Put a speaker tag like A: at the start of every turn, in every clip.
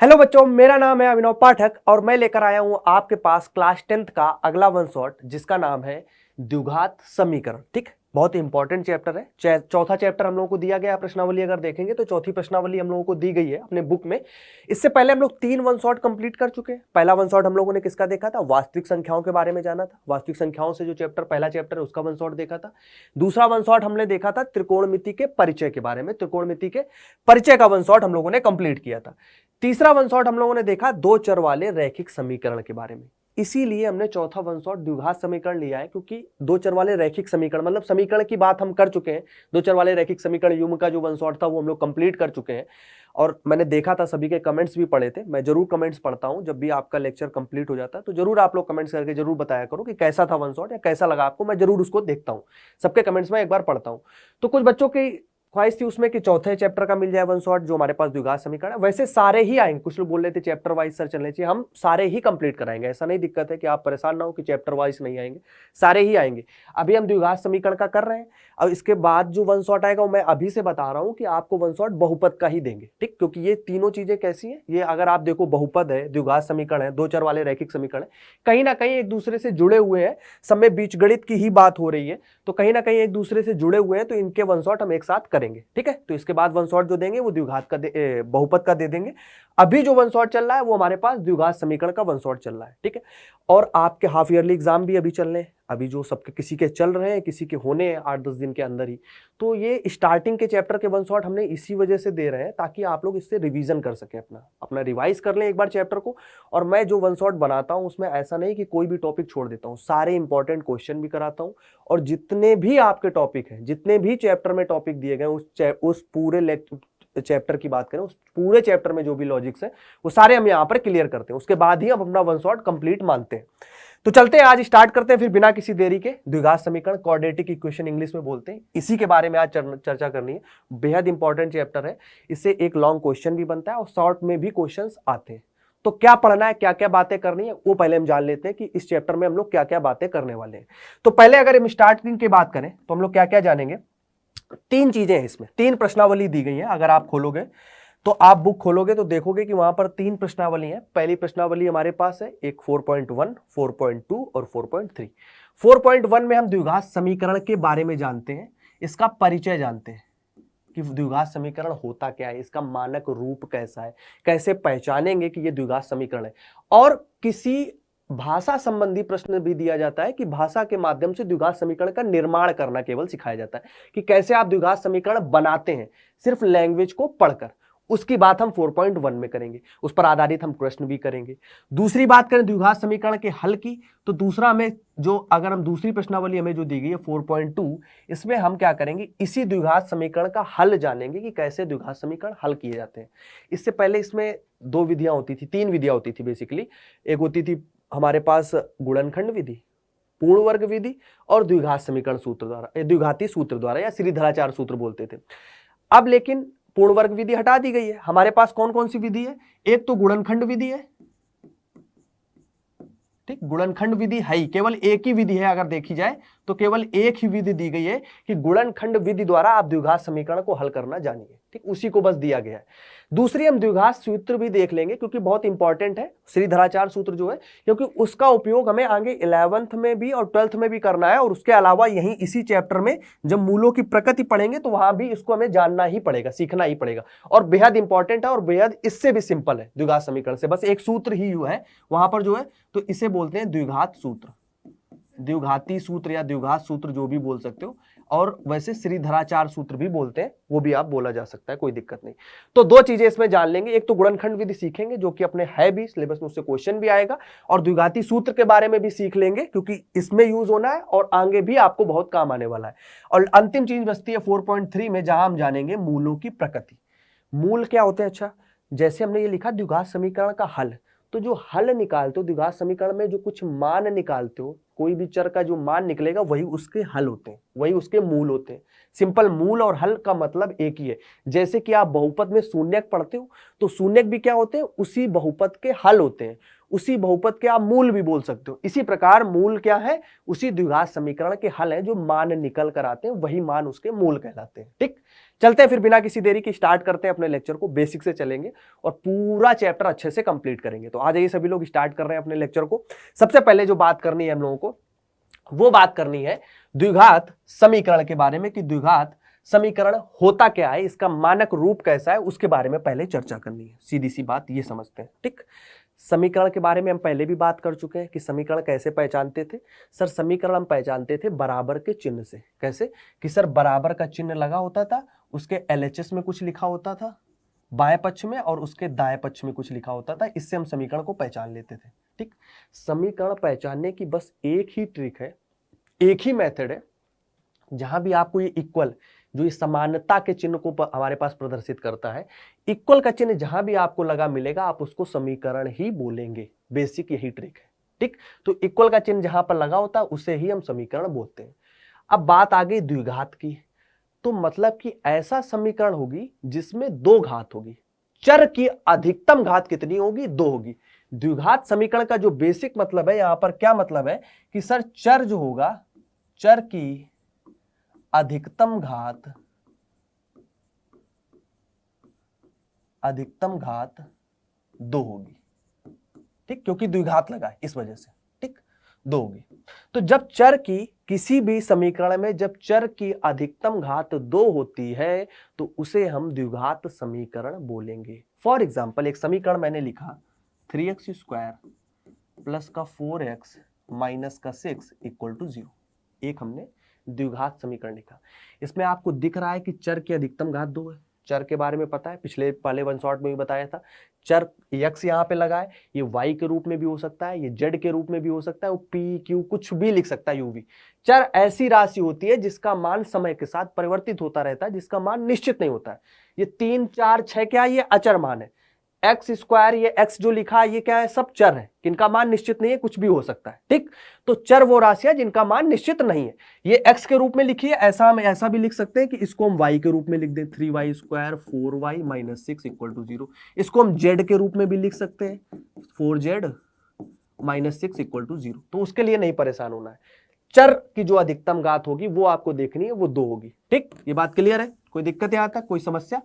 A: Hello बच्चों, मेरा नाम है अभिनव पाठक और मैं लेकर आया हूं आपके पास क्लास 10th का अगला वन शॉट जिसका नाम है द्विघात समीकरण। ठीक, बहुत ही इंपॉर्टेंट चैप्टर है। चौथा चैप्टर हम लोगों को दिया गया प्रश्नावली अगर देखेंगे तो चौथी प्रश्नावली हम लोगों को दी गई है अपने बुक में। इससे पहले हम लोग 3 वन शॉट कंप्लीट कर चुके हैं। पहला वन शॉट हम लोगों ने किसका देखा था? वास्तविक संख्याओं के बारे में जाना था। वास्तविक संख्याओं से जो चैप्टर पहला चैप्टर है उसका वन शॉट देखा था। दूसरा वन शॉट हमने देखा था त्रिकोणमिति के परिचय के बारे में। त्रिकोणमिति के परिचय का वन शॉट हम लोगों ने कंप्लीट किया था। तीसरा वन शॉट हम लोगों ने देखा दो चर वाले रैखिक समीकरण के बारे में। इसीलिए हमने चौथा वन शॉट द्विघात समीकरण लिया है, क्योंकि दो चर वाले रैखिक समीकरण मतलब समीकरण की बात हम कर चुके हैं। दो चर वाले रैखिक समीकरण युग्म का जो वन शॉट था वो हम लोग कंप्लीट कर चुके हैं और मैंने देखा था, सभी के कमेंट्स भी पढ़े थे। मैं जरूर कमेंट्स पढ़ता हूं जब भी आपका लेक्चर कंप्लीट हो जाता है, तो जरूर आप लोग कमेंट्स करके जरूर बताया करो कि कैसा था वन शॉट या कैसा लगा आपको। मैं जरूर उसको देखता हूं, सबके कमेंट्स में एक बार पढ़ता हूं। तो कुछ बच्चों की ख्वाहिश थी उसमें कि चौथे चैप्टर का मिल जाए वन शॉट जो हमारे पास द्विघात समीकरण है। वैसे सारे ही आएंगे, कुछ लोग बोल रहे थे चैप्टर वाइज सर चलने चाहिए, हम सारे ही कंप्लीट कराएंगे। ऐसा नहीं दिक्कत है कि आप परेशान ना हो कि चैप्टर वाइज नहीं आएंगे, सारे ही आएंगे। अभी हम द्विघात समीकरण का कर रहे हैं, अब इसके बाद जो वन शॉट आएगा वो मैं अभी से बता रहा हूं कि आपको वन शॉट बहुपद का ही देंगे। ठीक, क्योंकि ये तीनों चीजें कैसी है, ये अगर आप देखो बहुपद है, द्विघात समीकरण है, दो चर वाले रैखिक समीकरण है, कहीं ना कहीं एक दूसरे से जुड़े हुए हैं। सब में बीजगणित की ही बात हो रही है, तो कहीं ना कहीं एक दूसरे से जुड़े हुए हैं, तो इनके वन शॉट हम एक साथ करेंगे। ठीक है, तो इसके बाद वन शॉट जो देंगे वो द्विघात का बहुपद का दे देंगे। अभी जो वन शॉट चल रहा है वो हमारे पास द्विघात समीकरण का वन शॉट चल रहा है। ठीक है, और आपके हाफ ईयरली एग्जाम भी अभी चल रहे हैं, अभी जो सबके किसी के चल रहे हैं, किसी के होने हैं 8-10 दिन के अंदर ही। तो ये स्टार्टिंग के चैप्टर के वन शॉट हमने इसी वजह से दे रहे हैं ताकि आप लोग इससे रिवीजन कर सकें, अपना रिवाइज कर लें एक बार चैप्टर को। और मैं जो वन शॉट बनाता हूं उसमें ऐसा नहीं कि कोई भी टॉपिक छोड़ देता हूं, सारे इंपॉर्टेंट क्वेश्चन भी कराता हूं और जितने भी आपके टॉपिक हैं, जितने भी चैप्टर में टॉपिक दिए गए उस पूरे चैप्टर की बात करें, उस पूरे चैप्टर में जो भी लॉजिक्स है वो सारे हम यहाँ पर क्लियर करते हैं। उसके बाद ही हम अपना वन शॉट कंप्लीट मानते हैं। तो चलते हैं, आज स्टार्ट करते हैं फिर बिना किसी देरी के। द्विघात समीकरण, क्वाड्रेटिक इक्वेशन इंग्लिश में बोलते हैं, इसी के बारे में आज चर्चा करनी है। बेहद इंपॉर्टेंट चैप्टर है, इससे एक लॉन्ग क्वेश्चन भी बनता है और शॉर्ट में भी क्वेश्चंस आते हैं। तो क्या पढ़ना है, क्या क्या बातें करनी है, वो पहले हम जान लेते हैं कि इस चैप्टर में हम लोग क्या क्या बातें करने वाले हैं। तो पहले अगर हम स्टार्टिंग की बात करें तो हम लोग क्या क्या जानेंगे। 3 चीजें हैं इसमें, 3 प्रश्नावली दी गई है। अगर आप खोलोगे तो आप बुक खोलोगे तो देखोगे कि वहां पर 3 प्रश्नावली हैं। पहली प्रश्नावली हमारे पास है एक 4.1, 4.2 और 4.3। 4.1 में हम द्विघात समीकरण के बारे में जानते हैं, इसका परिचय जानते हैं कि द्विघात समीकरण होता क्या है, इसका मानक रूप कैसा है, कैसे पहचानेंगे कि ये द्विघात समीकरण है। और किसी भाषा संबंधी प्रश्न भी दिया जाता है कि भाषा के माध्यम से द्विघात समीकरण का निर्माण करना केवल सिखाया जाता है कि कैसे आप द्विघात समीकरण बनाते हैं सिर्फ लैंग्वेज को पढ़कर। उसकी बात हम 4.1 में करेंगे, उस पर आधारित हम प्रश्न भी करेंगे। दूसरी बात करें द्विघात समीकरण के हल की, तो दूसरा हमें जो अगर हम दूसरी प्रश्नावली हमें जो दी गई है 4.2, इसमें हम क्या करेंगे, इसी द्विघात समीकरण का हल जानेंगे कि कैसे द्विघात समीकरण हल किए जाते हैं। इससे पहले इसमें 2 विधियां होती थी, 3 विधियां होती थी बेसिकली। एक होती थी हमारे पास गुणनखंड विधि, पूर्ण वर्ग विधि और द्विघात समीकरण सूत्र द्वारा, द्विघाती सूत्र द्वारा या श्रीधराचार्य सूत्र बोलते थे। अब लेकिन पूर्ण वर्ग विधि हटा दी गई है। हमारे पास कौन कौन सी विधि है? एक तो गुणनखंड विधि है। ठीक, गुणनखंड विधि है ही, केवल एक ही विधि है। अगर देखी जाए तो केवल एक ही विधि दी गई है कि गुणनखंड विधि द्वारा आप द्विघात समीकरण को हल करना जानिए। ठीक, उसी को बस दिया गया है। दूसरी हम द्विघात सूत्र भी देख लेंगे क्योंकि बहुत इंपॉर्टेंट है श्रीधराचार्य सूत्र जो है, क्योंकि उसका उपयोग हमें आगे 11th में भी और 12th में भी करना है। और उसके अलावा यहीं इसी चैप्टर में जब मूलों की प्रकृति पढ़ेंगे तो वहां भी इसको हमें जानना ही पड़ेगा, सीखना ही पड़ेगा। और बेहद इंपॉर्टेंट है और बेहद इससे भी सिंपल है द्विघात समीकरण से, बस एक सूत्र ही है वहां पर जो है, तो इसे बोलते हैं द्विघात सूत्र, द्विघाती सूत्र या द्विघात सूत्र जो भी बोल सकते हो। और वैसे श्रीधराचार्य सूत्र भी बोलते हैं, वो भी आप बोला जा सकता है, कोई दिक्कत नहीं। तो 2 चीजें इसमें जान लेंगे, एक तो गुणनखंड विधि सीखेंगे जो कि अपने है भी सिलेबस में, उससे क्वेश्चन भी आएगा, और द्विघाती सूत्र के बारे में भी सीख लेंगे क्योंकि इसमें यूज होना है और आगे भी आपको बहुत काम आने वाला है। और अंतिम चीज बचती है 4.3 में, जहां हम जानेंगे मूलों की प्रकृति। मूल क्या होते हैं? अच्छा, जैसे हमने ये लिखा द्विघात समीकरण का हल, तो जो हल निकालते हो द्विघात समीकरण में, जो कुछ मान निकालते हो, कोई भी चर का जो मान निकलेगा वही उसके हल होते हैं, वही उसके मूल होते हैं। सिंपल, मूल और हल का मतलब एक ही है। जैसे कि आप बहुपद में शून्यक पढ़ते हो तो शून्यक भी क्या होते हैं? उसी बहुपद के हल होते हैं। उसी बहुपद के आप मूल भी बोल सकते हो। इसी प्रकार मूल क्या है, उसी द्विघात समीकरण के हल है, जो मान निकल कर आते हैं वही मान उसके मूल कहलाते हैं। ठीक, चलते हैं फिर बिना किसी देरी की स्टार्ट करते हैं अपने लेक्चर को, बेसिक से चलेंगे और पूरा चैप्टर अच्छे से कंप्लीट करेंगे। तो आ जाइए सभी लोग, स्टार्ट कर रहे हैं अपने लेक्चर को। सबसे पहले जो बात करनी है हम लोगों को, वो बात करनी है द्विघात समीकरण के बारे में, कि द्विघात समीकरण होता क्या है, इसका मानक रूप कैसा है, उसके बारे में पहले चर्चा करनी है। सीधी सी बात ये समझते हैं। ठीक, समीकरण के बारे में हम पहले भी बात कर चुके हैं कि समीकरण कैसे पहचानते थे। सर समीकरण हम पहचानते थे बराबर के चिन्ह से। कैसे, कि सर बराबर का चिन्ह लगा होता था, उसके LHS में कुछ लिखा होता था बाएं पक्ष में और उसके दाएं पक्ष में कुछ लिखा होता था, इससे हम समीकरण को पहचान लेते थे। ठीक, समीकरण पहचानने की बस एक ही ट्रिक है, एक ही मेथड है। जहां भी आपको ये इक्वल, जो ये समानता के चिन्ह को हमारे पास प्रदर्शित करता है, इक्वल का चिन्ह जहां भी आपको लगा मिलेगा, आप उसको समीकरण ही बोलेंगे। बेसिक यही ट्रिक है। ठीक, तो इक्वल का चिन्ह जहां पर लगा होता है उसे ही हम समीकरण बोलते हैं। अब बात आ गई द्विघात की, तो मतलब कि ऐसा समीकरण होगी जिसमें दो घात होगी। चर की अधिकतम घात कितनी होगी, 2 होगी। द्विघात समीकरण का जो बेसिक मतलब है, यहां पर क्या मतलब है कि सर चर जो होगा, चर की अधिकतम घात 2 होगी। ठीक, क्योंकि द्विघात लगा है इस वजह से। ठीक, 2 होगी। तो जब चर की किसी भी समीकरण में जब चर की अधिकतम घात 2 होती है तो उसे हम द्विघात समीकरण बोलेंगे। फॉर एग्जाम्पल एक समीकरण मैंने लिखा 3x² प्लस का 4x माइनस का 6 इक्वल टू 0। एक हमने द्विघात समीकरण लिखा। इसमें आपको दिख रहा है कि चर की अधिकतम घात 2 है। चर के बारे में पता है, पिछले पहले वन शॉट में भी बताया था। चर x यहाँ पे लगा है, ये y के रूप में भी हो सकता है, ये z के रूप में भी हो सकता है, वो p q कुछ भी लिख सकता है, u भी। चर ऐसी राशि होती है जिसका मान समय के साथ परिवर्तित होता रहता है, जिसका मान निश्चित नहीं होता है। ये 3 4 6 क्या है, ये अचर मान है। x², ये x जो लिखा है ये क्या है, सब चर है, किनका मान निश्चित नहीं है, कुछ भी हो सकता है। ठीक, तो चर वो राशि है जिनका मान निश्चित नहीं है। ये x के रूप में लिखी है, ऐसा हम ऐसा भी लिख सकते हैं कि इसको हम y के रूप में लिख दें, 3y² 4y minus 6 equal to 0। इसको हम z के रूप में भी लिख सकते हैं, 4z माइनस 6 इक्वल टू 0। तो उसके लिए नहीं परेशान होना है। चर की जो अधिकतम घात होगी वो आपको देखनी है, वो 2 होगी। ठीक, ये बात क्लियर है, कोई दिक्कत यहाँ तक, कोई समस्या?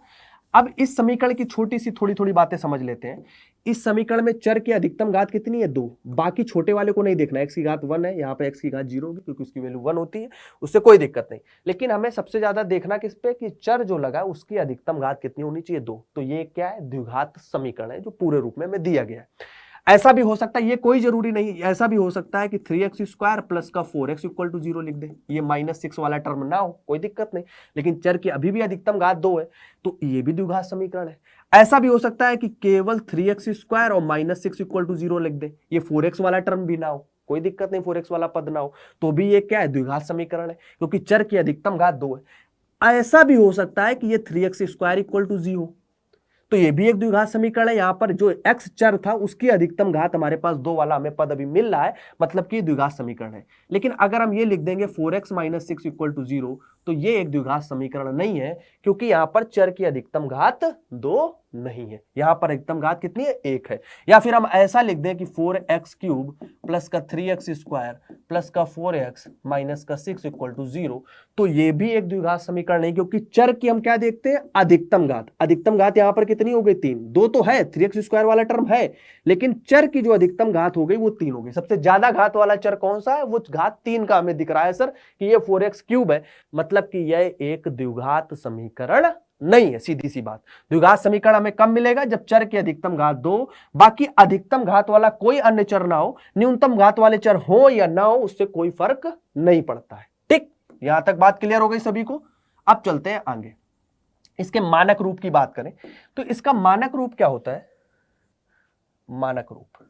A: अब इस समीकरण की छोटी सी थोड़ी बातें समझ लेते हैं। इस समीकरण में चर की अधिकतम घात कितनी है, 2। बाकी छोटे वाले को नहीं देखना, x की घात 1 है, यहाँ पे x की घात 0 होगी क्योंकि उसकी वैल्यू 1 होती है, उससे कोई दिक्कत नहीं। लेकिन हमें सबसे ज्यादा देखना किस पे, कि चर जो लगा उसकी अधिकतम घात कितनी होनी चाहिए, 2। तो ये क्या है, द्विघात समीकरण है जो पूरे रूप में हमें दिया गया है। ऐसा भी हो सकता है, ये कोई जरूरी नहीं, ऐसा भी हो सकता है कि 3x² प्लस का 4x इक्वल टू 0 लिख दे, ये -6 वाला टर्म ना हो, कोई दिक्कत नहीं। लेकिन चर की अभी भी अधिकतम घात 2 है, तो ये भी द्विघात समीकरण है। ऐसा भी हो सकता है कि केवल 3x² और -6 इक्वल टू 0 लिख दे, ये 4x वाला टर्म भी ना हो, कोई दिक्कत नहीं, 4x वाला पद ना हो, तो भी ये क्या है, द्विघात समीकरण है, क्योंकि चर की अधिकतम घात 2 है। ऐसा भी हो सकता है कि ये 3x² इक्वल टू 0, तो ये भी एक द्विघात समीकरण है। यहां पर जो x चर था उसकी अधिकतम घात हमारे पास 2 वाला हमें पद अभी मिल रहा है, मतलब कि द्विघात समीकरण है। लेकिन अगर हम ये लिख देंगे 4x माइनस 6 इक्वल टू 0, तो ये एक द्विघात समीकरण नहीं है, क्योंकि यहां पर चर की अधिकतम घात 2 नहीं है, यहां पर अधिकतम घात कितनी है, 1 है। या फिर हम ऐसा लिख दें कि 4x³ प्लस का 3x² प्लस का 4x माइनस का 6 इक्वल टू 0, तो ये भी एक द्विघात समीकरण नहीं, क्योंकि चर की हम क्या देखते हैं, अधिकतम घात। अधिकतम घात यहां पर कितनी हो गई, 3। 2 तो है, 3x² वाला टर्म है, लेकिन चर की जो अधिकतम घात हो गई वो 3 हो गई। सबसे ज्यादा घात वाला चर कौन सा है, वो घात 3 का हमें दिख रहा है सर, कि ये 4x³ है, मतलब कि यह एक द्विघात समीकरण नहीं है। सीधी सी बात, द्विघात समीकरण हमें कब मिलेगा, जब चर की अधिकतम घात 2, बाकी अधिकतम घात वाला कोई अन्य चर ना हो, न्यूनतम घात वाले चर हो या ना हो, उससे कोई फर्क नहीं पड़ता है। ठीक, यहां तक बात क्लियर हो गई सभी को। अब चलते हैं आगे, इसके मानक रूप की बात करें तो इसका मानक रूप क्या होता है, मानक रूप,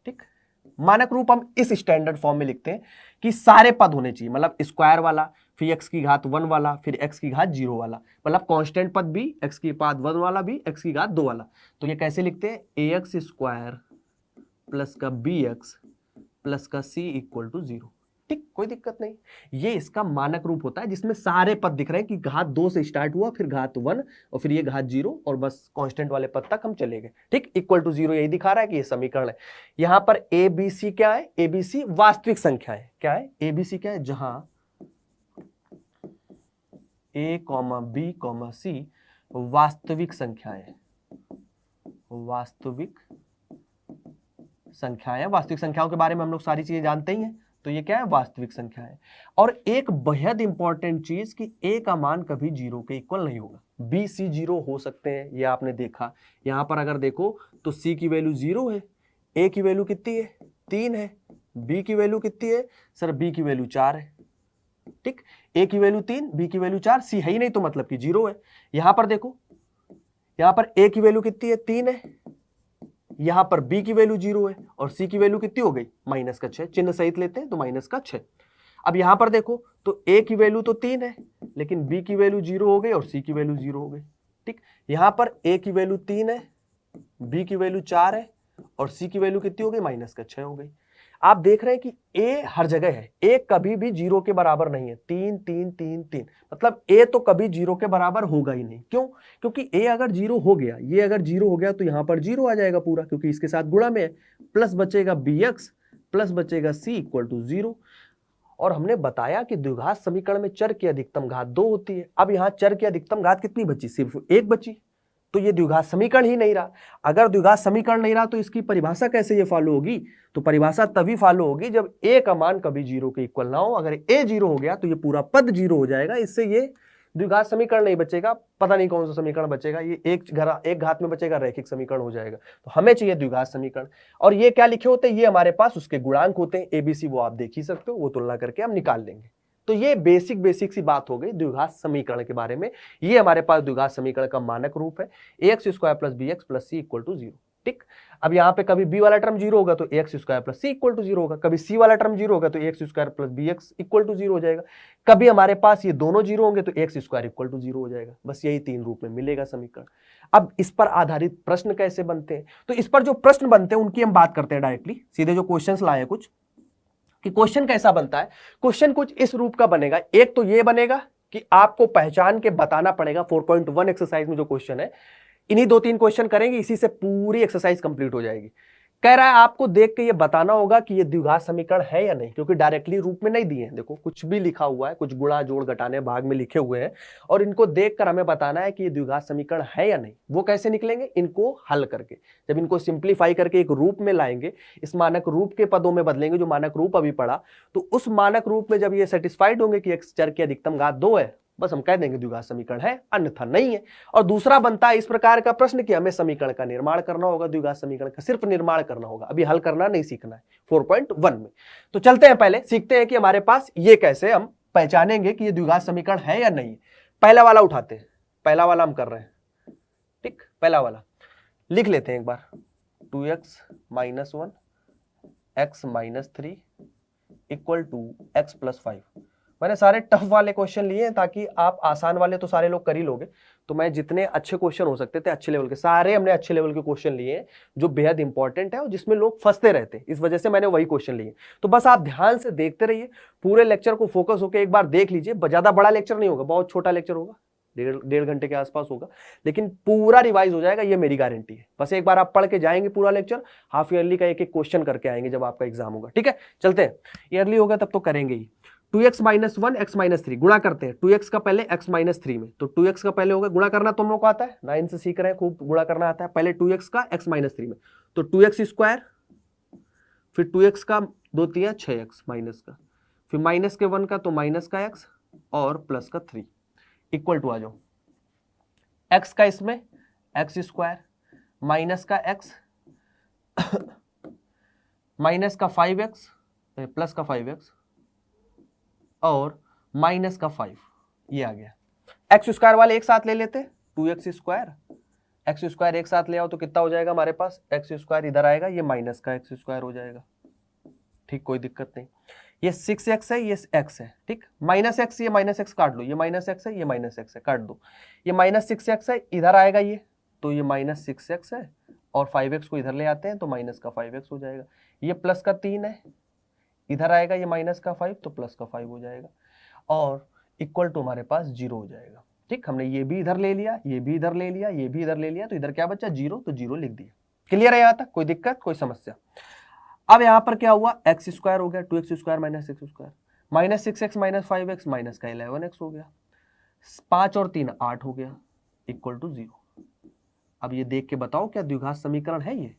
A: ठीक, मानक रूप हम इस स्टैंडर्ड फॉर्म में लिखते हैं कि सारे पद होने चाहिए, मतलब स्क्वायर वाला, फिर x की घात 1 वाला, फिर x की घात 0 वाला, मतलब कांस्टेंट पद भी, x की घात 1 वाला भी, x की घात 2 वाला। तो ये कैसे लिखते हैं, ax² प्लस का bx प्लस का c इक्वल टू 0। ठीक, कोई दिक्कत नहीं। ये इसका मानक रूप होता है जिसमें सारे पद दिख रहे हैं कि घात 2 से स्टार्ट हुआ, फिर घात 1 और फिर ये घात 0 और बस कांस्टेंट वाले पद तक हम चले गए। ठीक, इक्वल टू 0 यही दिखा रहा है कि ये समीकरण है। यहां पर ए बी सी क्या है? ए बी सी वास्तविक संख्या है। क्या है? ए बी सी क्या है? जहां ए कॉमा बी कॉमा सी वास्तविक संख्याएं, वास्तविक संख्याएं। वास्तविक संख्याओं के बारे में हम लोग सारी चीजें जानते ही हैं, तो ये क्या है? वास्तविक संख्या है। और एक बेहद इंपॉर्टेंट चीज कि ए का मान कभी 0 के इक्वल नहीं होगा। बी सी 0 हो सकते हैं, ये आपने देखा। यहां पर अगर देखो तो सी की वैल्यू 0 है, ए की वैल्यू कितनी है? 3 है, बी की वैल्यू कितनी है? सर बी की वैल्यू 4 है। ठीक, ए की वैल्यू 3, बी की वैल्यू 4, सी है ही नहीं तो मतलब कि 0 है। यहां पर देखो, यहां पर ए की वैल्यू कितनी है? 3 है, यहां पर बी की वैल्यू 0 है और सी की वैल्यू कितनी हो गई? माइनस का 6, चिन्ह सहित लेते हैं तो माइनस का 6। अब यहां पर देखो तो ए की वैल्यू तो 3 है, लेकिन बी की वैल्यू 0 हो गई और सी की वैल्यू 0 हो गई। ठीक, यहां पर ए की वैल्यू 3 है, बी की वैल्यू 4 है और सी की वैल्यू कितनी हो गई? माइनस का 6 हो गई। आप देख रहे हैं कि ए हर जगह है, ए कभी भी 0 के बराबर नहीं है। 3 3 3 3 मतलब ए तो कभी 0 के बराबर होगा ही नहीं। क्यों? क्योंकि ए अगर 0 हो गया, ये अगर 0 हो गया तो यहां पर 0 आ जाएगा पूरा, क्योंकि इसके साथ गुणा में है। प्लस बचेगा bx प्लस बचेगा c इक्वल टू 0। और हमने बताया कि द्विघात समीकरण में चर की अधिकतम घात 2 होती है। अब यहां चर की अधिकतम घात कितनी बची? सिर्फ 1 बची, तो ये द्विघात समीकरण ही नहीं रहा। अगर द्विघात समीकरण नहीं रहा तो इसकी परिभाषा कैसे ये फॉलो होगी? तो परिभाषा तभी फॉलो होगी जब ए का मान कभी 0 के इक्वल ना हो। अगर ए 0 हो गया तो ये पूरा पद 0 हो जाएगा, इससे ये द्विघात समीकरण नहीं बचेगा। पता नहीं कौन सा समीकरण बचेगा, ये एक घात में बचेगा, रैखिक समीकरण हो जाएगा। तो हमें चाहिए द्विघात समीकरण। और ये क्या लिखे होते हैं? ये हमारे पास उसके गुणांक होते हैं, एबीसी, वो आप देख ही सकते हो, वो तुलना करके हम निकाल लेंगे। तो ये बेसिक सी बात हो गई द्विघात समीकरण के बारे में। ये हमारे पास द्विघात समीकरण का मानक रूप है, ax square plus bx plus c equal to 0। ठीक, अब यहाँ पे कभी b वाला टर्म 0 होगा तो ax square plus c equal to 0 होगा, कभी c वाला टर्म 0 होगा तो ax square plus bx equal to 0 हो जाएगा, कभी हमारे पास ये दोनों 0 होंगे तो ax स्क्वायर इक्वल टू 0 हो जाएगा। बस यही 3 रूप में मिलेगा समीकरण। अब इस पर आधारित प्रश्न कैसे बनते हैं? तो इस पर जो प्रश्न बनते हैं उनकी हम बात करते हैं डायरेक्टली। सीधे जो क्वेश्चंस लाए कुछ कि क्वेश्चन कैसा बनता है। क्वेश्चन कुछ इस रूप का बनेगा। एक तो ये बनेगा कि आपको पहचान के बताना पड़ेगा। 4.1 एक्सरसाइज में जो क्वेश्चन है, इन्हीं 2-3 क्वेश्चन करेंगे, इसी से पूरी एक्सरसाइज कंप्लीट हो जाएगी। कह रहा है आपको देख के ये बताना होगा कि ये द्विघात समीकरण है या नहीं, क्योंकि डायरेक्टली रूप में नहीं दिए हैं। देखो कुछ भी लिखा हुआ है, कुछ गुणा जोड़ घटाने भाग में लिखे हुए हैं, और इनको देखकर हमें बताना है कि ये द्विघात समीकरण है या नहीं। वो कैसे निकलेंगे? इनको हल करके। जब इनको सिंप्लीफाई करके एक रूप में लाएंगे, इस मानक रूप के पदों में बदलेंगे, जो मानक रूप अभी पढ़ा, तो उस मानक रूप में जब ये सेटिस्फाइड होंगे कि x चर की अधिकतम घात 2 है, बस हम कह देंगे द्विघात समीकरण है, अन्यथा नहीं है। और दूसरा बनता है इस प्रकार का प्रश्न कि हमें समीकरण का निर्माण करना होगा, द्विघात समीकरण का सिर्फ निर्माण करना होगा, अभी हल करना नहीं सीखना है 4.1 में। तो चलते हैं, पहले सीखते हैं कि हमारे पास ये कैसे हम पहचानेंगे कि ये द्विघात समीकरण है या नहीं। पहला वाला उठाते हैं, पहला वाला हम कर रहे हैं। ठीक, पहला वाला लिख लेते हैं एक बार। 2x minus 1 x minus 3 equal to x plus 5। मैंने सारे टफ वाले क्वेश्चन लिए हैं ताकि आप आसान वाले तो सारे लोग कर ही लोगे। तो मैं जितने अच्छे क्वेश्चन हो सकते थे अच्छे लेवल के, सारे हमने अच्छे लेवल के क्वेश्चन लिए हैं जो बेहद इंपॉर्टेंट है और जिसमें लोग फंसते रहते हैं। इस वजह से मैंने वही क्वेश्चन लिए। तो बस आप ध्यान से देखते रहिए, पूरे लेक्चर को फोकस होकर एक बार देख लीजिए। ज्यादा बड़ा लेक्चर नहीं होगा, बहुत छोटा लेक्चर होगा, डेढ़ घंटे के आसपास होगा, लेकिन पूरा रिवाइज हो जाएगा, ये मेरी गारंटी है। बस एक बार आप पढ़ के जाएंगे पूरा लेक्चर, हाफ ईयरली का एक एक क्वेश्चन करके आएंगे जब आपका एग्जाम होगा। ठीक है, चलते हैं। ईयरली होगा तब तो करेंगे ही। 2x माइनस 1 x माइनस 3 गुणा करते हैं। 2x का पहले x माइनस 3 में, तो 2x का पहले होगा गुणा करना, तुम लोग को आता है, 9 से सीख रहे हैं, खूब गुणा करना आता है। पहले 2x का x माइनस 3 में, तो 2x स्क्वायर, फिर 2x का 2 3 6x माइनस का, फिर माइनस के 1 का तो माइनस का x और प्लस का 3 इक्वल टू आ जाओ x का इसमें x स्क्वायर माइनस का x माइनस का 5x प्लस का 5x और माइनस का 5, ये आ गया। एक्स स्क्वायर वाले एक साथ ले लेते, 2x स्क्वायर, एक्स स्क्वायर एक साथ ले आओ तो कितना हो जाएगा हमारे पास? एक्स स्क्वायर इधर आएगा, ये माइनस का एक्स स्क्वायर हो जाएगा। ठीक, कोई दिक्कत नहीं। ये 6x है, ये x है। ठीक, माइनस एक्स, ये माइनस एक्स काट लो, ये माइनस एक्स है, ये माइनस एक्स है, काट दो। ये माइनस 6x है, इधर आएगा ये, तो ये माइनस 6x है, और 5x को इधर ले आते हैं तो माइनस का 5x हो जाएगा। ये प्लस का 3 है, इधर आएगा ये माइनस का 5 तो प्लस का 5 हो जाएगा और इक्वल टू हमारे पास 0 हो जाएगा। ठीक, हमने ये भी इधर ले लिया, ये भी इधर ले लिया, ये भी इधर ले लिया, तो इधर क्या बचा 0, तो 0 लिख दिया। क्लियर है यहाँ तक? कोई दिक्कत, कोई समस्या? अब यहाँ पर क्या हुआ, एक्स स्क्वायर हो गया, 2x square minus x square, minus 6x minus 5x minus का 11x हो गया, 5 और 3 8 हो गया, इक्वल टू 0। अब ये देख के बताओ क्या द्विघात समीकरण है ये?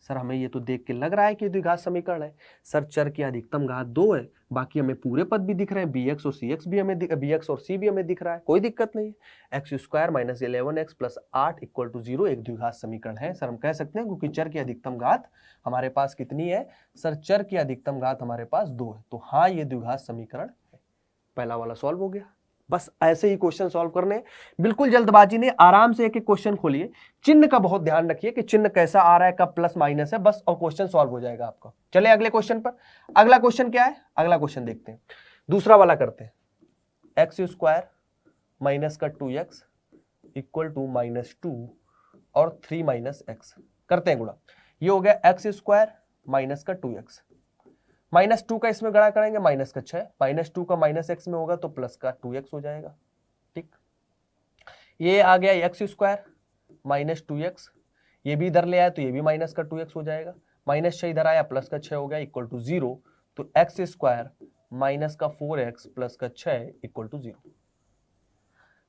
A: सर हमें ये तो देख के लग रहा है कि द्विघात समीकरण है। सर चर की अधिकतम घात 2 है, बाकी हमें पूरे पद भी दिख रहे हैं, bx और cx भी हमें bx और c भी हमें दिख रहा है, कोई दिक्कत नहीं है। X square minus 11x plus 8 equal to 0 एक द्विघात समीकरण है। सर हम कह सकते हैं क्योंकि चर की अधिकतम घात हमारे पास कितनी है? सर चर की अधिकतम घात हमारे पास 2 है, तो हाँ ये द्विघात समीकरण है। पहला वाला सॉल्व हो गया। बस ऐसे ही क्वेश्चन सॉल्व करने, बिल्कुल जल्दबाजी नहीं, आराम से एक एक क्वेश्चन खोलिए। चिन्ह का बहुत ध्यान रखिए कि चिन्ह कैसा आ रहा है, कब प्लस माइनस है, बस और क्वेश्चन सॉल्व हो जाएगा आपका। चले अगले क्वेश्चन पर। अगला क्वेश्चन क्या है? अगला क्वेश्चन देखते हैं, दूसरा वाला करते हैं। एक्स स्क्वायर माइनस का 2x इक्वल टू -2 और 3 माइनस एक्स, करते हैं गुणा। ये हो गया एक्स स्क्वायर माइनस का 2x, -2 का इसमें गणा करेंगे माइनस का 6, -2 का माइनस एक्स में होगा तो प्लस का 2x हो जाएगा। ठीक, ये आ गया एक्स स्क्वायर माइनस 2x, ये भी इधर ले आया तो ये भी माइनस का 2x हो जाएगा, -6 इधर आया प्लस का 6 हो गया इक्वल टू 0, तो एक्स स्क्वायर माइनस का 4x प्लस का 6 इक्वल टू 0।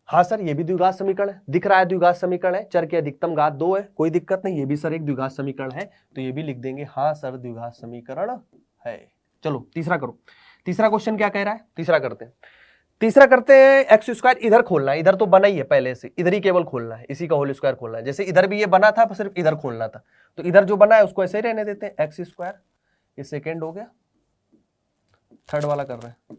A: हाँ सर ये भी द्विघात समीकरण है, दिख रहा है द्विघात समीकरण है, चर की अधिकतम घात 2 है, कोई दिक्कत नहीं, ये भी सर एक द्विघात समीकरण है, तो ये भी लिख देंगे हाँ सर द्विघात समीकरण है। चलो तीसरा करो। तीसरा क्वेश्चन क्या कह रहा है? तीसरा करते हैं। तीसरा करते हैं, एक्स स्क्वायर इधर खोलना है, इधर तो बना ही है पहले से, इधर ही केवल खोलना है, इसी का होल स्क्वायर खोलना है। जैसे इधर भी ये बना था, सिर्फ इधर खोलना था, तो इधर जो बना है उसको ऐसे ही रहने देते हैं, एक्स स्क्वायर, ये सेकेंड हो गया। थर्ड वाला कर रहे हैं।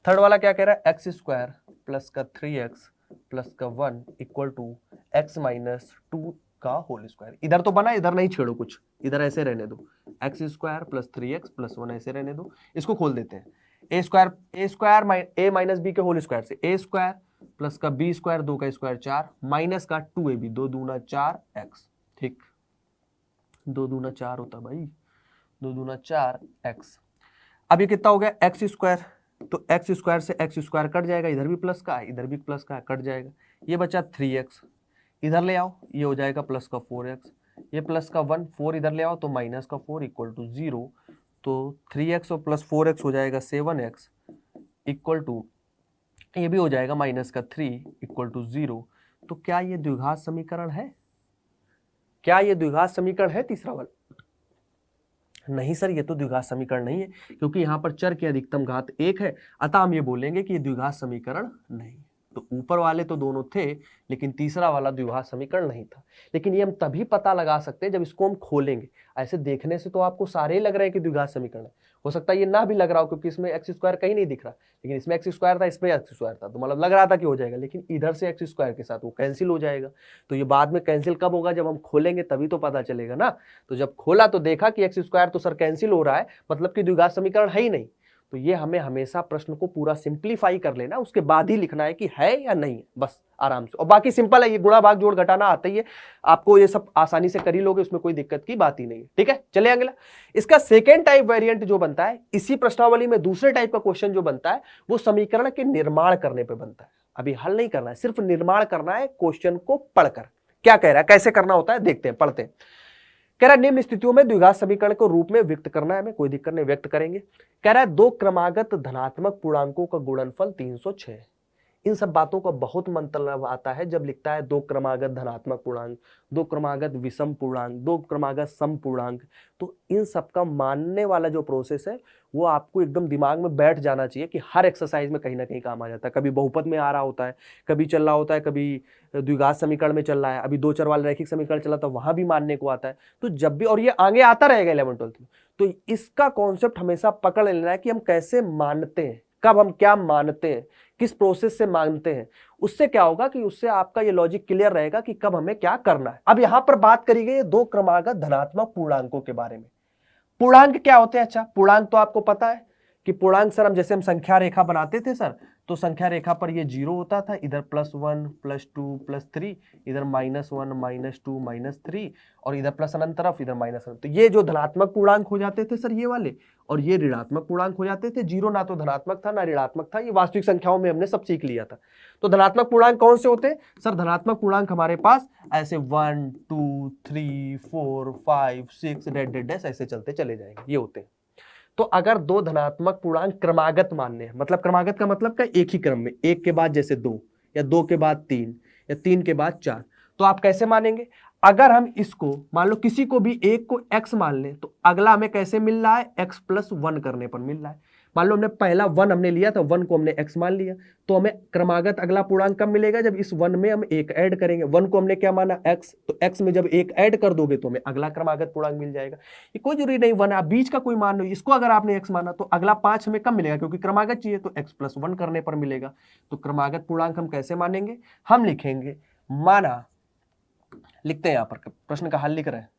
A: थर्ड वाला क्या कह रहा है? एक्स स्क्वायर प्लस का 3x प्लस का 1 इक्वल टू एक्स माइनस 2 का होल स्क्वायर। इधर तो बना, इधर नहीं छेड़ो कुछ, इधर ऐसे रहने दो, x square plus 3x plus 1 ऐसे रहने दो। इसको खोल देते हैं, ए स्क्वायर ए माइनस बी के होल स्क्वायर से ए स्क्वायर प्लस का बी स्क्वायर, 2 का स्क्वायर 4 माइनस का 2ab, 2 दूना 4x। ठीक, 2 दूना 4 होता भाई, 2 दूना 4x। अब ये कितना हो गया? एक्स स्क्वायर, तो एक्स स्क्वायर से एक्स स्क्वायर कट जाएगा, इधर भी प्लस का है इधर भी प्लस का है, कट जाएगा। ये बचा 3x, इधर ले आओ, ये हो जाएगा प्लस का 4x, ये प्लस का 1, 4 इधर ले आओ तो माइनस का 4 इक्वल टू 0, तो 3x और प्लस 4x हो जाएगा 7x इक्वल टू, ये भी हो जाएगा माइनस का 3 इक्वल टू 0। तो क्या ये द्विघात समीकरण है? क्या ये द्विघात समीकरण है तीसरा वाला? नहीं सर ये तो द्विघात समीकरण नहीं है, क्योंकि यहाँ पर चर की अधिकतम घात 1 है, अतः हम ये बोलेंगे कि ये द्विघात समीकरण नहीं। तो ऊपर वाले तो दोनों थे, लेकिन तीसरा वाला द्विघात समीकरण नहीं था। लेकिन ये हम तभी पता लगा सकते हैं जब इसको हम खोलेंगे। ऐसे देखने से तो आपको सारे ही लग रहे हैं कि द्विघात समीकरण है, हो सकता है ये ना भी लग रहा हो क्योंकि इसमें एक्स स्क्वायर कहीं नहीं दिख रहा, लेकिन इसमें एक्स स्क्वायर था, इसमें एक्स स्क्वायर था, तो मतलब लग रहा था कि हो जाएगा, लेकिन इधर से एक्स स्क्वायर के साथ वो कैंसिल हो जाएगा। तो ये बाद में कैंसिल कब होगा? जब हम खोलेंगे तभी तो पता चलेगा ना। तो जब खोला तो देखा कि एक्स स्क्वायर तो सर कैंसिल हो रहा है, मतलब कि द्विघात समीकरण है ही नहीं। तो ये हमें हमेशा प्रश्न को पूरा सिंप्लीफाई कर लेना, उसके बाद ही लिखना है कि है या नहीं है, बस आराम से। और बाकी सिंपल है, ये गुणा भाग जोड़ घटाना आता ही है आपको, ये सब आसानी से कर ही लोगे, उसमें कोई दिक्कत की बात ही नहीं है। ठीक है, चले अगला। इसका सेकेंड टाइप वेरिएंट जो बनता है इसी प्रश्नावली में, दूसरे टाइप का क्वेश्चन जो बनता है वो समीकरण के निर्माण करने पर बनता है। अभी हल नहीं करना है, सिर्फ निर्माण करना है क्वेश्चन को पढ़कर। क्या कह रहा है, कैसे करना होता है देखते हैं, पढ़ते हैं। कह रहा है निम्न स्थितियों में द्विघात समीकरण को रूप में व्यक्त करना है, हमें कोई दिक्कत नहीं, व्यक्त करेंगे। कह रहा है 2 क्रमागत धनात्मक पूर्णांकों का गुणनफल 306। इन सब बातों का बहुत मतलब आता है जब लिखता है 2 क्रमागत धनात्मक पूर्णांक, 2 क्रमागत विषम पूर्णांक, 2 क्रमागत सम पूर्णांक। तो इन सब का मानने वाला जो प्रोसेस है वो आपको एकदम दिमाग में बैठ जाना चाहिए कि हर एक्सरसाइज में कहीं ना कहीं काम आ जाता है। कभी बहुपद में आ रहा होता है, कभी चल रहा होता है, कभी द्विघात समीकरण में चल रहा है, अभी 2 चर वाले रैखिक समीकरण चला था वहां भी मानने को आता है। तो जब भी, और ये आगे आता रहेगा 11th-12th में, तो इसका कॉन्सेप्ट हमेशा पकड़ लेना है कि हम कैसे मानते हैं, कब हम क्या मानते हैं, किस प्रोसेस से मानते हैं। उससे क्या होगा कि उससे आपका ये लॉजिक क्लियर रहेगा कि कब हमें क्या करना है। अब यहां पर बात करी गई है 2 क्रमागत धनात्मक पूर्णांकों के बारे में। पूर्णांक क्या होते हैं? अच्छा, पूर्णांक तो आपको पता है कि पूर्णांक सर हम जैसे हम संख्या रेखा बनाते थे सर, तो संख्या रेखा पर ये 0 होता था, इधर +1 +2 +3, इधर -1 -2 -3 और इधर प्लस अनंत तरफ, इधर माइनस अनंत। तो ये जो धनात्मक पूर्णांक हो जाते थे सर ये वाले, और ये ऋणात्मक पूर्णांक हो जाते थे। 0 ना तो धनात्मक था ना ऋणात्मक था, ये वास्तविक संख्याओं में हमने सब सीख लिया था। तो धनात्मक पूर्णांक कौन से होते हैं सर? धनात्मक पूर्णांक हमारे पास ऐसे 1 2 3 4 5 6 डैश ऐसे चलते चले जाएंगे, ये होते हैं। तो अगर दो धनात्मक पूर्णांक क्रमागत मानने हैं, मतलब क्रमागत का मतलब क्या, एक ही क्रम में, एक के बाद जैसे 2 या 2 के बाद 3 या 3 के बाद 4, तो आप कैसे मानेंगे? अगर हम इसको मान लो किसी को भी एक को x मान लें तो अगला हमें कैसे मिल रहा है? x+1 करने पर मिल रहा है। मान लो हमने पहला 1 हमने लिया था, 1 को हमने x मान लिया, तो हमें क्रमागत अगला पूर्णांक कब मिलेगा? जब इस 1 में हम 1 ऐड करेंगे। 1 को हमने क्या माना? x, तो x में जब 1 ऐड कर दोगे तो हमें अगला क्रमागत पूर्णांक मिल जाएगा। ये कोई जरूरी नहीं 1 आप बीच का कोई मान लो, इसको अगर आपने x माना तो अगला 5 हमें कब मिलेगा? क्योंकि क्रमागत चाहिए, तो x+1 करने पर मिलेगा। तो क्रमागत पूर्णांक हम कैसे मानेंगे? हम लिखेंगे माना, लिखते हैं यहां पर, प्रश्न का हल लिख रहे हैं,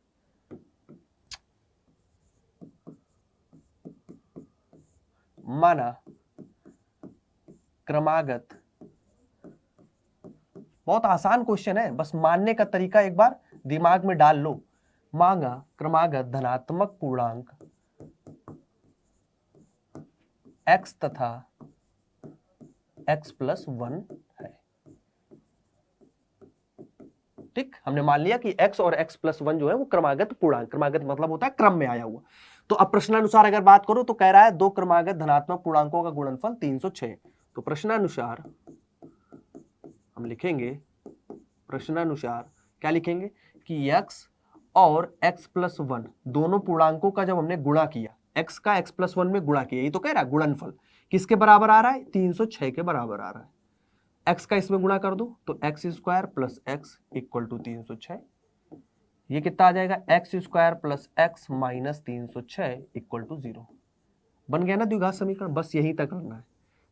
A: माना क्रमागत, बहुत आसान क्वेश्चन है, बस मानने का तरीका एक बार दिमाग में डाल लो। मांगा क्रमागत धनात्मक पूर्णांक x तथा x+1 है। ठीक, हमने मान लिया कि x और x+1 जो है वो क्रमागत पूर्णांक, क्रमागत मतलब होता है क्रम में आया हुआ। तो अब प्रश्नानुसार अगर बात करो तो कह रहा है दो क्रमागत धनात्मक पूर्णांकों का गुणनफल 306। तो प्रश्नानुसार हम लिखेंगे, प्रश्नानुसार क्या लिखेंगे कि x और x+1 दोनों पूर्णांकों का जब हमने गुणा किया, x का x+1 में गुणा किया, ये तो कह रहा है गुणनफल किसके बराबर आ रहा है? 306 के बराबर आ रहा है। x का इसमें गुणा कर दो तो x² + x = 306। ये कितना आ जाएगा? x² + x - 306 = 0। बन गया ना द्विघात समीकरण। बस यहीं तक करना है।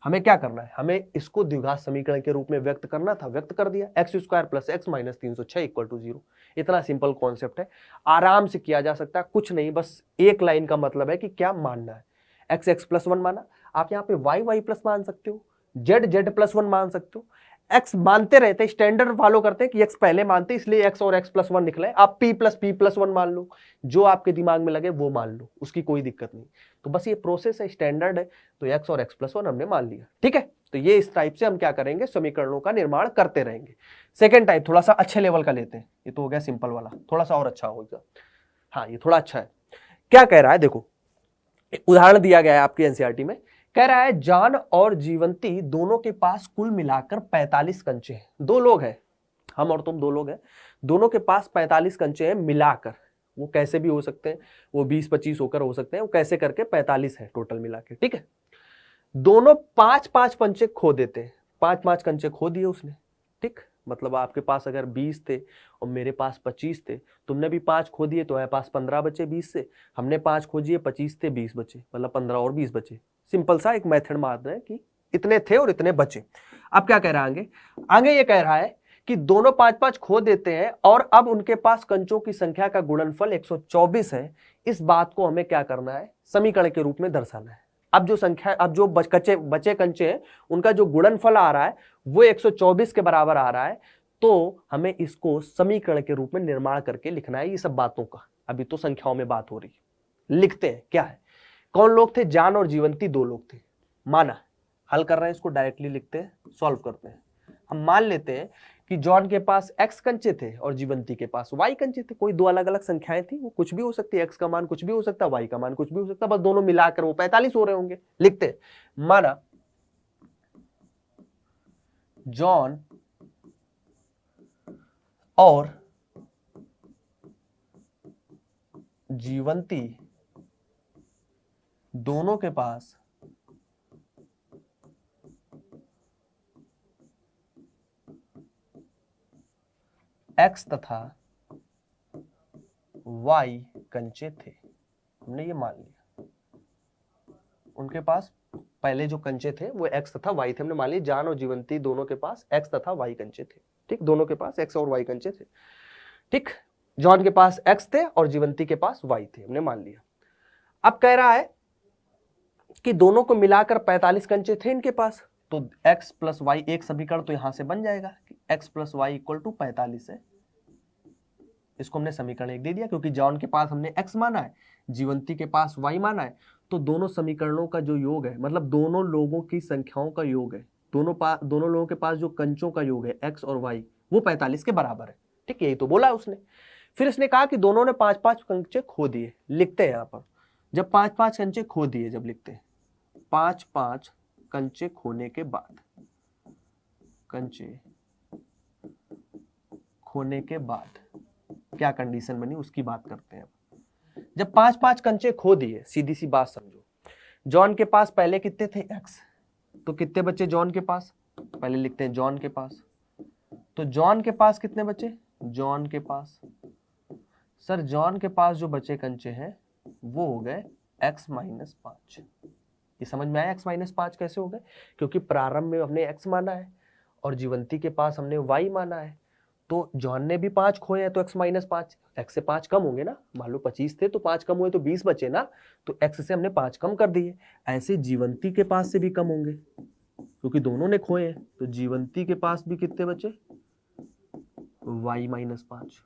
A: हमें क्या करना है? हमें इसको द्विघात समीकरण के रूप में व्यक्त करना था, व्यक्त कर दिया। x² + x - 306 = 0। इतना सिंपल कॉन्सेप्ट है, आराम से किया जा सकता है, कुछ नहीं, बस एक लाइन का मतलब है कि क्या मानना है। x x+1 माना, आप यहाँ पे y y+ मान सकते हो, z z+1 मान सकते हो। x मानते रहते, स्टैंडर्ड फॉलो करते हैं कि x पहले मानते, इसलिए x और x+1 निकले। आप p + p+1 मान लो, जो आपके दिमाग में लगे वो मान लो, उसकी कोई दिक्कत नहीं। तो बस ये प्रोसेस है, स्टैंडर्ड है। तो x और x+1 हमने मान लिया, ठीक है। तो ये इस टाइप से हम क्या करेंगे? समीकरणों का निर्माण करते रहेंगे। सेकेंड टाइप थोड़ा सा अच्छे लेवल का लेते हैं। ये तो हो गया सिंपल वाला, थोड़ा सा और अच्छा होगा। हाँ, ये थोड़ा अच्छा है। क्या कह रहा है देखो, उदाहरण दिया गया है आपकी एनसीईआरटी में। कह रहा है जॉन और जीवंती दोनों के पास कुल मिलाकर 45 कंचे हैं। दो लोग हैं, हम और तुम दो लोग हैं, दोनों के पास 45 कंचे हैं मिलाकर। वो कैसे भी हो सकते हैं, वो 20-25 होकर हो सकते हैं, वो कैसे करके 45 है टोटल मिला के, ठीक है। दोनों 5-5 कंचे खो देते हैं, 5-5 कंचे खो दिए उसने, ठीक। मतलब आपके पास अगर 20 थे और मेरे पास 25 थे, तुमने भी 5 खो दिए तो हमारे पास 15 बचे 20 से, हमने 5 खो दिए 25 थे 20 बचे, मतलब 15 और 20 बचे। सिंपल सा एक मेथड मार रहे हैं कि इतने थे और इतने बचे। अब क्या कह रहा है आगे? आगे ये कह रहा है कि दोनों 5-5 खो देते हैं और अब उनके पास कंचों की संख्या का गुणनफल 124 है। इस बात को हमें क्या करना है? समीकरण के रूप में दर्शाना है। अब जो संख्या, अब जो बचे कंचे हैं उनका जो गुणनफल आ रहा है वो 124 के बराबर आ रहा है। तो हमें इसको समीकरण के रूप में निर्माण करके लिखना है। ये सब बातों का अभी तो संख्याओं में बात हो रही है। लिखते हैं क्या है। कौन लोग थे? जॉन और जीवंती दो लोग थे, माना। हल कर रहे हैं, इसको डायरेक्टली लिखते हैं, सॉल्व करते हैं। हम मान लेते हैं कि जॉन के पास x कंचे थे और जीवंती के पास y कंचे थे। कोई दो अलग अलग संख्याएं थी, वो कुछ भी हो सकती है, x का मान कुछ भी हो सकता है, y का मान कुछ भी हो सकता है, बस दोनों मिलाकर वो 45 हो रहे होंगे। लिखते हैं, माना जॉन और जीवंती दोनों के पास x तथा y कंचे थे। हमने ये मान लिया, उनके पास पहले जो कंचे थे वो x तथा y थे। हमने मान लिया जॉन और जीवंती दोनों के पास x तथा y कंचे थे, ठीक। दोनों के पास x और y कंचे थे, ठीक। जॉन के पास x थे और जीवंती के पास y थे, हमने मान लिया। अब कह रहा है कि दोनों को मिलाकर 45 कंचे थे इनके पास, तो x प्लस वाई एक समीकरण तो यहां से बन जाएगा कि x plus Y equal to 45 है। इसको हमने समीकरण 1 दे दिया क्योंकि जॉन के पास हमने x माना है, जीवंती के पास y माना है, तो दोनों समीकरणों का जो योग है, मतलब दोनों लोगों की संख्याओं का योग है, दोनों लोगों के पास जो कंचों का योग है x और y, वो 45 के बराबर है। ठीक है, यही तो बोला उसने। फिर इसने कहा कि दोनों ने 5-5 कंचे खो दिए। लिखते हैं यहां पर, जब 5-5 कंचे खो दिए, जब लिखते हैं 5-5 कंचे खोने के बाद, कंचे खोने के बाद क्या कंडीशन बनी उसकी बात करते हैं। जब 5-5 कंचे खो दिए, सीधी सी बात समझो, जॉन के पास पहले कितने थे x, तो कितने बच्चे जॉन के पास, पहले लिखते हैं जॉन के पास, तो जॉन के पास कितने बचे, जॉन के पास, सर जॉन के पास जो बचे कंचे हैं वो हो गए x माइनस 5। ये समझ में आया x माइनस 5 कैसे हो गए, क्योंकि प्रारंभ में हमने x माना है और जीवंती के पास हमने y माना है, तो जॉन ने भी 5 खोए हैं तो x माइनस 5, x से 5 कम होंगे ना, मान लो 25 थे तो 5 कम हुए तो 20 बचे ना, तो x से हमने 5 कम कर दिए। ऐसे जीवंती के पास से भी कम होंगे क्योंकि दोनों ने खोए हैं, तो जीवंती के पास भी कितने बचे, y माइनस 5।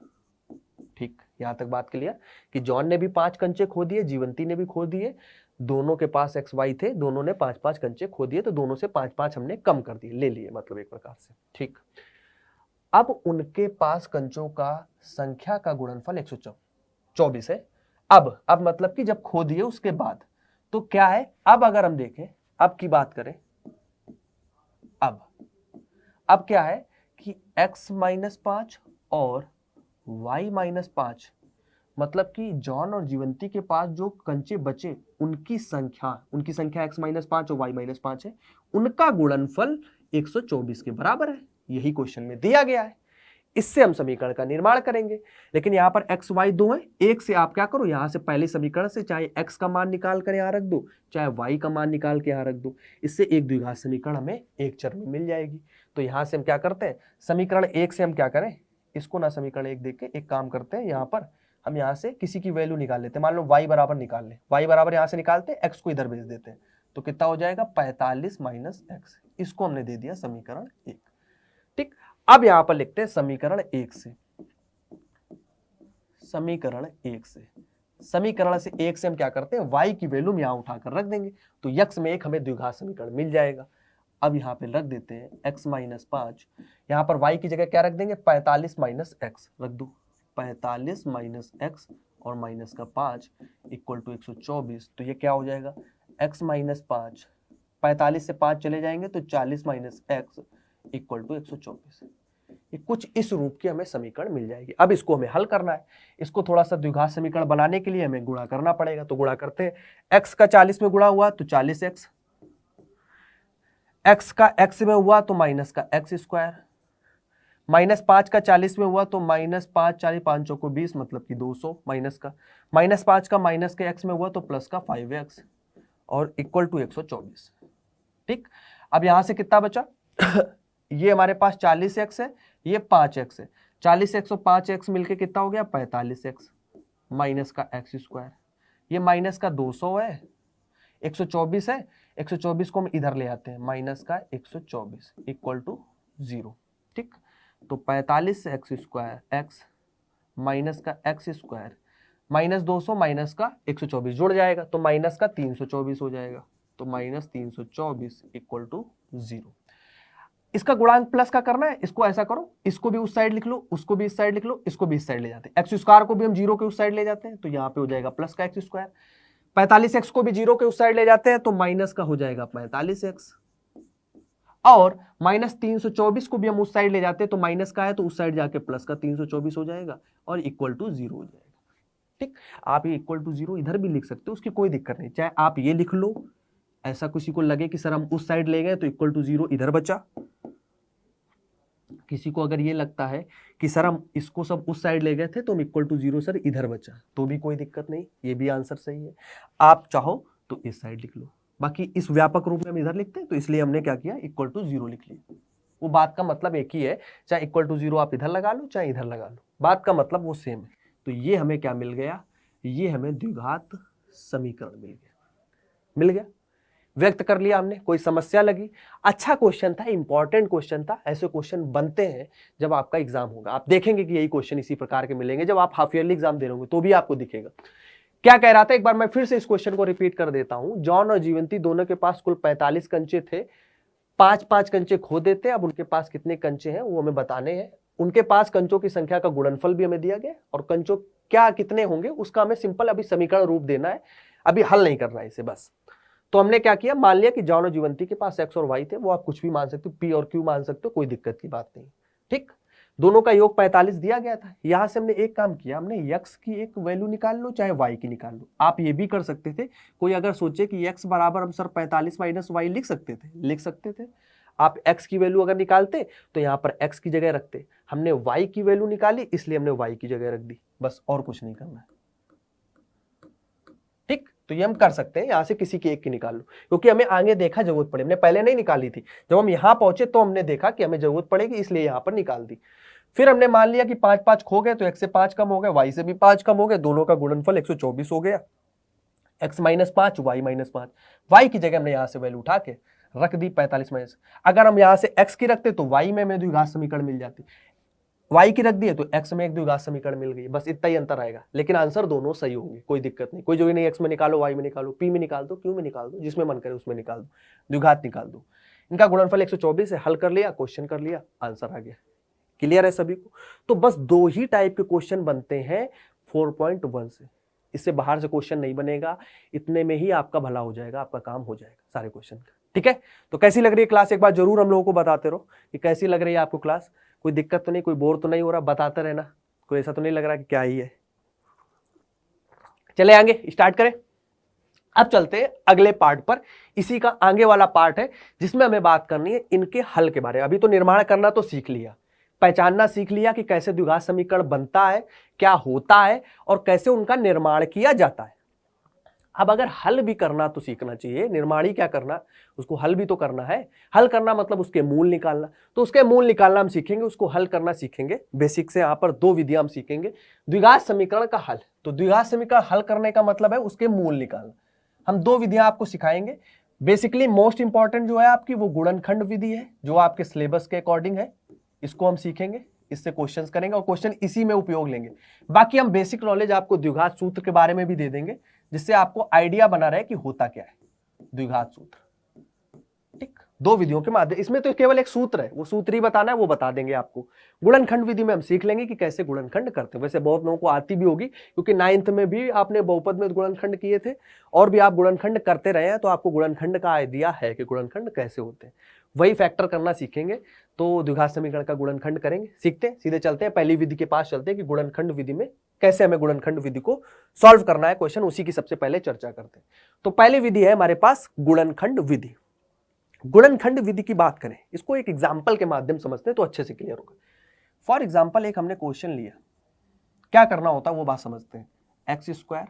A: ठीक, यहां तक बात क्लियर कि जॉन ने भी 5 कंचे खो दिए, जीवंती ने भी खो दिए, दोनों के पास एक्स वाई थे, दोनों ने 5-5 कंचे खो दिए, तो दोनों से 5-5 हमने कम कर दिए, ले लिए मतलब एक प्रकार से। ठीक, अब उनके पास कंचों का संख्या का गुणनफल 124 है। अब मतलब कि जब खो दिए उसके बाद, तो क्या है, अब अगर हम देखें, अब की बात करें, अब क्या है कि x माइनस 5 और y माइनस 5, मतलब कि जॉन और जीवंती के पास जो कंचे बचे उनकी संख्या x माइनस 5 और y माइनस 5 है, उनका गुणनफल 124 के बराबर है। यही क्वेश्चन में दिया गया है। इससे हम समीकरण का निर्माण करेंगे, लेकिन यहां पर x y दो है, एक से आप क्या करो, यहां से पहले समीकरण से चाहे x का मान निकाल कर यहां रख दो, चाहे y का मान निकाल के यहां रख दो, इससे एक द्विघात समीकरण हमें एक चर में मिल जाएगी। तो यहां से हम क्या करते हैं, समीकरण 1 से हम क्या करें, इसको ना समीकरण 1 देख के एक काम करते हैं, यहां पर हम यहां से किसी की वैल्यू निकाल लेते हैं, मान लो y बराबर निकाल ले, y बराबर यहां से निकालते हैं, x को इधर भेज देते हैं, तो कितना हो जाएगा 45 माइनस x, इसको हमने दे दिया समीकरण 1। ठीक, अब यहां पर लिखते हैं समीकरण 1 से, समीकरण 1 से 1 से हम क्या करते हैं, y की वैल्यू यहां उठाकर रख देंगे, तो x में 1 हमें द्विघात समीकरण मिल जाएगा। अब यहां पे रख देते हैं x माइनस 5, यहां पर y की जगह क्या रख देंगे, 45 माइनस x रख दो, 45 माइनस x और माइनस का 5 इक्वल टू 124, तो ये क्या हो जाएगा, x माइनस 5, 45 से 5 चले जाएंगे तो 40 माइनस x इक्वल टू 124। ये कुछ इस रूप की हमें समीकरण मिल जाएगी। अब इसको हमें हल करना है, इसको थोड़ा सा द्विघात समीकरण बनाने के लिए हमें गुणा करना पड़ेगा, तो गुणा करते हैं, x का 40 में गुणा हुआ तो 40x, x का x में हुआ तो माइनस का x स्क्वायर, माइनस 5 का 40 में हुआ तो माइनस 5 40 5 को 20 मतलब कि 200, माइनस का माइनस 5 का माइनस के x में हुआ तो प्लस का 5x और इक्वल टू 124। ठीक, अब यहां से कितना बचा ये हमारे पास 40x है, ये 5x है, 40x और 5x मिलके कितना हो गया 45x माइनस का x स्क्वायर, ये माइनस का 200 है, 124 है, 124 को हम इधर ले आते हैं, माइनस का 124 इक्वल टू 0। ठीक, तो 45 से x स्क्वायर x माइनस का x स्क्वायर माइनस 200 माइनस का 124 जुड़ जाएगा तो माइनस का 324 हो जाएगा, तो माइनस 324 इक्वल टू 0। इसका गुणांक प्लस का करना है, इसको ऐसा करो, इसको भी उस साइड लिख लो, उसको भी इस साइड लिख लो, इसको भी इस साइड ले जाते हैं, एक्स स्क्वायर को भी हम 0 के उस साइड ले जाते हैं, तो यहाँ पे हो जाएगा प्लस का एक्स स्क्वायर, 45x को भी 0 के उस साइड ले जाते हैं तो माइनस का हो जाएगा 45x, और माइनस 324 को भी हम उस साइड ले जाते हैं तो माइनस का है तो उस साइड जाके प्लस का 324 हो जाएगा और इक्वल टू 0 हो जाएगा। ठीक, आप ये इक्वल टू 0 इधर भी लिख सकते हो, उसकी कोई दिक्कत नहीं, चाहे आप ये लिख लो, ऐसा किसी को लगे कि सर हम उस साइड ले गए तो इक्वल टू 0 इधर बचा, किसी को अगर ये लगता है कि सर हम इसको सब उस साइड ले गए थे तो हम इक्वल टू 0 सर इधर बचा, तो भी कोई दिक्कत नहीं, ये भी आंसर सही है। आप चाहो तो इस साइड लिख लो, बाकी इस व्यापक रूप में हम इधर लिखते हैं तो इसलिए हमने क्या किया, इक्वल टू 0 लिख लिया। वो बात का मतलब एक ही है, चाहे इक्वल टू 0 आप इधर लगा लो चाहे इधर लगा लो, बात का मतलब वो सेम है। तो ये हमें क्या मिल गया, ये हमें द्विघात समीकरण मिल गया। व्यक्त कर लिया हमने, कोई समस्या लगी, अच्छा क्वेश्चन था, इंपॉर्टेंट क्वेश्चन था। ऐसे क्वेश्चन बनते हैं जब आपका एग्जाम होगा, आप देखेंगे कि यही क्वेश्चन इसी प्रकार के मिलेंगे। जब आप हाफ ईयरली एग्जाम दे रहे होंगे तो भी आपको दिखेगा। क्या कह रहा था, एक बार मैं फिर से इस क्वेश्चन को रिपीट कर देता हूं। जॉन और जीवंती दोनों के पास कुल 45 कंचे थे, 5-5 कंचे खो देते। अब उनके पास कितने कंचे हैं वो हमें बताने हैं। उनके पास कंचों की संख्या का गुणनफल भी हमें दिया गया, और कंचों क्या कितने होंगे उसका हमें सिंपल अभी समीकरण रूप देना है, अभी हल नहीं करना है इसे बस। तो हमने क्या किया, मान लिया कि जॉन और जीवंती के पास एक्स और वाई थे, वो आप कुछ भी मान सकते हो, पी और क्यू मान सकते हो, कोई दिक्कत की बात नहीं। ठीक, दोनों का योग 45 दिया गया था। यहां से हमने एक काम किया, हमने x की एक वैल्यू निकाल लो चाहे y की निकाल लो। आप ये भी कर सकते थे, कोई अगर सोचे कि x बराबर हम सर 45 माइनस वाई लिख सकते थे। आप x की वैल्यू अगर निकालते तो यहां पर x की जगह रखते। हमने y की वैल्यू निकाली इसलिए हमने y की जगह रख दी, बस, और कुछ नहीं करना है। ठीक, तो ये हम कर सकते हैं, यहां से किसी की एक की निकाल लो, क्योंकि हमें आगे देखा जरूरत पड़े, हमने पहले नहीं निकाली थी। जब हम यहां पहुंचे तो हमने देखा कि हमें जरूरत पड़ेगी, इसलिए यहां पर निकाल दी। फिर हमने मान लिया कि 5-5 खो गए तो x से 5 कम हो गए, y से भी 5 कम हो गए, दोनों का गुणनफल 124 हो गया। x -5 y -5, y की जगह हमने यहां से वैल्यू उठा के रख दी 45 माइनस। अगर हम यहां से x की रखते तो y में हमें द्विघात समीकरण मिल जाती, y की रख दी है तो x में एक द्विघात समीकरण मिल गई, बस इतना ही अंतर आएगा। लेकिन आंसर दोनों सही होंगे, कोई दिक्कत नहीं, कोई जो भी नहीं, x में निकालो, y में निकालो, p में निकाल दो, q में निकाल दो, जिसमें मन करे उसमें निकाल दो, द्विघात निकाल दो। इनका गुणनफल 124 है, हल कर लिया, क्वेश्चन कर लिया, आंसर आ गया। क्लियर है सभी को? तो बस दो ही टाइप के क्वेश्चन बनते हैं 4.1 से, इससे बाहर से क्वेश्चन नहीं बनेगा। इतने में ही आपका भला हो जाएगा, आपका काम हो जाएगा सारे क्वेश्चन का। ठीक है, तो कैसी लग रही है क्लास, एक बार जरूर हम लोगों को बताते रहो कि कैसी लग रही है आपको क्लास। कोई दिक्कत तो नहीं, कोई बोर तो नहीं हो रहा, बताते रहना, कोई ऐसा तो नहीं लग रहा कि क्या ही है। चले आगे स्टार्ट करें। अब चलते हैं अगले पार्ट पर, इसी का आगे वाला पार्ट है जिसमें हमें बात करनी है इनके हल के बारे में। अभी तो निर्माण करना तो सीख लिया, पहचानना सीख लिया कि कैसे द्विघात समीकरण बनता है, क्या होता है और कैसे उनका निर्माण किया जाता है। अब अगर हल भी करना तो सीखना चाहिए, निर्माण ही क्या करना, उसको हल भी तो करना है। हल करना मतलब उसके मूल निकालना, तो उसके मूल निकालना हम सीखेंगे, उसको हल करना सीखेंगे। बेसिक से यहाँ पर दो विधियां हम सीखेंगे। द्विघात समीकरण का हल, तो द्विघात समीकरण हल करने का मतलब है उसके मूल निकालना। हम दो विधियां आपको सिखाएंगे। बेसिकली मोस्ट इंपॉर्टेंट जो है आपकी वो गुणनखंड विधि है, जो आपके सिलेबस के अकॉर्डिंग है, इसको हम सीखेंगे, इससे क्वेश्चंस करेंगे और क्वेश्चन इसी में उपयोग लेंगे। बाकी हम बेसिक नॉलेज आपको द्विघात सूत्र के बारे में भी दे देंगे, जिससे आपको आइडिया बना रहे कि होता क्या है द्विघात सूत्र। ठीक, दो विधियों के माध्यम, इसमें तो केवल एक सूत्र है, वो सूत्र ही बताना है, वो बता देंगे आपको। गुणनखंड विधि में हम सीख लेंगे कि कैसे गुणनखंड करते हैं। वैसे बहुत लोगों को आती भी होगी, क्योंकि 9th में भी आपने बहुपद में गुणनखंड किए थे और भी आप गुणनखंड करते रहे हैं, तो आपको गुणनखंड का आइडिया है कि गुणनखंड कैसे होते हैं। वही फैक्टर करना सीखेंगे तो द्विघात समीकरण का गुणनखंड करेंगे। सीखते हैं, सीधे चलते हैं पहली विधि के पास चलते हैं कि गुणनखंड विधि में कैसे हमें गुणनखंड विधि को सॉल्व करना है क्वेश्चन, उसी की सबसे पहले चर्चा करते हैं। तो पहली विधि है हमारे पास गुणनखंड विधि। गुणनखंड विधि की बात करें, इसको एक एग्जाम्पल के माध्यम समझते हैं तो अच्छे से क्लियर होगा। फॉर एग्जाम्पल एक हमने क्वेश्चन लिया, क्या करना होता है वो बात समझते हैं। x²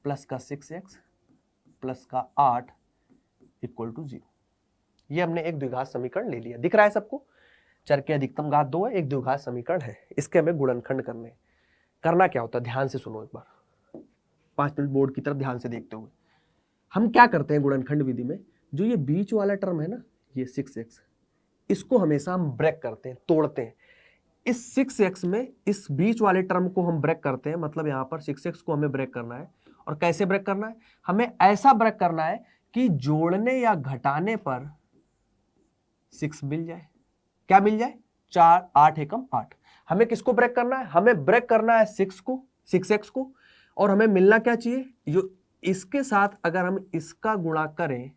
A: प्लस का 6x प्लस का 8 इक्वल टू 0, ये हमने एक द्विघात समीकरण ले लिया, दिख रहा है सबको। चर की अधिकतम घात 2 है, एक द्विघात समीकरण है, इसके हमें गुणनखंड करने। करना क्या होता है, ध्यान से सुनो एक बार, 5 मिनट बोर्ड की तरफ ध्यान से देखते हुए। हम क्या करते हैं गुणनखंड विधि में, जो ये बीच वाला टर्म है ना, ये 6x, इसको हमेशा हम ब्रेक करते हैं, तोड़ते हैं। इस 6x में इस बीच वाले टर्म को हम ब्रेक करते हैं, मतलब यहां पर 6x को हमें ब्रेक करना है। और कैसे ब्रेक करना है, हमें ऐसा ब्रेक करना है कि जोड़ने या घटाने पर 6 मिल जाए। क्या मिल जाए, 4 8 एकम 8। हमें किसको ब्रेक करना है, हमें ब्रेक करना है 6x को, और हमें मिलना क्या चाहिए, जो इसके साथ अगर हम इसका गुणा करें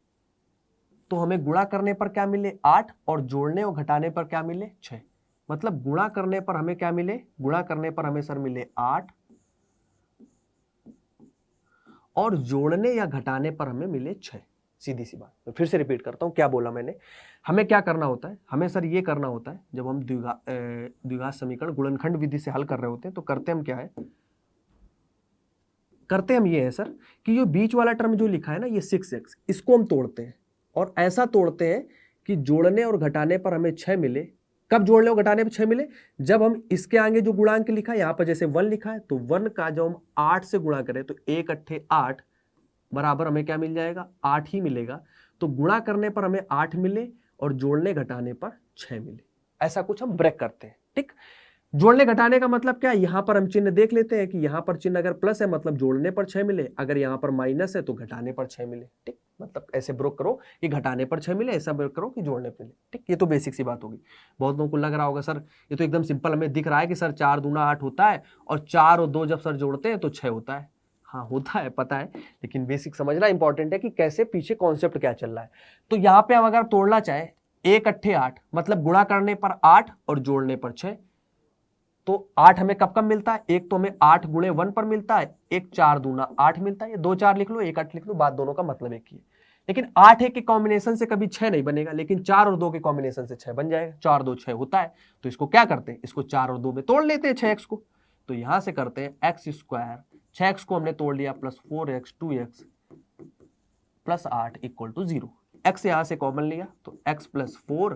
A: तो हमें गुणा करने पर क्या मिले 8, और जोड़ने और घटाने पर क्या मिले 6। मतलब गुणा करने पर हमें क्या मिले, गुणा करने पर हमें सर मिले 8, और जोड़ने या घटाने पर हमें मिले 6। सीधी सी बात, मैं फिर से रिपीट करता हूं, क्या बोला मैंने। हमें क्या करना होता है, हमें सर ये करना होता है, जब हम द्विघात समीकरण गुणनखंड विधि से हल कर रहे होते हैं तो करते हम क्या है, करते हम ये है सर कि जो बीच वाला टर्म जो लिखा है ना, ये 6x, इसको हम तोड़ते हैं और ऐसा तोड़ते हैं कि जोड़ने और घटाने पर हमें 6 मिले। कब जोड़ने और घटाने पर 6 मिले, जब हम इसके आगे जो गुणांक लिखा है, यहां पर जैसे 1 लिखा है, तो 1 का जब हम 8 से गुणा करें तो 1 8 8, बराबर हमें क्या मिल जाएगा, 8 ही मिलेगा। तो गुणा करने पर हमें 8 मिले और जोड़ने घटाने पर 6 मिले, ऐसा कुछ हम ब्रेक करते हैं। ठीक, जोड़ने घटाने का मतलब क्या है, यहां पर हम चिन्ह देख लेते हैं कि यहां पर चिन्ह अगर प्लस है मतलब जोड़ने पर 6 मिले, अगर यहां पर माइनस है तो घटाने पर 6 मिले। ठीक, मतलब ऐसे ब्रेक करो कि घटाने पर 6 मिले, ऐसा ब्रेक करो कि जोड़ने पर मिले। ठीक, ये तो बेसिक सी बात होगी। बहुत लोगों को लग रहा होगा सर ये तो एकदम सिंपल, हमें दिख रहा है कि सर 4 दूना 8 होता है और 4 और 2 जब सर जोड़ते हैं तो 6 होता है। हाँ होता है, पता है, लेकिन बेसिक समझना इंपॉर्टेंट है कि कैसे पीछे कॉन्सेप्ट क्या चल रहा है। तो यहाँ पे हम अगर तोड़ना चाहे 1 अट्ठे 8 मतलब गुणा करने पर 8 और जोड़ने पर 6, तो 8 हमें कब कब मिलता है, एक तो हमें 8 गुणे 1 पर मिलता है, एक 4 दूना 8 मिलता है। ये 2 4 लिख लो, 1 8 लिख लो, बात दोनों का मतलब एक ही है। लेकिन 8 1 के कॉम्बिनेशन से कभी 6 नहीं बनेगा, लेकिन 4 और 2 के कॉम्बिनेशन से 6 बन जाएगा। 4 2 6 होता है। तो इसको क्या करते हैं, इसको 4 और 2 में तोड़ लेते हैं 6x को। तो यहां से करते हैं x स्क्वायर, 6x को हमने तोड़ लिया plus 4x 2x plus 8 equal to 0। x यहां से कॉमन लिया तो x प्लस 4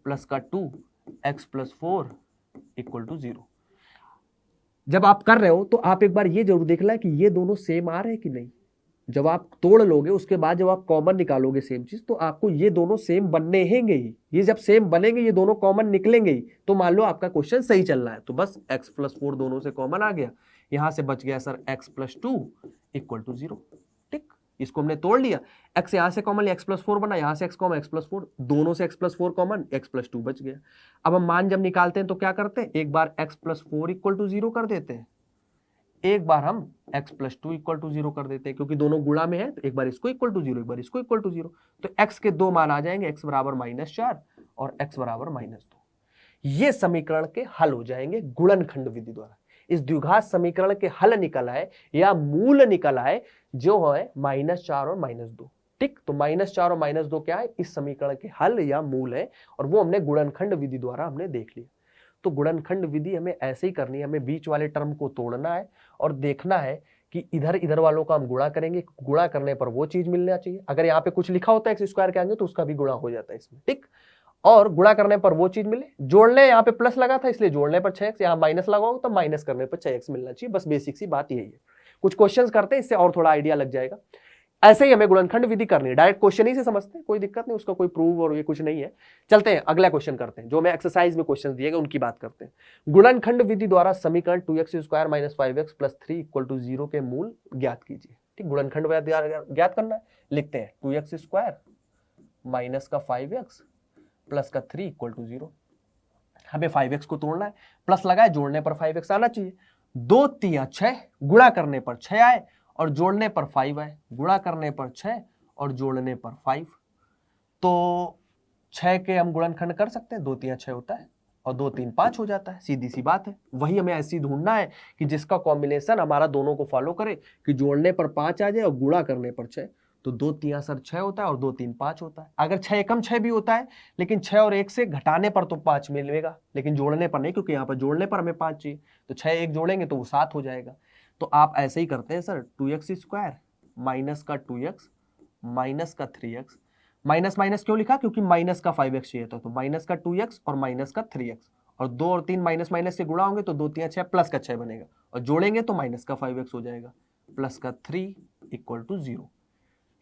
A: प्लस का 2 x प्लस 4 इक्वल टू 0। जब आप कर रहे हो तो आप एक बार ये जरूर देख लें कि ये दोनों सेम आ रहे हैं कि नहीं। जब आप तोड़ लोगे उसके बाद जब आप कॉमन निकालोगे सेम चीज, तो आपको ये दोनों सेम बनने हैंगे ही। ये जब सेम बनेंगे ये दोनों कॉमन निकलेंगे ही, तो मान लो आपका क्वेश्चन सही चल रहा है। तो बस x प्लस 4 दोनों से कॉमन आ गया, यहां से बच गया sir x plus 2 equal to 0। ठीक, इसको हमने तोड़ लिया, x यहां से कॉमन लिया, x प्लस 4 बना, यहां से x कॉमन x प्लस 4, दोनों से x plus 4 common, x plus 2 बच गया। अब हम मान जब निकालते हैं तो क्या करते हैं, एक बार x प्लस 4 इक्वल टू 0 कर देते हैं, एक बार हम x प्लस 2 इक्वल टू 0 कर देते हैं, क्योंकि दोनों गुणा में है तो एक बार इसको इक्वल टू 0 एक बार इसको इक्वल टू 0। तो x के दो मान आ जाएंगे, x बराबर -4 और x बराबर -2। ये समीकरण के हल हो जाएंगे गुणनखंड विधि द्वारा। इस द्विघात समीकरण के हल निकल आए या मूल निकल आए जो है -4 और -2। ठीक, तो -4 और -2 क्या है, इस समीकरण के हल या मूल है, और वो हमने गुणनखंड विधि द्वारा हमने देख लिया। तो गुणनखंड विधि हमें ऐसे ही करनी है, हमें बीच वाले टर्म को तोड़ना है और देखना है कि इधर इधर वालों का हम गुणा करेंगे, गुणा करने पर वो चीज मिलना चाहिए। अगर यहाँ पे कुछ लिखा होता है एक्स स्क्वायर के आगे तो उसका भी गुणा हो जाता है इसमें। ठीक, और गुणा करने पर वो चीज मिले, जोड़ने यहाँ पे प्लस लगा था इसलिए जोड़ने पर 6x, यहाँ माइनस लगाओ तो माइनस करने पर 6x मिलना चाहिए। बस बेसिक सी बात यही है। कुछ क्वेश्चंस करते हैं इससे और थोड़ा आइडिया लग जाएगा। ऐसे ही हमें गुणनखंड विधि करनी है, डायरेक्ट क्वेश्चन ही से समझते हैं, कोई दिक्कत नहीं, उसका कोई प्रूव और ये कुछ नहीं है। चलते हैं अगला क्वेश्चन करते हैं, जो मैं एक्सरसाइज में क्वेश्चन दिए गए उनकी बात करते हैं। गुणनखंड विधि द्वारा समीकरण 2x square minus 5x plus 3 equal to 0 के मूल ज्ञात कीजिए। ठीक, गुणनखंड ज्ञात करना है, लिखते हैं 2x स्क्वायर माइनस का 5x प्लस का 3 इक्वल टू 0। हमें 5x को तोड़ना है, प्लस लगाए, जोड़ने पर 5x आना चाहिए। 2 3 6, गुणा करने पर 6 आए और जोड़ने पर 5 आए, गुणा करने पर 6 और जोड़ने पर 5। तो 6 के हम गुणनखंड कर सकते हैं, 2 3 6 होता है और 2 3 5 हो जाता है, सीधी सी बात है। वही हमें ऐसी ढूंढना है कि जिसका कॉम्बिनेशन हमारा दोनों को फॉलो करे, कि जोड़ने पर 5 आ जाए और गुणा करने पर 6। तो 2 3 सर 6 होता है और 2 3 5 होता है। अगर 6 एकम 6 भी होता है, लेकिन 6 और 1 से घटाने पर तो 5 मिलेगा, लेकिन जोड़ने पर नहीं, क्योंकि यहाँ पर जोड़ने पर हमें 5 चाहिए। तो 6 1 जोड़ेंगे तो वो 7 हो जाएगा। तो आप ऐसे ही करते हैं सर, 2x स्क्वायर माइनस का 2x माइनस का 3x, माइनस माइनस क्यों लिखा, क्योंकि माइनस का 5x चाहिए था, तो माइनस का 2x और माइनस का 3x, और 2 और 3 माइनस माइनस से गुणा होंगे तो 2 3 6 प्लस का 6 बनेगा, और जोड़ेंगे तो माइनस का 5x हो जाएगा प्लस का 3 इक्वल टू 0।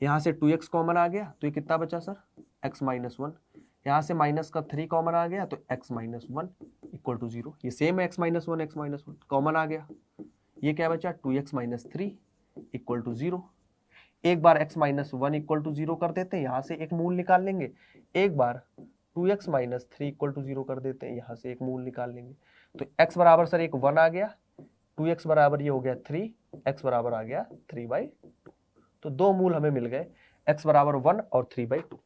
A: यहाँ से 2x कॉमन आ गया तो ये कितना बचा सर, x माइनस 1। यहाँ से माइनस का 3 कॉमन आ गया तो x माइनस 1 इक्वल टू 0। ये सेम है, x माइनस 1 कॉमन आ गया, ये क्या बचा 2x माइनस 3 इक्वल टू 0। एक बार x माइनस 1 इक्वल टू 0 कर देते हैं, यहाँ से एक मूल निकाल लेंगे। एक बार 2x माइनस 3 इक्वल टू 0 कर देते हैं, यहाँ से एक मूल निकाल लेंगे। तो x बराबर सर एक 1 आ गया, 2x बराबर ये हो गया 3, x बराबर आ गया 3/2। तो दो मूल हमें मिल गए, x बराबर 1 और 3/2।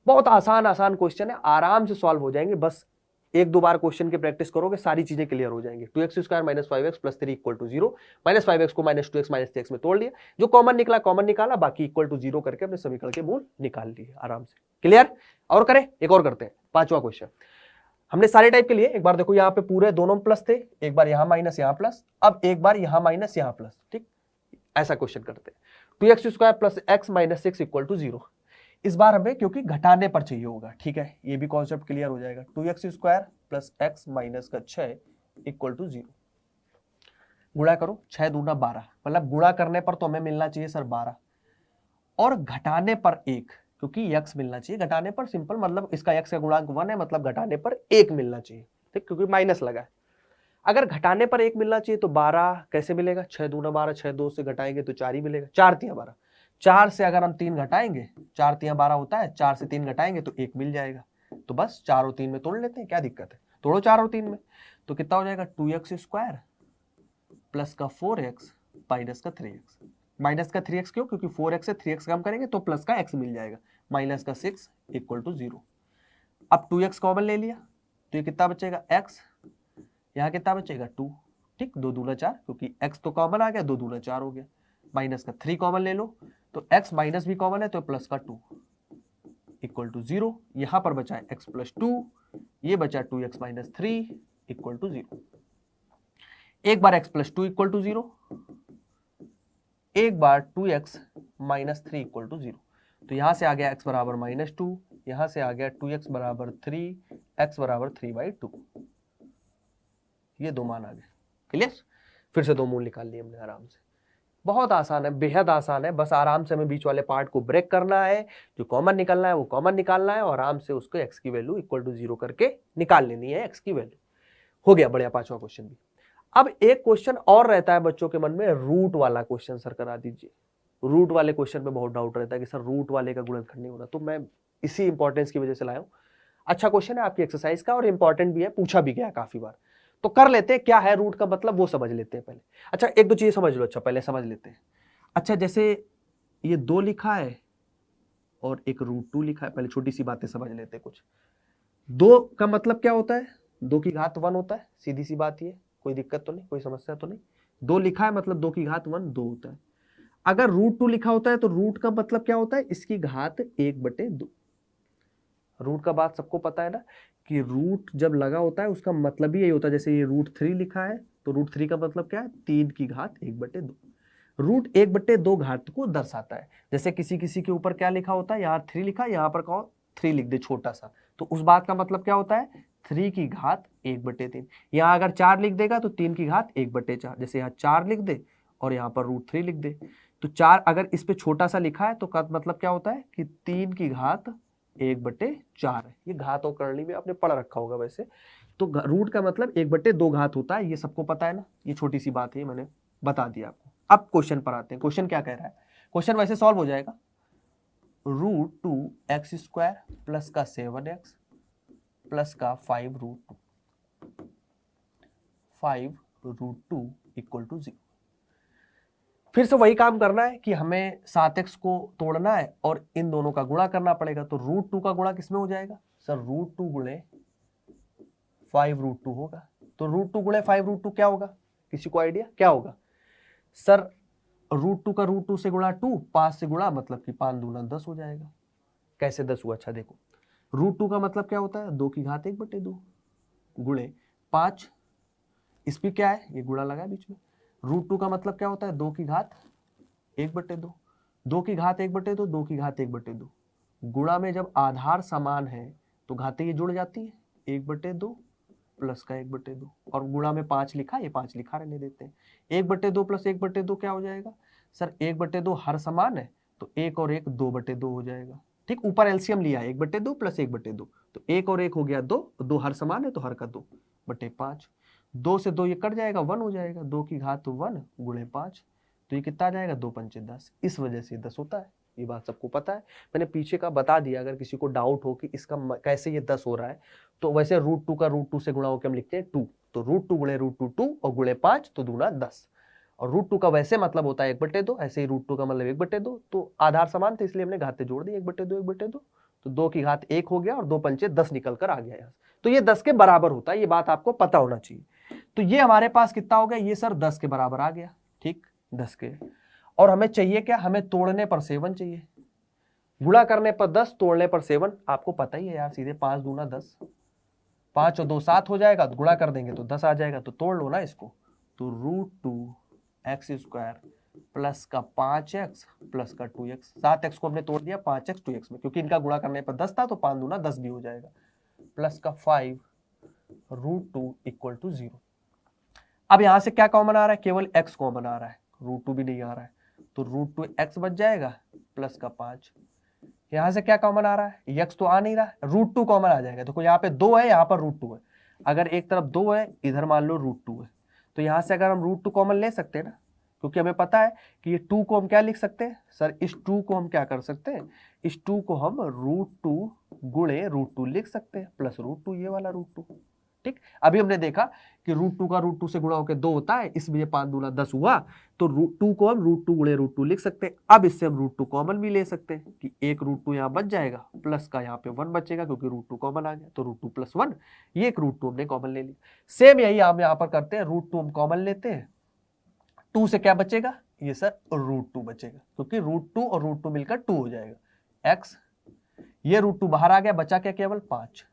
A: बहुत आसान क्वेश्चन है, आराम से सॉल्व हो जाएंगे। बस एक दो बार क्वेश्चन की प्रैक्टिस करोगे, सारी चीजें क्लियर हो जाएंगी। 2x square minus 5x plus 3 equal to 0, minus 5x को माइनस 2x माइनस 3x में तोड़ लिया, जो कॉमन निकला कॉमन निकाला, बाकी इक्वल टू 0 करके अपने समीकरण के मूल निकाल लिए आराम से। क्लियर? और करें, एक और करते हैं, 5वां क्वेश्चन। हमने सारे टाइप के लिए, एक बार देखो यहाँ पे पूरे दोनों प्लस थे, एक बार यहाँ माइनस यहाँ प्लस, अब एक बार यहाँ माइनस यहाँ प्लस। ठीक, ऐसा क्वेश्चन करते हैं। 2x square plus x minus 6 equal to 0। इस बार हमें क्योंकि घटाने पर चाहिए होगा, ठीक है, ये भी कॉन्सेप्ट क्लियर हो जाएगा। 2x square plus x minus का 6 इक्वल टू 0। गुणा करो, 6 दूना 12, मतलब गुणा करने पर तो हमें मिलना चाहिए सर 12। और घटाने पर 1, क्योंकि x मिलना चाहिए, घटाने पर सिंपल मतलब इसका x का गुणांक 1 है, मतलब घटाने पर 1 मिलना चाहिए, ठीक, क्योंकि माइनस लगा है। अगर घटाने पर 1 मिलना चाहिए तो 12 कैसे मिलेगा, 6 दूना 12, 6 2 से घटाएंगे तो 4 ही मिलेगा, 4 तिया 12, 4 से अगर हम 3 घटाएंगे, 4 तिया 12 होता है, 4 से 3 घटाएंगे तो 1 मिल जाएगा। तो बस 4 और 3 में तोड़ लेते हैं, क्या दिक्कत है, तोड़ो 4 और 3 में, तो कितना हो जाएगा 2x स्क्वायर प्लस का 4x माइनस का 3x। माइनस का 3x क्यों, क्योंकि 4x से 3x कम करेंगे तो प्लस का x मिल जाएगा, माइनस का 6 इक्वल टू 0। अब 2x कॉमन ले लिया तो ये कितना बचेगा x, यहाँ कितना बचेगा 2, ठीक, 2 दूना 4, क्योंकि x तो कॉमन आ गया, 2 दूना 4 हो गया, माइनस का 3 कॉमन ले लो तो x माइनस भी कॉमन है तो प्लस का 2 इक्वल टू 0। यहां पर बचा है x प्लस 2, ये बचा 2x माइनस 3 इक्वल टू 0। एक बार x प्लस 2 इक्वल टू 0, एक बार 2x माइनस 3 इक्वल टू 0। तो यहां से आ गया x बराबर माइनस 2, यहां से आ गया 2x बराबर 3, x बराबर 3/2। ये दो मान आ गए, क्लियर। फिर से दो मूल निकाल लिए हमने आराम से, बहुत आसान है, बेहद आसान है, बस आराम से हमें बीच वाले पार्ट को ब्रेक करना है, जो कॉमन निकलना है वो कॉमन निकालना है और आराम से उसको x की वैल्यू इक्वल टू 0 करके निकाल लेनी है x की वैल्यू। हो गया, बढ़िया, पांचवा क्वेश्चन भी। अब एक क्वेश्चन और रहता है बच्चों के मन में, रूट वाला क्वेश्चन सर करा दीजिए। रूट वाले क्वेश्चन में बहुत डाउट रहता है कि सर रूट वाले का गुणनखंड नहीं होना, तो मैं इसी इंपॉर्टेंस की वजह से लाया हूं। अच्छा क्वेश्चन है आपकी एक्सरसाइज का और इंपॉर्टेंट भी है, पूछा भी गया काफी बार, तो कर लेते हैं, क्या है रूट का मतलब वो समझ लेते हैं पहले। अच्छा एक दो चीजें समझ लो, अच्छा पहले समझ लेते हैं। अच्छा जैसे ये 2 लिखा है और एक √2 लिखा है, पहले छोटी सी बातें समझ लेते हैं कुछ। 2 का मतलब क्या होता है, 2 की घात 1 होता है, सीधी सी बात, ये कोई दिक्कत तो नहीं, कोई समस्या तो नहीं। 2 लिखा है मतलब 2 की घात 1 2 होता है। अगर √2 लिखा होता है तो रूट का मतलब क्या होता है, इसकी घात 1/2। रूट का बात सबको पता है ना, कि रूट जब लगा होता है उसका मतलब ही यही होता है। जैसे ये √3 लिखा है तो √3 का मतलब क्या है, 3 की घात 1/2। रूट 1/2 घात को दर्शाता है। जैसे किसी किसी के ऊपर क्या लिखा होता है, यहाँ 3 लिखा, यहाँ पर कहो 3 लिख दे छोटा सा, तो उस बात का मतलब क्या होता है, 3 की घात 1/3। यहाँ अगर 4 लिख देगा तो 3 की घात 1/4, जैसे यहाँ 4 लिख दे और यहाँ पर √3 लिख दे, तो 4 अगर इस पे छोटा सा लिखा है तो का मतलब क्या होता है कि 3 की घात 1/4 है। ये घात और करणी में आपने पढ़ रखा होगा वैसे, तो रूट का मतलब 1/2 घात होता है, ये सबको पता है ना, ये छोटी सी बात है, मैंने बता दिया आपको। अब क्वेश्चन पर आते हैं, क्वेश्चन क्या कह रहा है। क्वेश्चन वैसे सॉल्व हो जाएगा, √2x² प्लस का 7x प्लस का 5√2 इक्वल टू 0। फिर से वही काम करना है कि हमें 7x को तोड़ना है और इन दोनों का गुणा करना पड़ेगा। तो √2 का गुणा किसमें हो जाएगा सर, √2 गुणे 5√2 होगा। तो √2 गुणे 5√2 क्या होगा, किसी को आइडिया क्या होगा सर, √2 का √2 से गुणा 2, 5 से गुणा मतलब कि 5 दूना 10 हो जाएगा। कैसे 10 हुआ, अच्छा देखो, √2 का मतलब क्या होता है, 2 की घात 1/2 गुणे 5, इस पे क्या है, ये गुणा लगा है बीच में। √2 का मतलब क्या होता है, 2 की घात 1/2, 2 की घात 1/2, 2 की घात 1/2, गुणा में जब आधार समान है तो घातें ये जुड़ जाती है, 1/2 प्लस का 1/2, और गुणा में 5 लिखा, ये 5 लिखा रहने देते हैं। 1/2 प्लस 1/2 क्या हो जाएगा सर, 1/2 हर समान है तो 1 और 1 2/2 हो जाएगा, ठीक। ऊपर एलसीएम लिया 1/2 प्लस 1/2, तो 1 और 1 हो गया 2, 2 हर समान है तो हर का 2/5, 2 से 2 ये कट जाएगा, 1 हो जाएगा, 2 की घात 1 गुणे 5, तो ये कितना आ जाएगा, 2 पंचे 10। इस वजह से 10 होता है, ये बात सबको पता है, मैंने पीछे का बता दिया। अगर किसी को डाउट हो कि इसका कैसे ये 10 हो रहा है, तो वैसे √2 का √2 से गुणा होकर हम लिखते हैं 2, तो √2 गुणे √2 2 और गुणे 5 तो दूना 10, और √2 का वैसे मतलब होता है 1/2, ऐसे ही √2 का मतलब 1/2, तो आधार समान थे इसलिए हमने घाते जोड़ दी 1/2 1/2, तो 2 की घात 1 हो गया और 2 पंचे 10 निकल कर आ गया यहाँ, तो ये 10 के बराबर होता है, ये बात आपको पता होना चाहिए। तो ये हमारे पास कितना हो गया, ये सर 10 के बराबर आ गया, ठीक, 10 के। और हमें चाहिए क्या, हमें तोड़ने पर 7 चाहिए, गुणा करने पर 10, तोड़ने पर 7, आपको पता ही है यार, सीधे 5 दूना 10, 5 और 2 7 हो जाएगा, तो गुणा कर देंगे तो 10 आ जाएगा, तो तोड़ लो ना इसको। तो √2x² प्लस का 5x प्लस का 2x, 7x को हमने तोड़ दिया 5x 2x में, क्योंकि इनका गुणा करने पर 10 था तो 5 दूना 10 भी हो जाएगा, प्लस का 5√2 इक्वल टू 0। अब यहां से क्या कॉमन आ रहा है, केवल x कॉमन आ रहा है, √2 भी नहीं आ रहा है, तो √2x बच जाएगा प्लस का 5। यहां से क्या कॉमन आ रहा है, x तो आ नहीं रहा है, √2 कॉमन आ जाएगा। देखो यहाँ पे 2 है, यहाँ पर √2 है। अगर एक तरफ 2 है, इधर मान लो √2 है, तो यहां से अगर हम √2 कॉमन ले सकते हैं ना, क्योंकि हमें पता है कि ये 2 को हम क्या लिख सकते हैं सर, इस 2 को हम क्या कर सकते हैं, इस 2 को हम √2 गुणे √2 लिख सकते हैं, प्लस √2 ये वाला √2। ठीक, अभी हमने देखा कि √2 का √2 से गुणा होकर 2 होता है, इसमें 5 दूना 10 हुआ, तो √2 को हम √2 गुणे √2 लिख सकते हैं। अब इससे हम √2 कॉमन भी ले सकते हैं कि एक √2 यहाँ बच जाएगा, प्लस का यहाँ पे 1 बचेगा क्योंकि √2 कॉमन आ गया, तो √2 + 1, ये एक √2 हमने कॉमन ले लिया। सेम यही हम यहाँ पर करते हैं, √2 हम कॉमन लेते हैं, 2 से क्या बचेगा, ये सर √2 बचेगा, क्योंकि √2 और √2 मिलकर 2 हो जाएगा। x, ये √2 बाहर आ गया, बचा क्या, केवल 5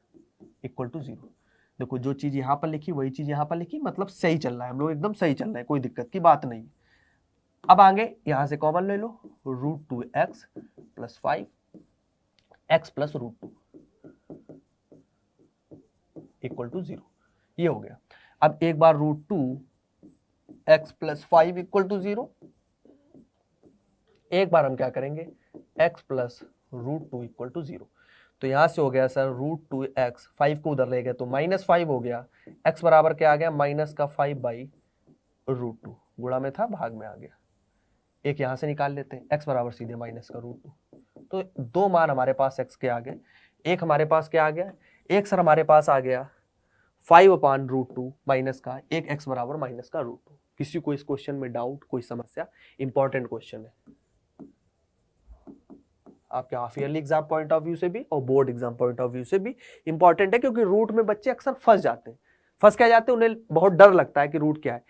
A: = 0। देखो जो चीज यहां पर लिखी वही चीज यहां पर लिखी, मतलब सही चल रहा है, हम लोग एकदम सही चल रहा है, कोई दिक्कत की बात नहीं। अब आगे यहां से कॉमन ले लो, √2x + 5x + √2 = 0, ये हो गया। अब एक बार √2x + 5 = 0, एक बार हम क्या करेंगे, x + √2 = 0। तो यहां से हो गया सर √2x, 5 को उधर ले गए तो -5 हो गया, x बराबर क्या आ गया, -5/√2, गुणा में था भाग में आ गया। एक यहां से निकाल लेते हैं, x बराबर सीधे -√2। तो दो मान हमारे पास x के आ गए, एक हमारे पास क्या आ गया, एक सर हमारे पास आ गया 5/√2 माइनस का, एक x बराबर -√2। किसी को इस क्वेश्चन में डाउट, कोई समस्या? इंपॉर्टेंट क्वेश्चन है आपके half yearly exam point of view से भी और board exam point of view से भी इंपॉर्टेंट है, क्योंकि रूट में बच्चे अक्सर फंस जाते हैं। फंस क्या जाते हैं, उन्हें बहुत डर लगता है कि रूट क्या है।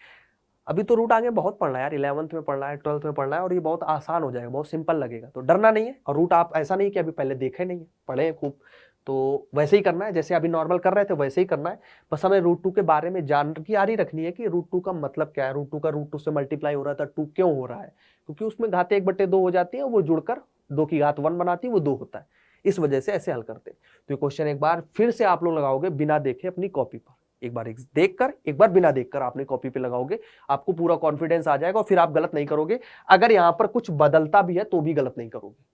A: अभी तो रूट आगे बहुत पढ़ना है यार, 11th में पढ़ना है, 12th में पढ़ना है, और ये बहुत आसान हो जाएगा, बहुत सिंपल लगेगा, तो डरना नहीं है। और रूट आप ऐसा नहीं कि अभी पहले देखे नहीं है, पढ़े हैं खूब, तो वैसे ही करना है, जैसे अभी नॉर्मल कर रहे थे वैसे ही करना है। बस हमें √2 के बारे में जानकारी रखनी है कि √2 का मतलब क्या है, √2 का √2 से मल्टीप्लाई हो रहा था, 2 क्यों हो रहा है, क्योंकि उसमें घात 1/2 हो जाती है, वो जुड़कर 2 की घात 1 बनाती है, वो 2 होता है, इस वजह से ऐसे हल करते हैं। तो ये क्वेश्चन एक बार फिर से आप लोग लगाओगे बिना देखे अपनी कॉपी पर, एक बार देखकर, एक बार बिना देखकर आपने कॉपी पे लगाओगे, आपको पूरा कॉन्फिडेंस आ जाएगा और फिर आप गलत नहीं करोगे। अगर यहां पर कुछ बदलता भी है तो भी गलत नहीं करोगे,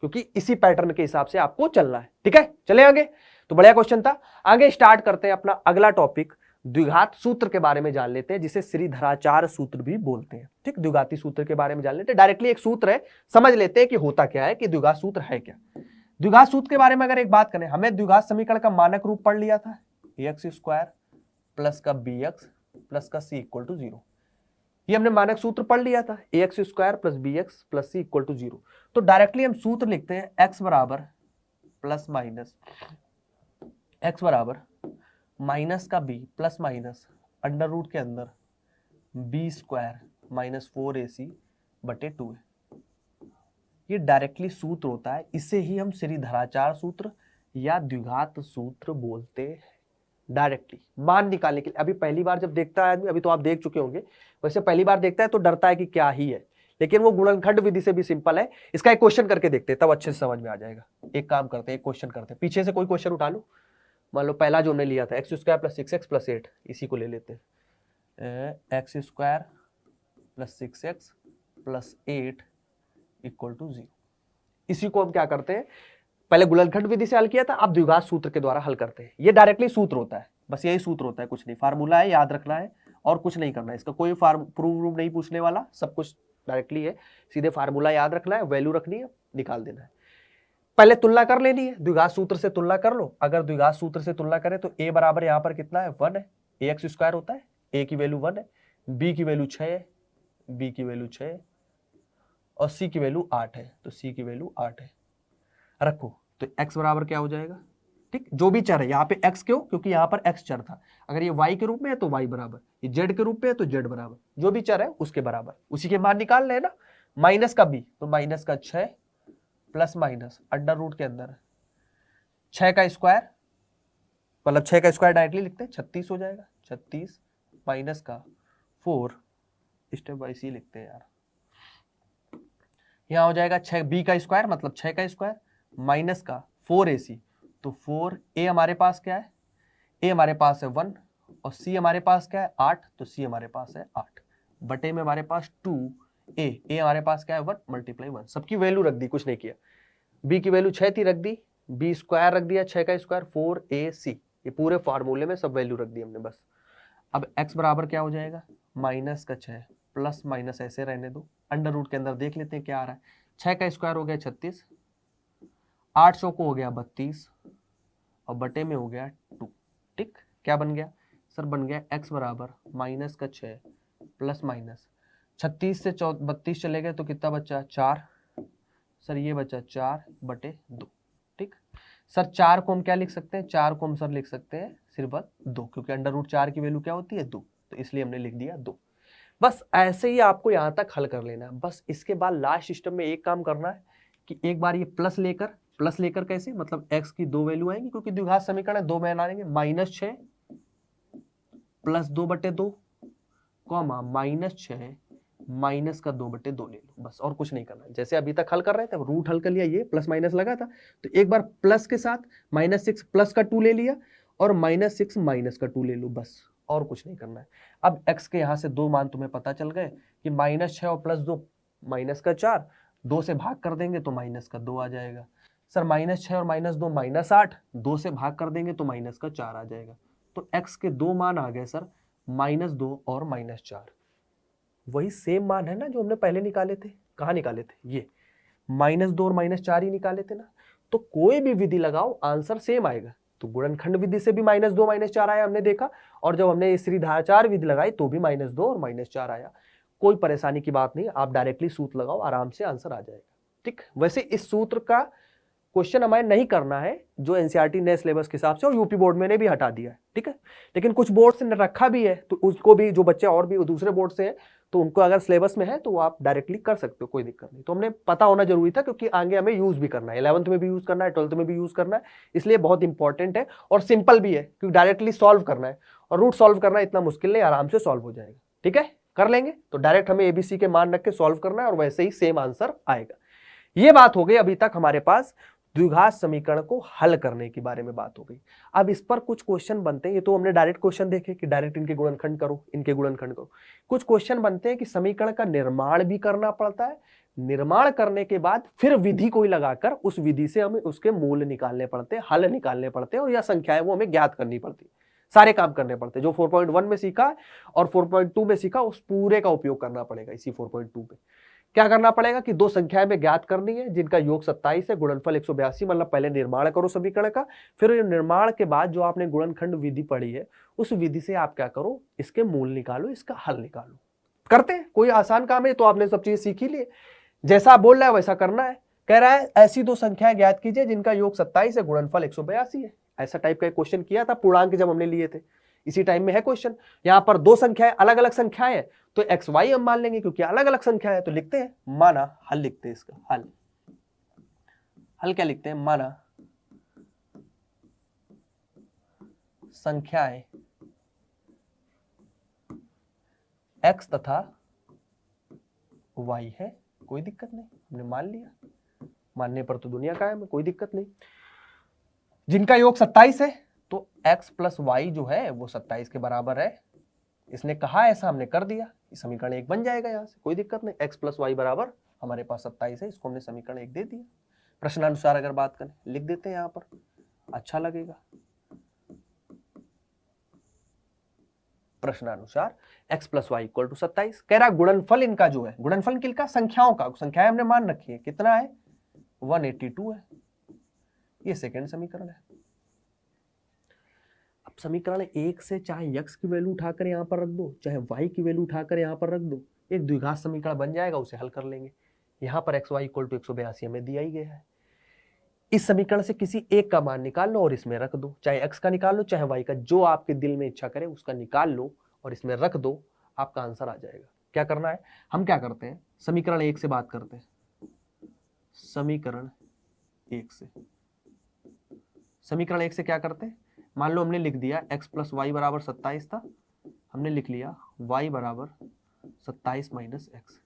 A: क्योंकि इसी पैटर्न के हिसाब से आपको चलना है। ठीक है, चले आगे। तो बढ़िया क्वेश्चन था। आगे स्टार्ट करते हैं अपना अगला टॉपिक, द्विघात सूत्र के बारे में जान लेते हैं, जिसे श्रीधराचार्य सूत्र भी बोलते हैं। ठीक, द्विघाती सूत्र के बारे में जान लेते हैं। डायरेक्टली एक सूत्र है, समझ लेते हैं कि होता क्या है, कि द्विघात सूत्र है क्या। द्विघात सूत्र के बारे में अगर एक बात करें, हमें द्विघात समीकरण का मानक रूप पढ़ लिया था, ax² प्लस का bx प्लस का c = 0। ये हमने मानक सूत्र पढ़ लिया था, ax² plus bx plus c = 0। तो डायरेक्टली हम सूत्र लिखते हैं, x बराबर प्लस माइनस x बराबर माइनस का b plus minus under root के अंदर b² माइनस 4ac/2 है। ये डायरेक्टली सूत्र होता है, इसे ही हम श्रीधराचार्य सूत्र या द्विघात सूत्र बोलते हैं। डायरेक्टली मान निकालने के लिए, अभी पहली बार जब देखता है आदमी, अभी तो आप देख चुके होंगे, वैसे पहली बार देखता है तो डरता है कि क्या ही है, लेकिन वो गुणनखंड विधि से भी सिंपल है। इसका एक क्वेश्चन करके देखते हैं, तब अच्छे से समझ में आ जाएगा। एक काम करते हैं, एक क्वेश्चन करते हैं, पीछे से कोई क्वेश्चन उठा लो। मान लो पहला जो हमने लिया था x² + 6x + 8, इसी को ले लेते हैं, x² + 6x + 8 = 0। इसी को हम क्या करते हैं, पहले गुणनखंड विधि से हल किया था, अब द्विघात सूत्र के द्वारा हल करते हैं। ये डायरेक्टली सूत्र होता है, बस यही सूत्र होता है, कुछ नहीं, फार्मूला है, याद रखना है और कुछ नहीं करना है। इसका कोई प्रूफ नहीं पूछने वाला, सब कुछ डायरेक्टली है, सीधे फार्मूला याद रखना है, वैल्यू रखनी है, निकाल देना है। पहले तुलना कर लेनी है, द्विघात सूत्र से तुलना कर लो। अगर द्विघात सूत्र से तुलना करें तो a बराबर यहाँ पर कितना है, 1 है, ax² होता है, a की वैल्यू 1 है, b की वैल्यू 6 है, b की वैल्यू 6 है और c की वैल्यू 8 है, तो c की वैल्यू 8 है। रखो तो x बराबर क्या हो जाएगा, ठीक, जो भी चर है यहाँ पे x, क्यों, क्योंकि यहाँ पर x चर था। अगर ये y के रूप में है तो y बराबर, ये z के रूप में है तो z बराबर, जो भी चर है उसके बराबर, उसी के मान निकाल रहे हैं ना। माइनस का b, तो माइनस का 6 प्लस माइनस अंडर रूट के अंदर 6 का स्क्वायर, मतलब 6 का स्क्वायर डायरेक्टली लिखते हैं, 36 हो जाएगा। 36 माइनस का 4, स्टेप बाय सी लिखते हैं यार, यहाँ हो जाएगा 6 b का स्क्वायर, मतलब 6 का स्क्वायर माइनस का 4ac, तो 4a हमारे पास क्या है, a हमारे पास है 1 और c हमारे पास क्या है 8, तो c हमारे पास है 8 बटे में हमारे पास 2, ए हमारे पास क्या है 1 मल्टीप्लाई 1, सबकी वैल्यू रख दी, कुछ नहीं किया। बी की वैल्यू 6 थी, रख दी, बी स्क्वायर रख दिया, 6 का स्क्वायर 4ac, ये पूरे फार्मूले में सब वैल्यू रख दी हमने बस। अब x बराबर क्या हो जाएगा माइनस का 6, प्लस माइनस ऐसे रहने दो, अंडर रूट के अंदर देख लेते हैं क्या आ रहा है। 6 का स्क्वायर हो गया 36, 8 चौको को हो गया 32 और बटे में हो गया 2। ठीक, क्या बन गया सर, बन गया x बराबर माइनस का 6 प्लस माइनस 36 से 32 चले गए तो कितना बचा 4, सर ये बचा 4/2। ठीक सर, 4 को हम क्या लिख सकते हैं, 4 को हम सर लिख सकते हैं सिर्फ 2, क्योंकि अंडर रूट 4 की वैल्यू क्या होती है 2, तो इसलिए हमने लिख दिया 2। बस ऐसे ही आपको यहां तक हल कर लेना है। बस इसके बाद लास्ट सिस्टम में एक काम करना है कि एक बार ये प्लस लेकर कैसे, मतलब x की 2 वैल्यू आएंगी, क्योंकि द्विघात समीकरण है 2 में आएंगे, -6 प्लस 2/2 कॉमा -6 माइनस का 2/2 ले लो, बस और कुछ नहीं करना है। जैसे अभी तक हल कर रहे थे, रूट हल कर लिया, ये प्लस माइनस लगा था तो एक बार प्लस के साथ -6 प्लस का 2 ले लिया और -6 माइनस का 2 ले लो, बस और कुछ नहीं करना है। अब x के यहाँ से 2 मान तुम्हें पता चल गए कि -6 और +2 माइनस का 4, 2 से भाग कर देंगे तो माइनस का 2 आ जाएगा। सर -6 और -2 -8, 2 से भाग कर देंगे तो माइनस का 4 आ जाएगा। तो x के 2 मान आ गए सर -2 और -4। वही सेम मान है ना जो हमने पहले निकाले थे। कहाँ निकाले थे, ये -2 और -4 ही निकाले थे ना। तो कोई भी विधि लगाओ आंसर सेम आएगा। तो गुणनखंड विधि से भी -2 -4 आया हमने देखा, और जब हमने श्रीधाराचार्य विधि लगाई तो भी -2 और -4 आया। कोई परेशानी की बात नहीं, आप डायरेक्टली सूत्र लगाओ, आराम से आंसर आ जाएगा। ठीक, वैसे इस सूत्र का क्वेश्चन हमें नहीं करना है जो एनसीईआरटी नए सिलेबस के हिसाब से और यूपी बोर्ड में ने भी हटा दिया है। ठीक है, लेकिन कुछ बोर्ड से रखा भी है तो उसको भी, जो बच्चे और भी दूसरे बोर्ड से हैं तो उनको अगर सिलेबस में है तो आप डायरेक्टली कर सकते हो, कोई दिक्कत नहीं। तो हमने पता होना जरूरी था क्योंकि आगे हमें यूज भी करना है, 11th में भी यूज करना है, 12th में भी यूज करना है, इसलिए बहुत इंपॉर्टेंट है और सिंपल भी है क्योंकि डायरेक्टली सॉल्व करना है और रूट सॉल्व करना इतना मुश्किल नहीं, आराम से सॉल्व हो जाएगा। ठीक है, कर लेंगे। तो डायरेक्ट हमें एबीसी के मान रख के सॉल्व करना है और वैसे ही सेम आंसर आएगा। ये बात हो गई अभी तक हमारे पास द्विघात समीकरण को हल करने के बारे में बात हो गई। अब इस पर कुछ क्वेश्चन बनते हैं, ये तो हमने डायरेक्ट क्वेश्चन देखे कि डायरेक्ट इनके गुणनखंड करो, इनके गुणनखंड करो। कुछ क्वेश्चन बनते हैं कि समीकरण का निर्माण भी करना पड़ता है, निर्माण करने के बाद फिर विधि कोई लगाकर उस विधि से हमें उसके मूल निकालने पड़ते हैं, हल निकालने पड़ते हैं और यह संख्याएं वो हमें ज्ञात करनी पड़ती है, सारे काम करने पड़ते हैं। जो 4.1 में सीखा और 4.2 में सीखा उस पूरे का उपयोग करना पड़ेगा इसी 4.2 पे। क्या करना पड़ेगा कि दो संख्याएं में ज्ञात करनी है जिनका योग 27 है, गुणनफल 182, मतलब पहले निर्माण करो समीकरण का, फिर निर्माण के बाद जो आपने गुणनखंड विधि पढ़ी है उस विधि से आप क्या करो, इसके मूल निकालो, इसका हल निकालो। करते हैं, कोई आसान काम है, तो आपने सब चीजें सीख ही ली, जैसा आप बोल रहा है वैसा करना है। कह रहा है ऐसी दो संख्याएं ज्ञात कीजिए जिनका योग 27 है, गुणनफल 182 है। ऐसा टाइप का एक क्वेश्चन किया था पूर्णांक जब हमने लिए थे, इसी टाइम में है क्वेश्चन। यहां पर दो संख्याएं अलग अलग संख्याएं हैं तो एक्स वाई हम मान लेंगे क्योंकि अलग अलग संख्या है, तो लिखते हैं माना, हल लिखते हैं इसका, हल। हल क्या लिखते हैं, माना संख्याएं एक्स तथा वाई है, कोई दिक्कत नहीं, हमने मान लिया, मानने पर तो दुनिया कायम है, कोई दिक्कत नहीं। जिनका योग 27 है तो x प्लस वाई जो है वो 27 के बराबर है, इसने कहा ऐसा, हमने कर दिया, समीकरण 1 बन जाएगा यहां से, कोई दिक्कत नहीं। x प्लस वाई बराबर हमारे पास 27 है, इसको हमने समीकरण 1 दे दिया। प्रश्नानुसार अगर बात करें लिख देते हैं यहां पर, अच्छा लगेगा। प्रश्नानुसार x plus Y equal to 27। कह रहा गुणनफल इनका जो है, गुणनफल किनका, संख्याओं का, संख्याएं हमने मान रखी है, कितना है 182 है, ये सेकेंड समीकरण है। अब समीकरण 1 से चाहे x की वैल्यू उठाकर यहां पर रख दो, चाहे y की वैल्यू उठाकर यहां पर रख दो, एक द्विघात समीकरण बन जाएगा, उसे हल कर लेंगे। यहां पर x y इक्वल टू 182 हमें दिया ही गया है। इस समीकरण से किसी एक का मान निकाल लो और इसमें रख दो, चाहे x का निकाल लो चाहे y का, जो आपके दिल में इच्छा करे उसका निकाल लो और इसमें रख दो, आपका आंसर आ जाएगा। क्या करना है, हम क्या करते हैं, समीकरण 1 से बात करते हैं। समीकरण 1 से, समीकरण 1 से क्या करते हैं, मान लो हमने लिख दिया x प्लस वाई बराबर 27 था, हमने लिख लिया y बराबर 27 माइनस एक्स।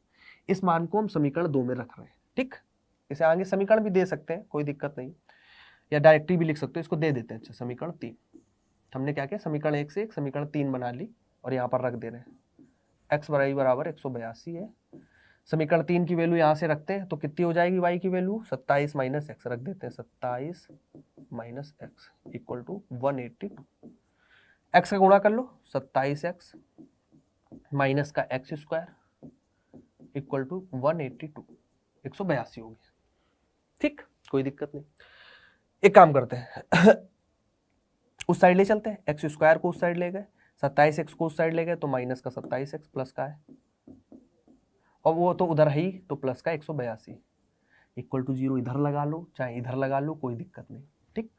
A: इस मान को हम समीकरण 2 में रख रहे हैं। ठीक, इसे आगे समीकरण भी दे सकते हैं, कोई दिक्कत नहीं, या डायरेक्टली भी लिख सकते हो, इसको दे देते हैं। अच्छा, समीकरण 3 हमने क्या किया, समीकरण 1 से एक समीकरण 3 बना ली और यहाँ पर रख दे रहे हैं। x बराबर 182 है, समीकरण 3 की वैल्यू यहां से रखते हैं तो कितनी हो जाएगी y की वैल्यू 27 माइनस एक्स रख देते हैं, 27 minus X equal to 182। X का गुणा कर लो, 27x माइनस का एक्स स्क्वायर इक्वल टू 182, 182 हो गया। ठीक, कोई दिक्कत नहीं। एक काम करते हैं उस साइड ले चलते हैं, एक्स स्क्वायर को उस साइड ले गए, 27x को उस साइड ले गए तो माइनस का 27x प्लस का है, और वो तो उधर है ही तो प्लस का 182 इक्वल टू 0 इधर लगा लो चाहे इधर लगा लो, कोई दिक्कत नहीं। ठीक,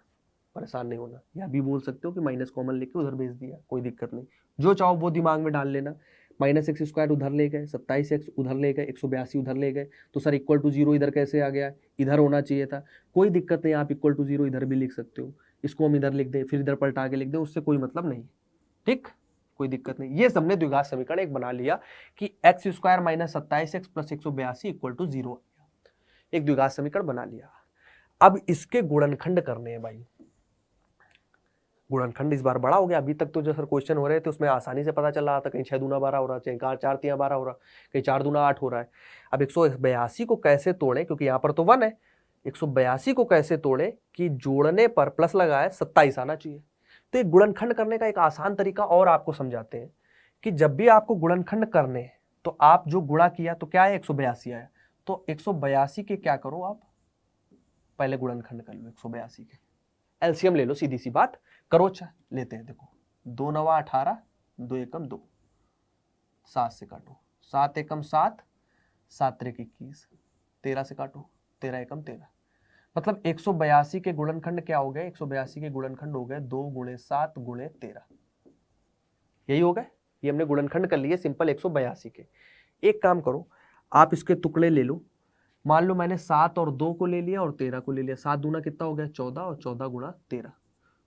A: परेशान नहीं होना। या भी बोल सकते हो कि माइनस कॉमन लेके उधर भेज दिया, कोई दिक्कत नहीं, जो चाहो वो दिमाग में डाल लेना। माइनस एक्स स्क्वायर उधर ले गए, 27x उधर ले गए, 182 उधर ले गए, तो सर इक्वल टू 0 इधर कैसे आ गया, इधर होना चाहिए था। कोई दिक्कत नहीं, आप इक्वल टू 0 इधर भी लिख सकते हो, इसको हम इधर लिख दें फिर इधर पलटा के लिख दें, उससे कोई मतलब नहीं। ठीक, कोई दिक्कत नहीं। ये सबने द्विघात समीकरण एक बना लिया कि X square minus 27x plus 182 equal to 0, एक द्विघात समीकरण बना लिया। अब इसके गुणनखंड करने हैं भाई। गुणनखंड इस बार बड़ा हो गया। अभी तक तो जो सर क्वेश्चन हो रहे थे उसमें आसानी से पता चल रहा था, कहीं 6 दूना 12 हो रहा है, कहीं 4 3 12 हो रहा, कहीं 4 दूना 8 हो रहा है। अब 182 को कैसे तोड़े, क्योंकि यहाँ पर तो 1 है, 182 को कैसे तोड़े कि जोड़ने पर प्लस लगाए 27 आना चाहिए। तो एक गुणनखंड करने का एक आसान तरीका और आपको समझाते हैं कि जब भी आपको गुणनखंड करने तो आप जो गुणा किया तो क्या है 182 आया, तो 182 के क्या करो आप पहले गुणनखंड कर लो, 182 के एलसीएम ले लो, सीधी सी बात करो। लेते हैं, देखो 2 9 18, 2 एकम 2, 7 से काटो, 7 एकम 7, 7 3 21, 13 से काटो, 13 एकम 13, मतलब 182 के गुणनखंड क्या हो गए, 182 के गुणनखंड हो गए 2 गुणे 7 गुणे 13, यही हो गए। ये हमने गुणनखंड कर लिए सिंपल 182 के। एक काम करो, आप इसके टुकड़े ले लो। मान लो मैंने 7 और 2 को ले लिया और 13 को ले लिया, 7 दूना कितना हो गया 14, और 14 गुणा 13,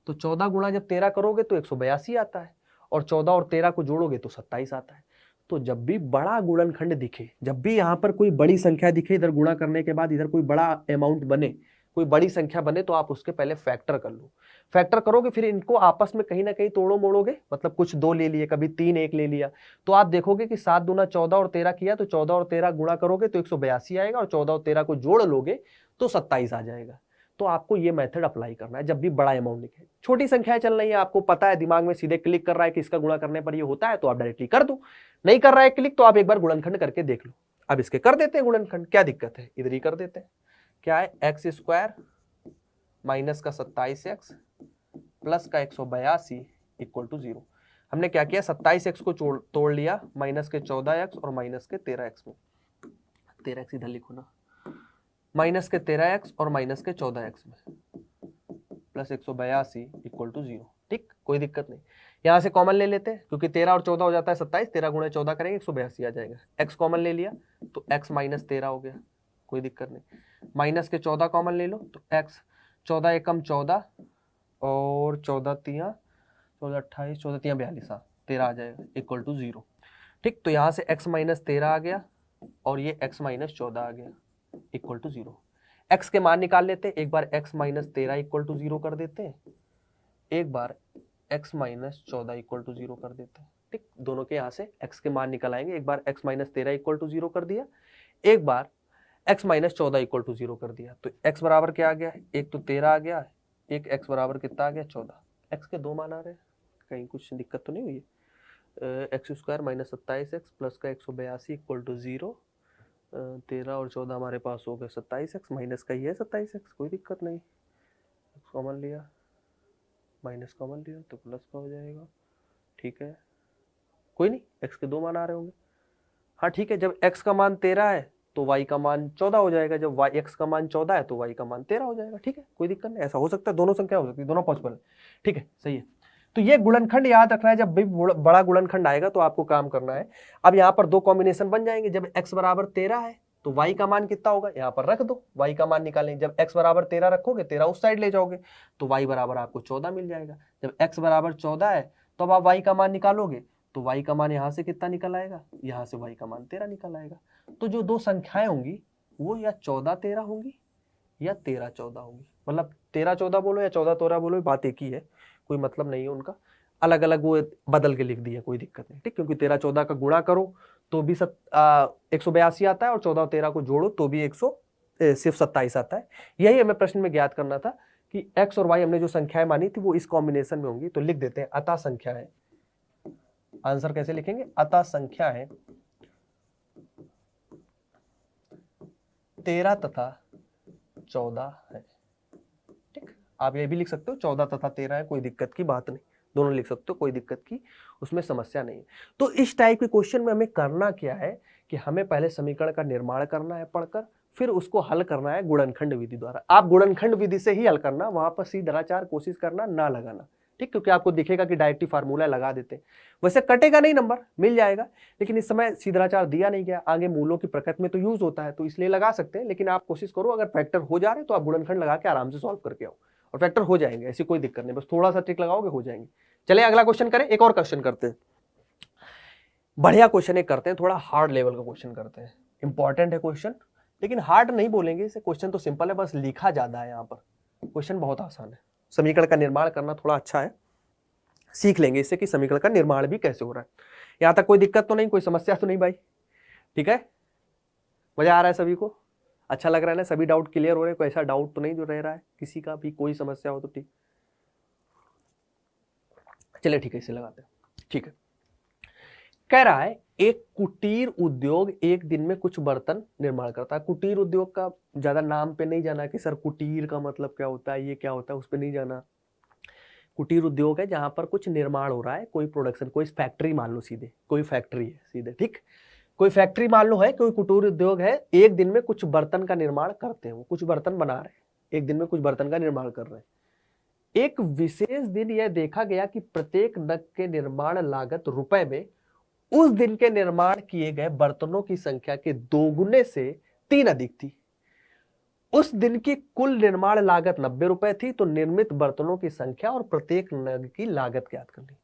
A: तो 14 गुणा जब 13 करोगे तो 182 आता है, और 14 और 13 को जोड़ोगे तो 27 आता है। तो जब भी बड़ा गुणनखंड दिखे, जब भी यहाँ पर कोई बड़ी संख्या दिखे, इधर गुणा करने के बाद इधर कोई बड़ा अमाउंट बने, कोई बड़ी संख्या बने, तो आप उसके पहले फैक्टर कर लो। फैक्टर करोगे फिर इनको आपस में कहीं ना कहीं तोड़ो मोड़ोगे, मतलब कुछ 2 ले लिए, कभी 3 1 ले लिया, तो आप देखोगे कि 7 दूना 14 और 13 किया, तो 14 और 13 गुणा करोगे तो 182 आएगा, और 14 और 13 को जोड़ लोगे तो 27 आ जाएगा। तो आपको ये मेथड अप्लाई करना है जब भी बड़ा अमाउंट दिखे। छोटी संख्याएं चल रही है, आपको पता है, दिमाग में सीधे क्लिक कर रहा है कि इसका गुणा करने पर ये होता है, तो आप डायरेक्टली कर दो। नहीं कर रहा है क्लिक तो आप एक बार गुणनखंड करके देख लो। अब इसके कर देते हैं गुणनखंड, क्या दिक्कत है, इधर ही कर देते हैं। क्या है, एक्स स्क्वायर माइनस का 27x प्लस का 182 इक्वल टू 0। हमने क्या किया, 27x को तोड़ लिया माइनस के 14x और माइनस के 13x में, 13x इधर लिखो ना, माइनस के 13x और माइनस के 14x में प्लस 182 इक्वल टू 0। ठीक, कोई दिक्कत नहीं। यहां से कॉमन ले लेते हैं, क्योंकि 13 और 14 हो जाता है 27, 13 गुणे 14 करेंगे 182 आ जाएगा। x कॉमन ले लिया तो x माइनस 13 हो गया, कोई दिक्कत नहीं। माइनस के 14 कॉमन ले लो तो x, 14 एकम 14 और 14 तिया 14 28, 14 तिया 42, 13 आ जाएगा इक्वल टू 0। ठीक, तो यहाँ से x माइनस 13 आ गया और ये x माइनस 14 आ गया इक्वल टू 0। x के मान निकाल लेते हैं, एक बार x माइनस 13 इक्वल टू 0 कर देते हैं, एक बार x माइनस 14 इक्वल टू 0 कर देते हैं। ठीक, दोनों के यहाँ से x के मान निकल आएंगे, एक बार x माइनस 13 इक्वल टू 0 कर दिया, एक बार x माइनस 14 इक्वल टू 0 कर दिया। तो x बराबर क्या आ गया, एक तो 13 आ गया, एक x बराबर कितना आ गया 14। x के 2 मान आ रहे हैं, कहीं कुछ दिक्कत तो नहीं हुई है। X square minus 27x plus का 182 इक्वल टू 0, 13 और 14 हमारे पास हो गए 27x, माइनस का ही है 27x, कोई दिक्कत नहीं। कॉमन लिया, माइनस कॉमन लिया तो प्लस का हो जाएगा। ठीक है, कोई नहीं, x के 2 मान आ रहे होंगे। हाँ ठीक है, जब x का मान 13 है तो y का मान 14 हो जाएगा, जब x का मान 14 है तो y का मान 13 हो जाएगा। ठीक है, कोई दिक्कत नहीं, ऐसा हो सकता है, दोनों संख्या हो सकती है, दोनों पॉसिबल है। ठीक है, सही है। तो ये गुणनखंड याद रखना है, जब भी बड़ा गुणनखंड आएगा तो आपको काम करना है। अब यहाँ पर 2 कॉम्बिनेशन बन जाएंगे, जब x बराबर 13 है तो y का मान कितना होगा, यहाँ पर रख दो, y का मान निकालेंगे। जब x बराबर 13 रखोगे, 13 उस साइड ले जाओगे तो y बराबर आपको 14 मिल जाएगा। जब x बराबर 14 है तो अब आप y का मान निकालोगे तो y का मान यहाँ से कितना निकल आएगा, यहाँ से y का मान 13 निकल आएगा। तो जो 2 संख्याएं होंगी वो या 14 13 होंगी या 13 14 होंगी, मतलब 13 14 बोलो या 14 13 बोलो, बात एक ही है, कोई मतलब नहीं है उनका, अलग अलग वो बदल के लिख दिया, कोई दिक्कत नहीं। ठीक, क्योंकि 13 14 का गुणा करो तो भी 182 आता है, और 14 और 13 को जोड़ो तो भी सिर्फ 27 आता है। यही हमें प्रश्न में ज्ञात करना था कि x और y हमने जो संख्याएं मानी थी वो इस कॉम्बिनेशन में होंगी। तो लिख देते हैं अतः संख्या है, आंसर कैसे लिखेंगे, अतः संख्या है 13 तथा 14 है। ठीक, आप ये भी लिख सकते हो 14 तथा 13 है, कोई दिक्कत की बात नहीं, दोनों लिख सकते हो, कोई दिक्कत की उसमें समस्या नहीं। तो इस टाइप के क्वेश्चन में हमें करना क्या है कि हमें पहले समीकरण का निर्माण करना है पढ़कर, फिर उसको हल करना है गुणनखंड विधि द्वारा। आप गुणनखंड विधि से ही हल करना, वहां पर सीधराचार कोशिश करना ना लगाना। ठीक, क्योंकि आपको दिखेगा कि डायरेक्ट फार्मूला लगा देते हैं, वैसे कटेगा नहीं, नंबर मिल जाएगा, लेकिन इस समय सीधराचार दिया नहीं गया, आगे मूलों की प्रकृति में तो यूज होता है, तो इसलिए लगा सकते हैं। लेकिन आप कोशिश करो, अगर फैक्टर हो जा रहे तो आप गुणनखंड लगा के आराम से सॉल्व करके आओ, और फैक्टर हो जाएंगे, ऐसी कोई दिक्कत नहीं, बस थोड़ा सा ट्रिक लगाओगे हो जाएंगे। चलिए अगला क्वेश्चन करें, एक और क्वेश्चन करते हैं, बढ़िया क्वेश्चन एक करते हैं, थोड़ा हार्ड लेवल का क्वेश्चन करते हैं, इंपॉर्टेंट है क्वेश्चन, लेकिन हार्ड नहीं बोलेंगे इसे, क्वेश्चन तो सिंपल है, बस लिखा ज्यादा है, यहाँ पर क्वेश्चन बहुत आसान है। समीकरण का निर्माण करना थोड़ा अच्छा है, सीख लेंगे इससे कि समीकरण का निर्माण भी कैसे हो रहा है। यहां तक कोई दिक्कत तो नहीं, कोई समस्या तो नहीं भाई? ठीक है, मजा आ रहा है सभी को, अच्छा लग रहा है ना, सभी डाउट क्लियर हो रहे हैं, कोई ऐसा डाउट तो नहीं जो रह रहा है किसी का भी, कोई समस्या हो तो ठीक। चलिए ठीक है, इसे लगाते हैं। ठीक है, कह रहा है एक कुटीर उद्योग एक दिन में कुछ बर्तन निर्माण करता है। कुटीर उद्योग का ज्यादा नाम पे नहीं जाना कि सर कुटीर का मतलब क्या होता है, ये क्या होता है, उस पर नहीं जाना। कुटीर उद्योग है जहां पर कुछ निर्माण हो रहा है, कोई प्रोडक्शन, कोई फैक्ट्री मान लो, सीधे कोई फैक्ट्री है सीधे, ठीक, कोई फैक्ट्री मान लो है, कोई कुटीर उद्योग है, एक दिन में कुछ बर्तन का निर्माण करते हैं, वो कुछ बर्तन बना रहे हैं, एक दिन में कुछ बर्तन का निर्माण कर रहे हैं। एक विशेष दिन यह देखा गया कि प्रत्येक नग के निर्माण लागत रुपए में उस दिन के निर्माण किए गए बर्तनों की संख्या के दोगुने से 3 अधिक थी। उस दिन की कुल निर्माण लागत 90 रुपए थी, तो निर्मित बर्तनों की संख्या और प्रत्येक नग की लागत ज्ञात करनी।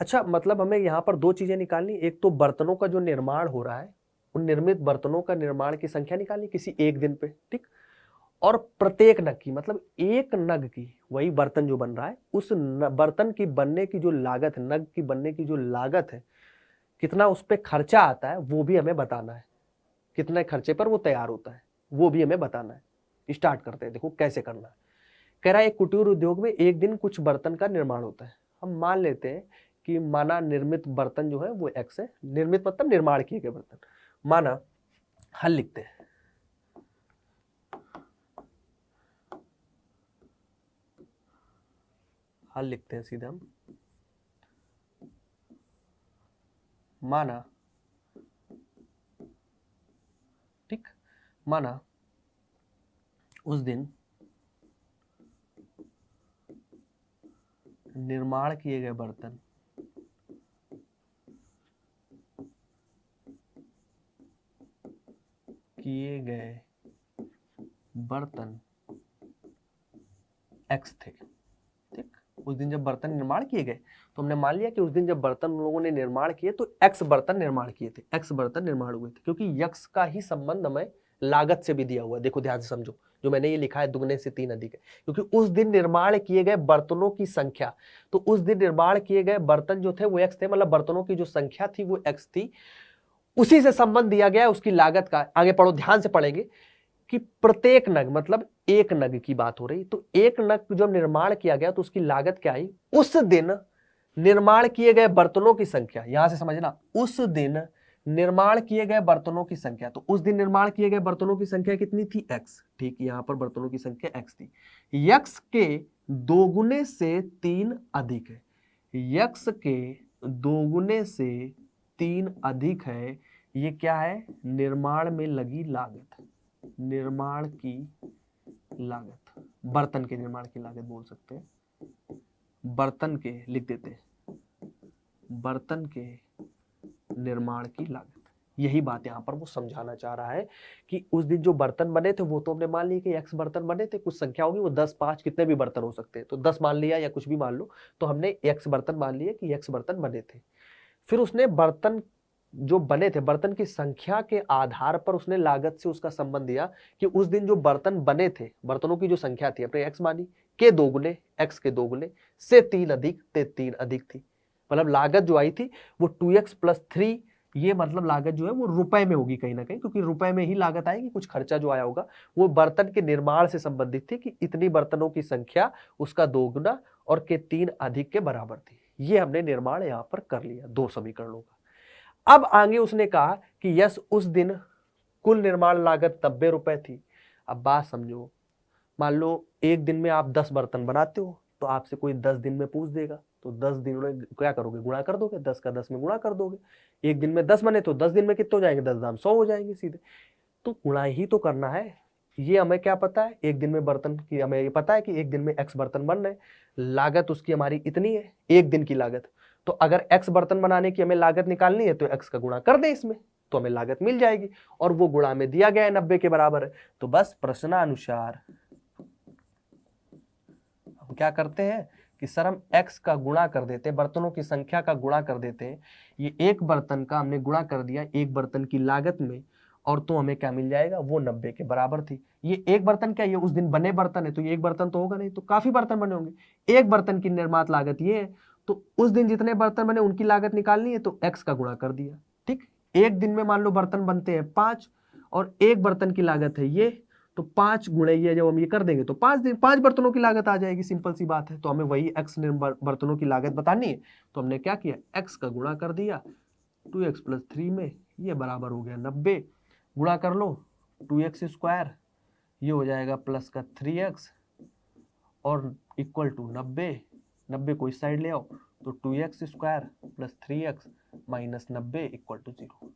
A: अच्छा, मतलब हमें यहाँ पर दो चीजें निकालनी, एक तो बर्तनों का जो निर्माण हो रहा है, उन निर्मित बर्तनों का निर्माण की संख्या निकालनी किसी एक दिन पे, ठीक, और प्रत्येक नग की, मतलब एक नग की, वही बर्तन जो बन रहा है उस बर्तन की बनने की जो लागत है, नग की बनने की जो लागत है, कितना उस पर खर्चा आता है वो भी हमें बताना है, कितने खर्चे पर वो तैयार होता है वो भी हमें बताना है। स्टार्ट करते हैं, देखो कैसे करना है। कह रहा है एक कुटीर उद्योग में एक दिन कुछ बर्तन का निर्माण होता है। हम मान लेते हैं कि माना निर्मित बर्तन जो है वो x है, निर्मित मतलब निर्माण किए गए बर्तन, माना हल लिखते हैं, हल लिखते हैं सीधे हम, माना, ठीक, माना उस दिन निर्माण किए गए बर्तन x थे, ठीक। उस दिन जब बर्तन निर्माण किए गए तो हमने मान लिया कि उस दिन जब बर्तन लोगों ने निर्माण किए तो x बर्तन निर्माण किए थे, x बर्तन निर्माण हुए थे, क्योंकि x का ही संबंध हमें लागत से भी दिया हुआ है। देखो ध्यान से समझो, जो मैंने ये लिखा है दुगने से 3 अधिक है, क्योंकि उस दिन निर्माण किए गए बर्तनों की संख्या, तो उस दिन निर्माण किए गए बर्तन जो थे वो x थे, मतलब बर्तनों की जो संख्या थी वो x थी, उसी से संबंध दिया गया है उसकी लागत का। आगे पढ़ो, ध्यान से पढ़ेंगे कि प्रत्येक नग, मतलब एक नग की बात हो रही, तो एक नग जब निर्माण किया गया तो उसकी लागत क्या आई, उस दिन निर्माण किए गए बर्तनों की संख्या, यहां से समझना, उस दिन निर्माण किए गए बर्तनों की संख्या, तो उस दिन निर्माण किए गए बर्तनों की संख्या कितनी थी, x, ठीक, यहां पर बर्तनों की संख्या x थी, x के दोगुने से 3 अधिक है, x के दोगुने से 3 अधिक है, ये क्या है, निर्माण में लगी लागत, निर्माण की लागत, बर्तन के निर्माण की लागत बोल सकते हैं, बर्तन के लिख देते हैं, बर्तन के निर्माण की लागत। यही बात यहां पर वो समझाना चाह रहा है कि उस दिन जो बर्तन बने थे वो तो हमने मान लिया कि x बर्तन बने थे, कुछ संख्या होगी वो 10, 5 कितने भी बर्तन हो सकते हैं, तो 10 मान लिया या कुछ भी मान लो, तो हमने x बर्तन मान लिया कि x बर्तन बने थे। फिर उसने बर्तन जो बने थे, बर्तन की संख्या के आधार पर उसने लागत से उसका संबंध दिया कि उस दिन जो बर्तन बने थे, बर्तनों की जो संख्या थी अपने x मानी, के दोगुने, x के दोगुने से 3 अधिक, 3 अधिक थी, मतलब लागत जो आई थी वो 2x + 3 ये मतलब लागत जो है वो रुपए में होगी कहीं ना कहीं, क्योंकि रुपए में ही लागत आएगी। कुछ खर्चा जो आया होगा वो बर्तन के निर्माण से संबंधित थी कि इतनी बर्तनों की संख्या उसका 2 गुना और के 3 अधिक के बराबर थी। ये हमने निर्माण यहाँ पर कर लिया 2 समीकरणों का। अब आगे उसने कहा कि यस उस दिन कुल निर्माण लागत 90 रुपए थी। अब बात समझो, मान लो एक दिन में आप 10 बर्तन बनाते हो, तो आपसे कोई 10 दिन में पूछ देगा, तो 10 दिन में क्या करोगे, गुणा कर दोगे, 10 का 10 में गुणा कर दोगे। एक दिन में 10 बने तो 10 दिन में कितने हो जाएंगे, 10 दाम 100 हो जाएंगे सीधे। तो गुणा ही तो करना है। ये हमें क्या पता है, एक दिन में बर्तन की हमें ये पता है कि एक दिन में x बर्तन बन रहे, लागत उसकी हमारी इतनी है, एक दिन की लागत। तो अगर x बर्तन बनाने की हमें लागत निकालनी है तो x का गुणा कर दे इसमें, तो हमें लागत मिल जाएगी। और वो गुणा में दिया गया है 90 के बराबर है। तो बस प्रश्नानुसार हम क्या करते हैं कि सर हम x का गुणा कर देते हैं, बर्तनों की संख्या का गुणा कर देते हैं। ये एक बर्तन का हमने गुणा कर दिया एक बर्तन की लागत में, और तो हमें क्या मिल जाएगा, वो 90 के बराबर थी। ये एक बर्तन क्या, ये उस दिन बने बर्तन है, तो ये एक बर्तन तो होगा नहीं, तो काफी बर्तन बने होंगे। एक बर्तन की निर्मात लागत ये है, तो उस दिन जितने बर्तन बने उनकी लागत निकालनी है, तो x का गुणा कर दिया। ठीक, एक दिन में मान लो बर्तन बनते हैं 5 और एक बर्तन की लागत है ये, तो 5 गुणे ये जब हम ये कर देंगे तो 5 बर्तनों की लागत आ जाएगी। सिंपल सी बात है। तो हमें वही x बर्तनों की लागत बतानी है, तो हमने क्या किया, x का गुणा कर दिया 2x + 3 में, ये बराबर हो गया 90। गुणा कर लो 2x स्क्वायर, ये हो जाएगा प्लस का 3x और इक्वल टू 90 को इस साइड ले आओ, तो 2x square + 3x - 90 equal to 0।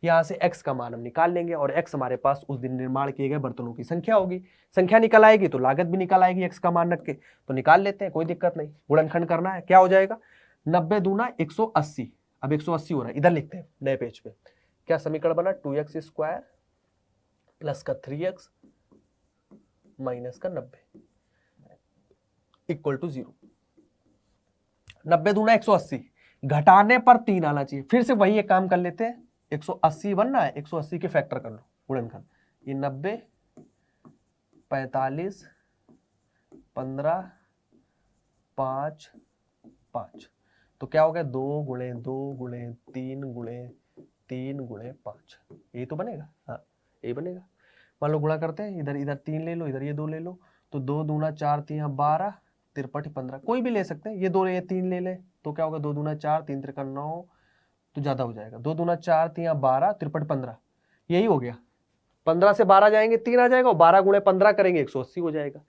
A: यहाँ से x का मान हम निकाल लेंगे, और x हमारे पास उस दिन निर्माण किए गए बर्तनों की संख्या होगी। संख्या निकल आएगी तो लागत भी निकल आएगी x का मान रख के, तो निकाल लेते हैं, कोई दिक्कत नहीं। गुणनखंड करना है, क्या हो जाएगा 90 दूना 180। अब 180 हो रहा है, इधर लिखते हैं नए पेज पे। क्या समीकरण बना, 2x स्क्वायर प्लस का 3x माइनस का 90 इक्वल टू 0। 90 दूना 180, घटाने पर 3 आना चाहिए। फिर से वही एक काम कर लेते हैं, 180 बनना है, 180 के फैक्टर कर लो गुणनखंड। ये 90 45 15 5 5, तो क्या हो गया 2 गुणे 2 गुणे 3 गुणे 3 गुणे 5, ये तो बनेगा। हाँ ये बनेगा। मान लो गुणा करते हैं, इधर 3 ले लो, इधर ये 2 ले लो, तो 2 दूना 4 3 12 53 15, कोई भी ले सकते हैं। ये 2 ये 3 ले ले, तो क्या होगा 2 दूना 4 3 3 9, तो ज्यादा हो जाएगा। 2 दूना 4 3 12 53 15, यही हो गया। 15 से 12 जाएंगे 3 आ जाएगा, और 12 गुणे 15 करेंगे 180 हो जाएगा।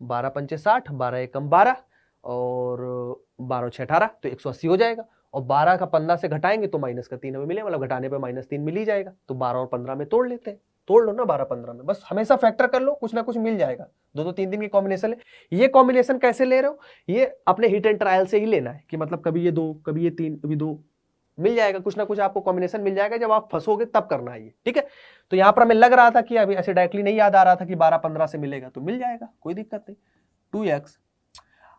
A: 12 पंचे 60, 12 एकम 12 और 12 6 18, तो 180 हो जाएगा। और 12 का 15 से घटाएंगे तो माइनस का 3 हमें मिले, मतलब घटाने पे -3 मिल ही जाएगा। तो 12 और 15 में तोड़ लेते हैं, तोड़ लो ना 12 15 में, बस हमेशा फैक्टर कर लो, कुछ ना कुछ मिल जाएगा। 2 3 दिन की कॉम्बिनेशन है। ये कॉम्बिनेशन कैसे ले रहे हो, ये अपने हिट एंड ट्रायल से ही लेना है, कि मतलब कभी ये 2 कभी ये 3 कभी 2 मिल जाएगा, कुछ ना कुछ आपको कॉम्बिनेशन मिल जाएगा। जब आप फंसोगे तब करना है ये, ठीक है। तो यहाँ पर हमें लग रहा था कि अभी ऐसे डायरेक्टली नहीं याद आ रहा था कि 12 15 से मिलेगा, तो मिल जाएगा, कोई दिक्कत नहीं। 2x,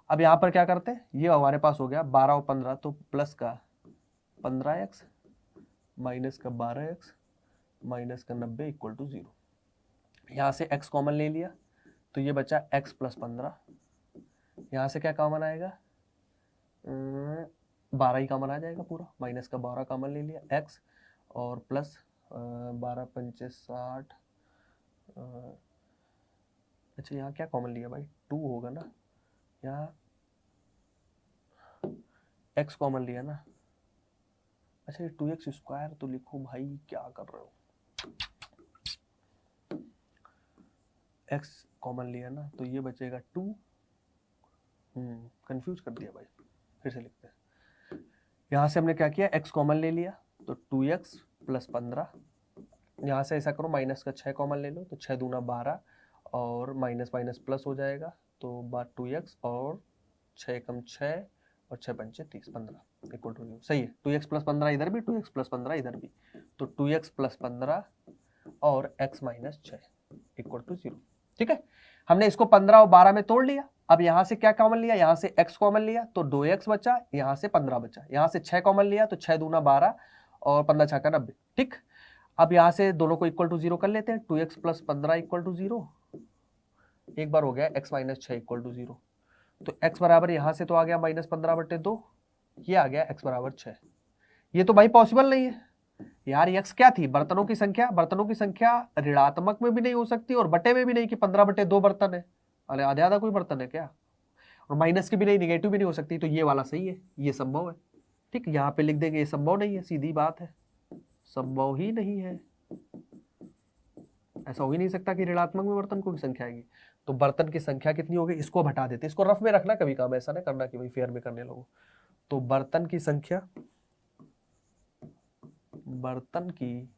A: अब यहाँ पर क्या करते हैं, ये हमारे पास हो गया 12 और 15, तो प्लस का 15x माइनस का 12x माइनस का 90 इक्वल टू 0। यहाँ से x कॉमन ले लिया, तो ये बचा x + 15। यहाँ से क्या कॉमन आएगा, 12 ही कॉमन आ जाएगा पूरा, माइनस का 12 कॉमन ले लिया x, और प्लस 12 पंचे 60। अच्छा यहाँ क्या कॉमन लिया भाई, 2 होगा ना, यहाँ x कॉमन लिया ना। अच्छा ये 2x स्क्वायर तो लिखो भाई, क्या कर रहे हो, x कॉमन लिया ना, तो ये बचेगा 2। कंफ्यूज कर दिया भाई, फिर से लिखते हैं। यहाँ से हमने क्या किया, x कॉमन ले लिया, तो 2x + 15। यहाँ से ऐसा करो, माइनस का 6 कॉमन ले लो, तो 6 दूना 12 और माइनस माइनस प्लस हो जाएगा, तो 2x और 6 एकम 6 और 6 पंचे 30 15 इक्वल टू 0। सही है, 2x + 15 इधर भी, 2x + 15 इधर भी, तो 2x + 15 और x - 6 इक्वल टू 0। ठीक है, हमने इसको 15 और 12 में तोड़ लिया। अब यहाँ से क्या कॉमन लिया, यहाँ से x कॉमन लिया, तो 2x बचा, यहाँ से 15 बचा। यहाँ से 6 कॉमन लिया, तो 6 दूना 12 और 15 6 का 90। ठीक, अब यहाँ से दोनों को इक्वल टू 0 कर लेते हैं। 2x + 15 इक्वल टू 0, एक बार हो गया, x - 6 इक्वल टू 0। तो x बराबर यहाँ से तो आ गया -15/2, ये आ गया x बराबर 6। ये तो भाई पॉसिबल नहीं है यार। x क्या थी, बर्तनों की संख्या। बर्तनों की संख्या ऋणात्मक में भी नहीं हो सकती और बटे में भी नहीं कि 15/2 बर्तन है, अरे आधे आधा कोई बर्तन है क्या, और माइनस की भी नहीं, निगेटिव भी नहीं हो सकती। तो ये वाला सही है, ये संभव है। ठीक, यहाँ पे लिख देंगे ये संभव नहीं है, सीधी बात है, संभव ही नहीं है। ऐसा हो ही नहीं सकता कि ऋणात्मक में बर्तन की संख्या आएगी। तो बर्तन की संख्या कितनी होगी, इसको हटा देते, इसको रफ में रखना कभी काम, ऐसा ना करना कि भाई फेयर में करने लगो। तो बर्तन की संख्या, बर्तन की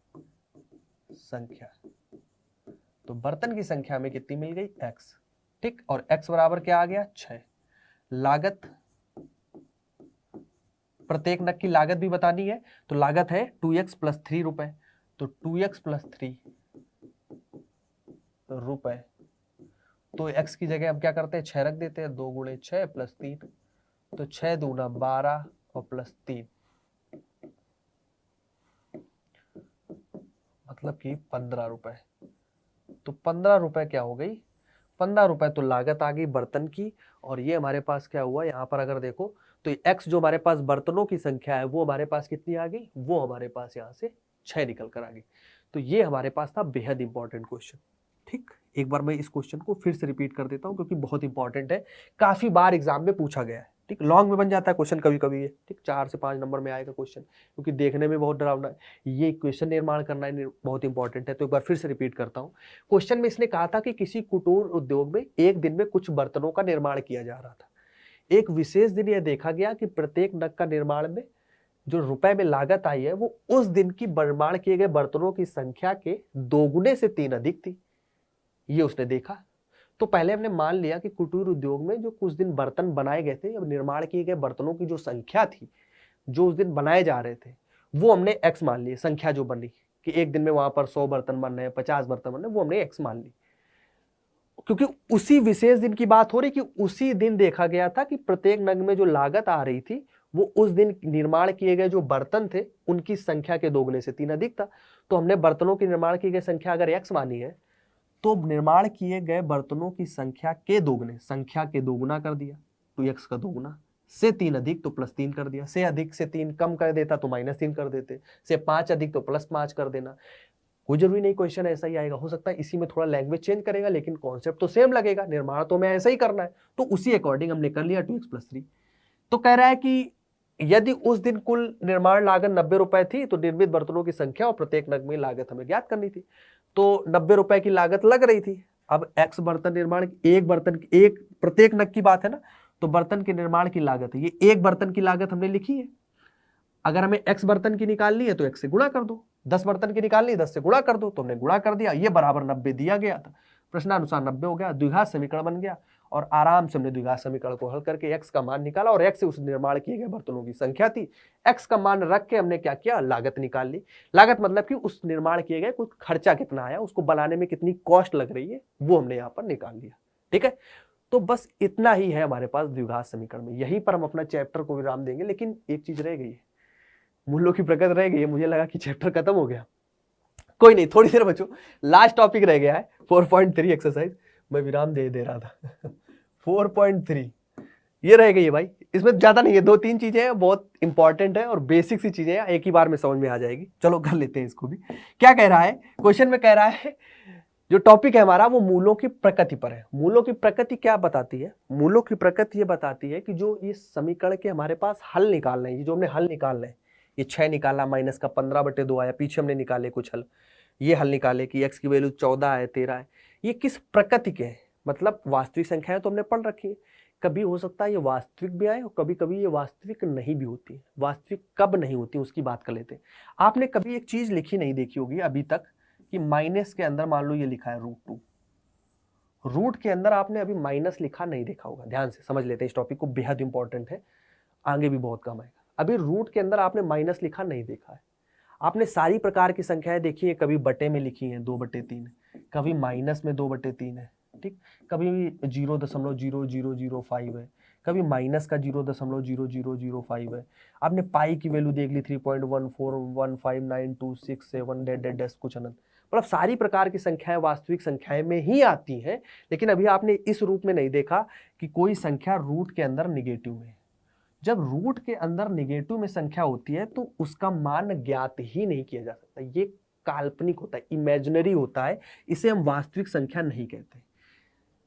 A: संख्या, तो बर्तन की संख्या में कितनी मिल गई, x। ठीक, और x बराबर क्या आ गया, 6। लागत, प्रत्येक नग की लागत भी बतानी है, तो लागत है 2x + 3 रुपए। तो 2x + 3 रुपए, तो x की जगह हम क्या करते हैं, 6 रख देते हैं। 2 × 6 + 3, तो 6 दूना 12 और +3, मतलब कि 15 रुपए। तो 15 रुपए क्या हो गई, 15 रुपए तो लागत आ गई बर्तन की। और ये हमारे पास क्या हुआ, यहाँ पर अगर देखो तो x जो हमारे पास बर्तनों की संख्या है वो हमारे पास कितनी आ गई, वो हमारे पास यहाँ से 6 निकल कर आ गई। तो ये हमारे पास था बेहद इंपॉर्टेंट क्वेश्चन। ठीक, एक बार मैं इस क्वेश्चन को फिर से रिपीट कर देता हूँ क्योंकि बहुत इंपॉर्टेंट है, काफी बार एग्जाम में पूछा गया है। ठीक, लॉन्ग में बन जाता है क्वेश्चन कभी कभी, ठीक 4 से 5 नंबर में आएगा क्वेश्चन, क्योंकि देखने में बहुत डरावना है। ये क्वेश्चन निर्माण करना बहुत इंपॉर्टेंट है। तो एक बार फिर से रिपीट करता हूँ। क्वेश्चन में इसने कहा था कि किसी कुटीर उद्योग में एक दिन में कुछ बर्तनों का निर्माण किया जा रहा था। एक विशेष दिन यह देखा गया कि प्रत्येक नग का निर्माण में जो रुपए में लागत आई है वो उस दिन की निर्माण किए गए बर्तनों की संख्या के 2 गुने से 3 अधिक थी। ये उसने देखा। तो पहले हमने मान लिया कि कुटीर उद्योग में जो कुछ दिन बर्तन बनाए गए थे, अब निर्माण किए गए बर्तनों की जो संख्या थी जो उस दिन बनाए जा रहे थे वो हमने x मान लिए, संख्या जो बनी कि एक दिन में वहां पर 100 बर्तन बन रहे हैं, 50 बर्तन बन रहे हैं, वो हमने x मान ली, क्योंकि उसी विशेष दिन की बात हो रही कि उसी दिन देखा गया था कि प्रत्येक नग में जो लागत आ रही थी वो उस दिन निर्माण किए गए जो बर्तन थे उनकी संख्या के 2 गुने से 3 अधिक था। तो हमने बर्तनों की निर्माण की गई संख्या अगर x मानी है तो निर्माण किए गए बर्तनों की संख्या के 2 गुने, संख्या के 2 गुना कर दिया, 2x का 2 गुना, से 3 अधिक तो +3 कर दिया, से अधिक से 3 कम कर देता तो -3 कर देते, से 5 अधिक तो +5 कर देना। कोई जरूरी नहीं क्वेश्चन ऐसा ही आएगा, हो सकता है इसी में थोड़ा लैंग्वेज चेंज करेगा लेकिन कॉन्सेप्ट तो सेम लगेगा, निर्माण तो हमें ऐसा ही करना है। तो उसी अकॉर्डिंग हमने कर लिया 2x + 3। तो कह रहा है कि यदि उस दिन कुल निर्माण लागत 90 रुपए थी तो निर्मित बर्तनों की संख्या और प्रत्येक नग में लागत हमें ज्ञात करनी थी। तो 90 रुपए की लागत लग रही थी। अब x बर्तन निर्माण, एक बर्तन, एक प्रत्येक नग की बात है ना, तो बर्तन के निर्माण की लागत है, ये एक बर्तन की लागत हमने लिखी है। अगर हमें x बर्तन की निकालनी है तो x से गुणा कर दो, 10 बर्तन की निकालनी है 10 से गुणा कर दो, तो हमने गुणा कर दिया, ये बराबर 90 दिया गया था, प्रश्नानुसार 90 हो गया, द्विघात समीकरण बन गया और आराम से हमने द्विघात समीकरण को हल करके x का मान निकाला और x से उस निर्माण किए गए बर्तनों की संख्या थी, x का मान रख के हमने क्या किया, लागत निकाल ली। लागत मतलब कि उस निर्माण किए गए कुछ खर्चा कितना आया, उसको बनाने में कितनी कॉस्ट लग रही है, वो हमने यहाँ पर निकाल लिया। ठीक है, तो बस इतना ही है हमारे पास द्विघात समीकरण में। यहीं पर हम अपना चैप्टर को विराम देंगे, लेकिन एक चीज रह गई है, मूल्यों की प्रकृति रह गई है। मुझे लगा कि चैप्टर खत्म हो गया, कोई नहीं, थोड़ी देर बचो, लास्ट टॉपिक रह गया है 4.3 एक्सरसाइज, मैं विराम दे रहा था 4.3 ये रह गई है भाई, इसमें ज्यादा नहीं है, 2-3 चीजें हैं, बहुत इंपॉर्टेंट है और बेसिक सी चीजें हैं, एक ही बार में समझ में आ जाएगी। चलो कर लेते हैं इसको भी। क्या कह रहा है क्वेश्चन में, कह रहा है जो टॉपिक है हमारा वो मूलों की प्रकृति पर है। मूलों की प्रकृति क्या बताती है, मूलों की प्रकृति ये बताती है कि जो इस समीकरण के हमारे पास हल निकालना है, ये जो हमने हल निकालना है, ये 6 निकाला, माइनस का 15/2 आया, पीछे हमने निकाले कुछ हल, ये हल निकाले कि x की वैल्यू 14 है, 13 है, ये किस प्रकृति के हैं, मतलब वास्तविक संख्याएं तो हमने पढ़ रखी है, कभी हो सकता है ये वास्तविक भी आए और कभी कभी ये वास्तविक नहीं भी होती। वास्तविक कब नहीं होती उसकी बात कर लेते हैं। आपने कभी एक चीज लिखी नहीं देखी होगी अभी तक कि माइनस के अंदर मान लो ये लिखा है √2, रूट के अंदर आपने अभी माइनस लिखा नहीं देखा होगा। ध्यान से समझ लेते हैं इस टॉपिक को, बेहद इंपॉर्टेंट है, आगे भी बहुत काम आएगा। अभी रूट के अंदर आपने माइनस लिखा नहीं देखा है। आपने सारी प्रकार की संख्याएं देखी है, कभी बटे में लिखी है 2/3, कभी माइनस में 2/3 है, ठीक, कभी 0.0005 है, कभी माइनस का 0.0005 है। आपने पाई की वैल्यू देख ली 3.14159267 कुछ अनंत, मतलब सारी प्रकार की संख्याएं वास्तविक संख्याएं में ही आती हैं। लेकिन अभी आपने इस रूप में नहीं देखा कि कोई संख्या रूट के अंदर निगेटिव है। जब रूट के अंदर नेगेटिव में संख्या होती है तो उसका मान ज्ञात ही नहीं किया जा सकता, ये काल्पनिक होता है, इमेजिनरी होता है, इसे हम वास्तविक संख्या नहीं कहते।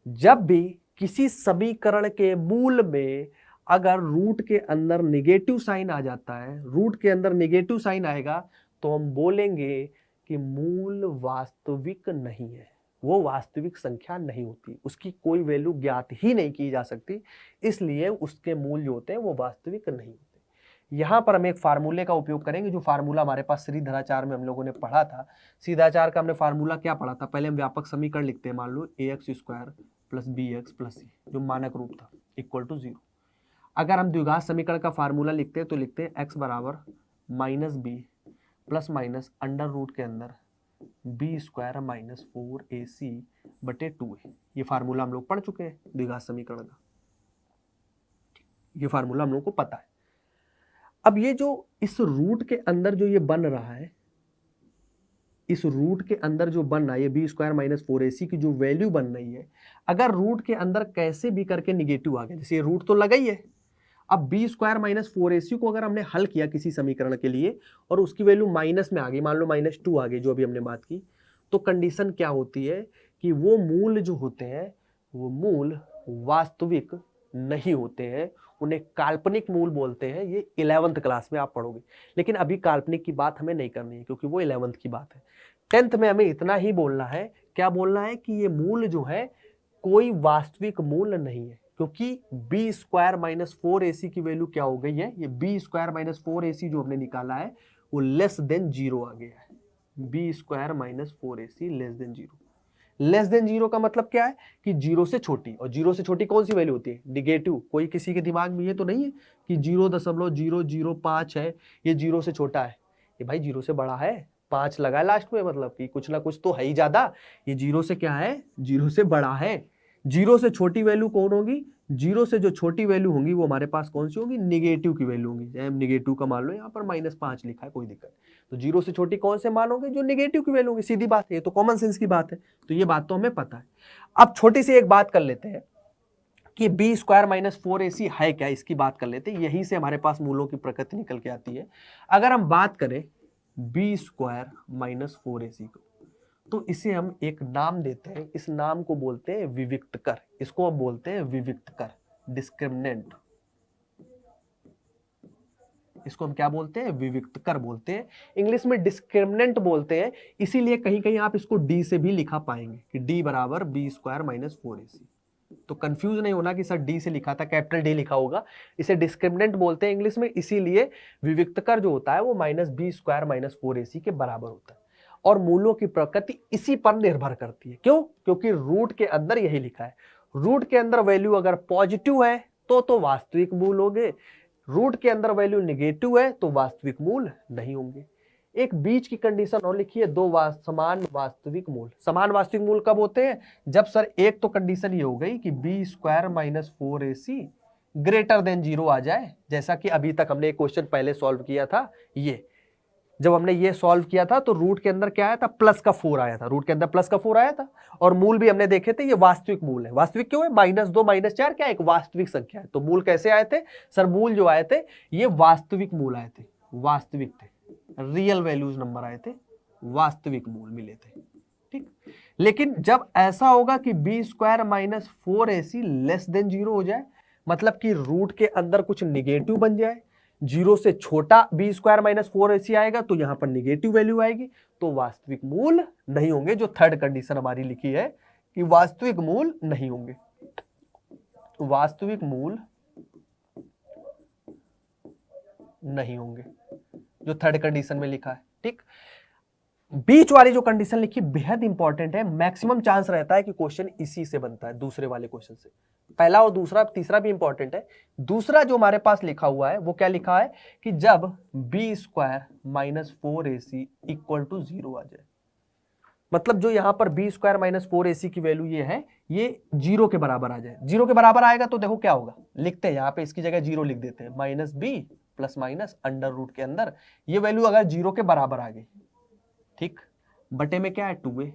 A: जब भी किसी समीकरण के मूल में अगर रूट के अंदर नेगेटिव साइन आ जाता है, रूट के अंदर नेगेटिव साइन आएगा, तो हम बोलेंगे कि मूल वास्तविक नहीं है, वो वास्तविक संख्या नहीं होती, उसकी कोई वैल्यू ज्ञात ही नहीं की जा सकती, इसलिए उसके मूल जो होते हैं वो वास्तविक नहीं होते। यहां पर हम एक फार्मूले का उपयोग करेंगे, जो फार्मूला हमारे पास श्रीधराचार में हम लोगों ने पढ़ा था। सीधाचार का हमने फार्मूला क्या पढ़ा था, पहले हम व्यापक समीकरण लिखते हैं, मान लो ax² + bx + c, जो मानक रूप था, = 0। अगर हम द्विघात समीकरण का फार्मूला लिखते हैं तो लिखते हैं x = -b ± अंडर रूट के अंदर b² - 4ac/2a। ये फार्मूला हम लोग पढ़ चुके हैं द्विघात समीकरण का, ये फार्मूला हम लोग को पता है। अब ये जो इस रूट के अंदर जो ये बन रहा है, इस रूट के अंदर जो बन रहा है, ये b² - 4ac की जो वैल्यू बन रही है, अगर रूट के अंदर कैसे भी करके निगेटिव आ गया, जैसे ये रूट तो लगा ही है, अब b² - 4ac को अगर हमने हल किया किसी समीकरण के लिए और उसकी वैल्यू माइनस में आ गई, मान लो -2 आ गई, जो अभी हमने बात की, तो कंडीशन क्या होती है कि वो मूल जो होते हैं वो मूल वास्तविक नहीं होते हैं, उन्हें काल्पनिक मूल बोलते हैं। ये 11th क्लास में आप पढ़ोगे, लेकिन अभी काल्पनिक की बात हमें नहीं करनी है क्योंकि वो 11th की बात है। 10th में हमें इतना ही बोलना है, क्या बोलना है कि ये मूल जो है कोई वास्तविक मूल नहीं है, क्योंकि b² - 4ac की वैल्यू क्या हो गई है, ये b² - 4ac जो हमने निकाला है वो <0 आ गया है, b² - 4ac <0। <0 का मतलब क्या है कि 0 से छोटी, और 0 से छोटी कौन सी वैल्यू होती है, निगेटिव। कोई किसी के दिमाग में ये तो नहीं है कि 0.005 है, ये 0 से छोटा है, ये भाई 0 से बड़ा है, 5 लगा है लास्ट में, मतलब कि कुछ ना कुछ तो है ही ज्यादा, ये 0 से क्या है, 0 से बड़ा है। 0 से छोटी वैल्यू कौन होगी, 0 से जो छोटी वैल्यू होंगी वो हमारे पास कौन सी होगी, निगेटिव की वैल्यू होंगी। चाहे निगेटिव का मान लो, यहाँ पर -5 लिखा है, कोई दिक्कत। तो 0 से छोटी कौन से मान होंगे, जो निगेटिव की वैल्यू होंगी, सीधी बात है, ये तो कॉमन सेंस की बात है, तो ये बात तो हमें पता है। अब छोटी सी एक बात कर लेते हैं कि b² - 4ac है क्या, इसकी बात कर लेते हैं, यहीं से हमारे पास मूलों की प्रकृति निकल के आती है। अगर हम बात करें b² - 4ac को, तो इसे हम एक नाम देते हैं, इस नाम को बोलते हैं विविक्त कर, इसको हम बोलते हैं विविक्त कर, डिस्क्रिमिनेंट, इसको हम क्या बोलते हैं, विविक्त कर बोलते हैं, इंग्लिश में डिस्क्रिमिनेंट बोलते हैं। इसीलिए कहीं कहीं आप इसको d से भी लिखा पाएंगे कि d = b² - 4ac। तो कंफ्यूज नहीं होना कि सर d से लिखा था, कैपिटल D लिखा होगा, इसे डिस्क्रिमिनेंट बोलते हैं इंग्लिश में, इसीलिए विविक्त कर जो होता है वो -b² - 4ac के बराबर होता है। और मूलों की प्रकृति इसी पर निर्भर करती है, क्यों, क्योंकि रूट के अंदर यही लिखा है, रूट के अंदर वैल्यू अगर पॉजिटिव है तो वास्तविक मूल होंगे, रूट के अंदर वैल्यू निगेटिव है तो वास्तविक मूल नहीं होंगे। एक बीच की कंडीशन और लिखी है, समान वास्तविक मूल। समान वास्तविक मूल कब होते हैं, जब सर एक तो कंडीशन ये हो गई कि b² - 4ac > 0 आ जाए, जैसा कि अभी तक हमने एक क्वेश्चन पहले सॉल्व किया था, ये जब हमने ये सॉल्व किया था तो रूट के अंदर क्या आया था, +4 आया था, रूट के अंदर +4 आया था, और मूल भी हमने देखे थे, ये वास्तविक मूल है। वास्तविक क्यों है, -2 -4 क्या है, एक वास्तविक संख्या है। तो मूल कैसे आए थे सर, मूल जो आए थे ये वास्तविक मूल आए थे, वास्तविक थे, रियल वैल्यूज नंबर आए थे, वास्तविक मूल मिले थे, ठीक। लेकिन जब ऐसा होगा कि b² - 4ac <0 हो जाए, मतलब कि रूट के अंदर कुछ निगेटिव बन जाए, 0 से छोटा b² - 4ac आएगा तो यहां पर निगेटिव वैल्यू आएगी, तो वास्तविक मूल नहीं होंगे। जो थर्ड कंडीशन हमारी लिखी है कि वास्तविक मूल नहीं होंगे, वास्तविक मूल नहीं होंगे, जो थर्ड कंडीशन में लिखा है, ठीक। बीच वाली जो कंडीशन लिखी बेहद इंपॉर्टेंट है, मैक्सिमम चांस रहता है कि क्वेश्चन इसी से बनता है, दूसरे वाले क्वेश्चन से। पहला और दूसरा, तीसरा भी इंपॉर्टेंट है। दूसरा जो हमारे पास लिखा हुआ है वो क्या लिखा है कि जब b² - 4ac = 0 आ जाए, मतलब जो यहां पर b² - 4ac की वैल्यू ये है, ये 0 के बराबर आ जाए। 0 के बराबर आएगा तो देखो क्या होगा, लिखते हैं यहां पे, इसकी जगह 0 लिख देते हैं, -b ± अंडर रूट के अंदर ये वैल्यू अगर 0 के बराबर आ गई, ठीक, बटे में क्या है 2a,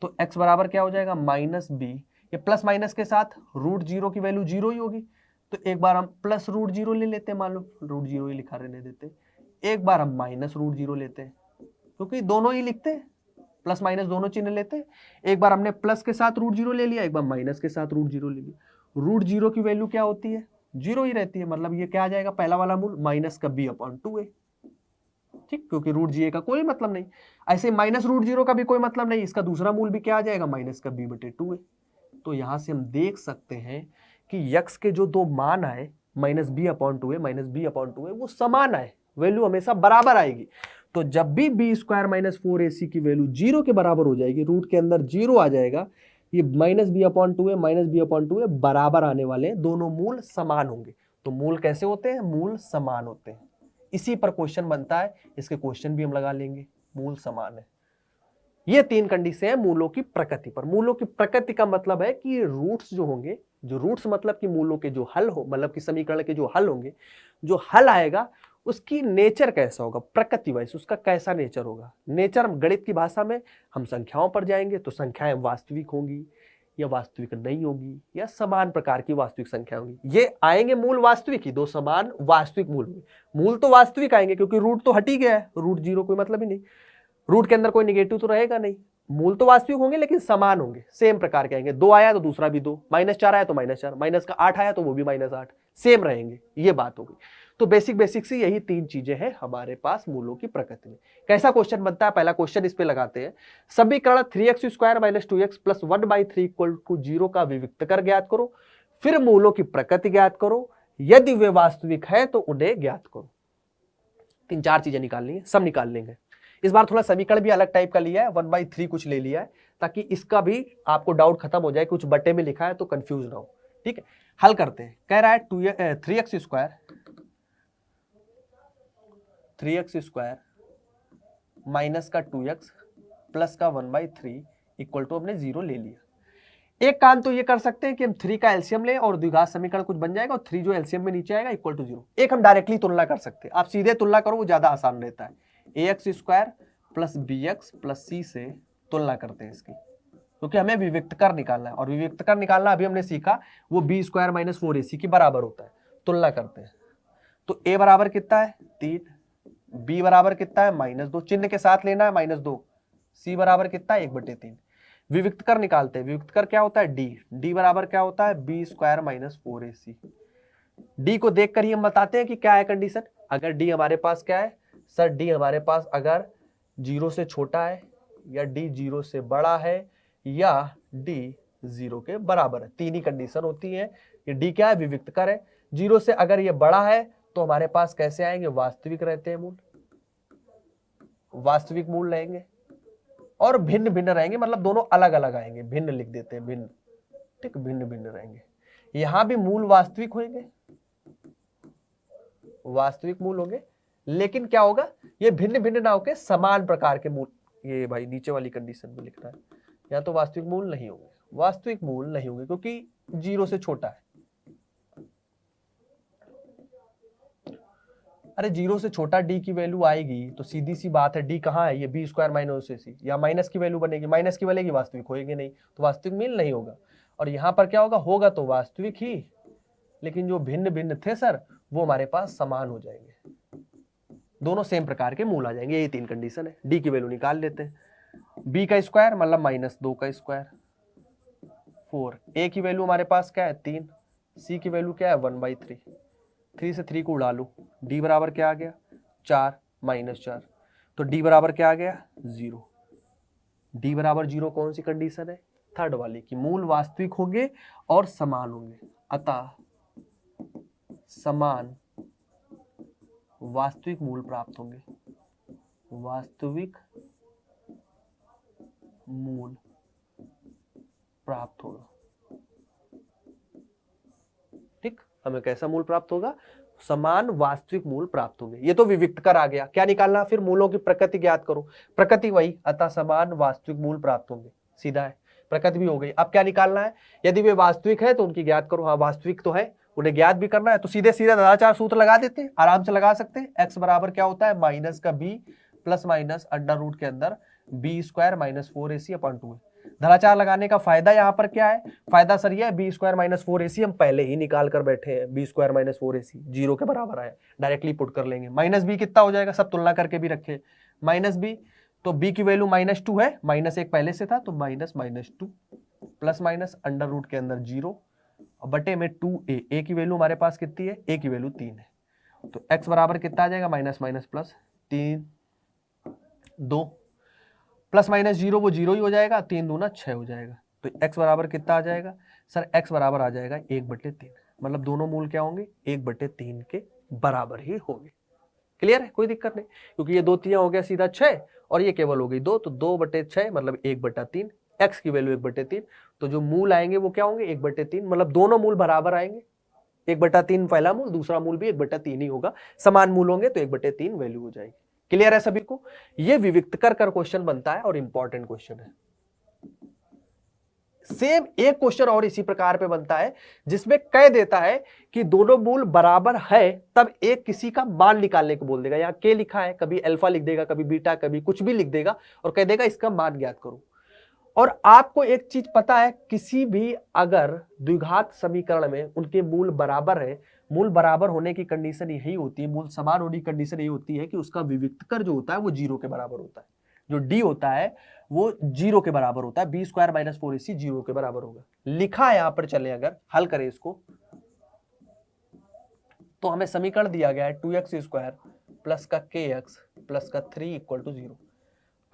A: तो x बराबर क्या हो जाएगा, -b, ये प्लस माइनस के साथ √0 की वैल्यू 0 ही होगी, तो एक बार हम प्लस रूट जीरो ले लेते हैं, मान लो रूट जीरो ही लिखा रहने देते हैं। एक बार हम माइनस रूट जीरो लेते हैं, क्योंकि दोनों ही लिखते हैं, प्लस माइनस दोनों चिन्ह लेते हैं। एक बार हमने प्लस के साथ रूट जीरो ले लिया, एक बार माइनस के साथ रूट जीरो ले लिया। रूट जीरो की वैल्यू क्या होती है? जीरो ही रहती है, मतलब ये क्या आ जाएगा, पहला वाला मूल माइनस का b/2a, ठीक, क्योंकि रूट जी का कोई मतलब नहीं। ऐसे माइनस रूट जीरो का भी कोई मतलब नहीं, इसका दूसरा मूल भी क्या आ जाएगा, माइनस का b/2a। तो यहां से हम देख सकते हैं कि यक्स के जो दो मान आए माइनस b/2a माइनस b/2a वो समान आए, वैल्यू हमेशा बराबर आएगी। तो जब भी b² - 4ac की वैल्यू जीरो के बराबर हो जाएगी, रूट के अंदर जीरो आ जाएगा, ये माइनस b/2a माइनस b/2a बराबर आने वाले हैं, दोनों मूल समान होंगे। तो मूल कैसे होते हैं? मूल समान होते हैं। इसी पर क्वेश्चन बनता है, इसके क्वेश्चन भी हम लगा लेंगे, मूल समान है। ये तीन कंडीशन है मूलों की प्रकृति पर। मूलों की प्रकृति का मतलब है कि रूट्स जो होंगे, जो रूट्स मतलब कि मूलों के जो हल हो, मतलब कि समीकरण के जो हल होंगे, जो हल आएगा उसकी नेचर कैसा होगा, प्रकृति वाइज उसका कैसा नेचर होगा। नेचर गणित की भाषा में हम संख्याओं पर जाएंगे तो संख्याएं वास्तविक होंगी या वास्तविक नहीं होगी, या समान प्रकार की वास्तविक संख्या होंगी। ये आएंगे मूल वास्तविक ही, दो समान वास्तविक मूल होंगे। मूल तो वास्तविक आएंगे क्योंकि रूट तो हट ही गया है, रूट जीरो कोई मतलब ही नहीं, रूट के अंदर कोई निगेटिव तो रहेगा नहीं। मूल तो वास्तविक होंगे लेकिन समान होंगे, सेम प्रकार के आएंगे। 2 आया तो दूसरा भी 2, -4 आया तो -4, माइनस का 8 आया तो वो भी -8, सेम रहेंगे, ये बात होगी। तो बेसिक से यही तीन चीजें हैं हमारे पास मूलों की प्रकृति में। कैसा क्वेश्चन बनता है? पहला क्वेश्चन इस पे लगाते हैं, समीकरण 3x² - 2x + 1/3 = 0 का विविक्त कर ज्ञात करो, फिर मूलों की प्रकृति ज्ञात करो, यदि वे वास्तविक है तो उन्हें ज्ञात करो। 3-4 चीजें निकालनी है, सब निकाल लेंगे। इस बार थोड़ा समीकरण भी अलग टाइप का लिया है, 1/3 कुछ ले लिया है, ताकि इसका भी आपको डाउट खत्म हो जाए, कुछ बटे में लिखा है तो कंफ्यूज ना हो। ठीक है, हल करते हैं। कह रहा है 3x² माइनस का 2x प्लस का 1/3 इक्वल टू हमने 0 ले लिया। एक काम तो ये कर सकते हैं कि हम 3 का एलसीएम लें और द्विघात समीकरण कुछ बन जाएगा, और 3 जो एलसीएम में नीचे आएगा इक्वल टू 0। एक हम डायरेक्टली तुलना कर सकते हैं, आप सीधे तुलना करो वो ज्यादा आसान रहता है। ax² + bx + c से तुलना करते हैं इसकी, क्योंकि हमें विविक्त कर निकालना है, और विविक्त कर निकालना अभी हमने सीखा, वो b² - 4ac के बराबर होता है। तुलना करते हैं तो a बराबर कितना है 3, b बराबर कितना है -2, चिन्ह के साथ लेना है -2, c बराबर कितना है 1/3। विविक्त कर निकालते हैं, विविक्त कर क्या होता है d बराबर क्या होता है b² - 4ac। d को देखकर ही हम बताते हैं कि क्या है कंडीशन। अगर d हमारे पास क्या है सर, d हमारे पास अगर 0 से छोटा है, या d 0 से बड़ा है, या d 0 के बराबर है, तीन ही कंडीशन होती है। ये d क्या है, विविक्त कर है। 0 से अगर ये बड़ा है तो हमारे पास कैसे आएंगे, वास्तविक रहते हैं मूल, वास्तविक मूल रहेंगे, और भिन्न भिन्न रहेंगे, मतलब दोनों अलग अलग आएंगे, भिन्न लिख देते हैं, भिन्न, ठीक, भिन्न भिन्न रहेंगे। यहां भी मूल वास्तविक होंगे, वास्तविक मूल होंगे, लेकिन क्या होगा, ये भिन्न भिन्न ना होकर समान प्रकार के मूल। ये भाई नीचे वाली कंडीशन में लिख रहा है, या तो वास्तविक मूल नहीं होंगे, वास्तविक मूल नहीं होंगे क्योंकि 0 से छोटा है। अरे 0 से छोटा d की वैल्यू आएगी तो सीधी सी बात है, d कहाँ है, ये b² - 4ac, या माइनस की वैल्यू बनेगी, माइनस की बनेगी, वास्तविक होएगी नहीं, तो वास्तविक मूल नहीं होगा। और यहाँ पर क्या होगा तो वास्तविक ही, लेकिन जो भिन्न भिन्न थे सर वो हमारे पास समान हो जाएंगे, दोनों सेम प्रकार के मूल आ जाएंगे। यही तीन कंडीशन है। d की वैल्यू निकाल लेते हैं, b का स्क्वायर मतलब -2 का स्क्वायर 4, a की वैल्यू हमारे पास क्या है 3, c की वैल्यू क्या है 1/3, 3 से 3 को उड़ा लो, d बराबर क्या आ गया 4 -4, तो d बराबर क्या आ गया 0। d बराबर 0 कौन सी कंडीशन है, थर्ड वाली, कि मूल वास्तविक होंगे और समान होंगे, अतः समान वास्तविक मूल प्राप्त होंगे, वास्तविक मूल प्राप्त होगा। ठीक, हमें कैसा मूल प्राप्त होगा, समान वास्तविक मूल प्राप्त होंगे। ये तो विविक्त कर आ गया। क्या निकालना, फिर मूलों की प्रकृति ज्ञात करो, प्रकृति वही, अतः समान वास्तविक मूल प्राप्त होंगे, सीधा है, प्रकृति भी हो गई। अब क्या निकालना है, यदि वे वास्तविक है तो उनकी ज्ञात करो। हाँ वास्तविक तो है, उन्हें ज्ञात भी करना है, तो सीधे सीधे दादाचार सूत्र लगा देते हैं, आराम से लगा सकते हैं। x बराबर क्या होता है माइनस का b plus minus under root के अंदर b² - 4ac/2 है। धराचार लगाने का फायदा यहाँ पर क्या है, फायदा सर ये है बी स्क्वायर माइनस 4ac हम पहले ही निकाल कर बैठे हैं, बी स्क्वायर माइनस 4ac 0 के बराबर आया, डायरेक्टली पुट कर लेंगे। माइनस बी कितना हो जाएगा, सब तुलना करके भी रखे, माइनस बी, तो बी की वैल्यू -2 है, -1 पहले से था तो -2 प्लस माइनस अंडर रूट के अंदर 0 और बटे में 2a, a की वैल्यू हमारे पास कितनी है, a की वैल्यू 3 है, तो x बराबर कितना आ जाएगा, minus minus plus 3 2 plus minus 0 वो 0 ही हो जाएगा, 3 दूना 6 हो जाएगा, तो x बराबर कितना आ जाएगा सर, x बराबर आ जाएगा 1/3, मतलब दोनों मूल क्या होंगे 1/3 के बराबर ही होंगे। क्लियर है, कोई दिक्कत नहीं, क्योंकि ये 2 तियां हो गया सीधा 6 और ये केवल हो गई 2, तो 2/6 मतलब 1/3, x की वैल्यू 1/3, तो जो मूल आएंगे वो क्या होंगे 1/3, मतलब दोनों मूल बराबर आएंगे, 1/3 पहला मूल, दूसरा मूल भी 1/3 ही होगा, समान मूल होंगे तो 1/3 वैल्यू हो जाएगी। क्लियर है सभी को, ये विविक्त कर क्वेश्चन बनता है और इंपॉर्टेंट क्वेश्चन है। सेम एक क्वेश्चन और इसी प्रकार पे बनता है जिसमें कह देता है कि दोनों मूल बराबर है, तब एक किसी का मान निकालने को बोल देगा, यहाँ के लिखा है, कभी अल्फा लिख देगा, कभी बीटा, कभी कुछ भी लिख देगा और कह देगा इसका मान ज्ञात करो। और आपको एक चीज पता है, किसी भी अगर द्विघात समीकरण में उनके मूल बराबर है, मूल बराबर होने की कंडीशन यही होती है, मूल समान होने की कंडीशन यही होती है कि उसका विविक्तकर जो होता है वो 0 के बराबर होता है, जो d होता है वो 0 के बराबर होता है, बी स्क्वायर माइनस 4ac 0 के बराबर होगा। लिखा है यहां पर, चले अगर हल करें इसको तो हमें समीकरण दिया गया है 2x स्क्वायर प्लस का kx प्लस का 3 इक्वल टू 0।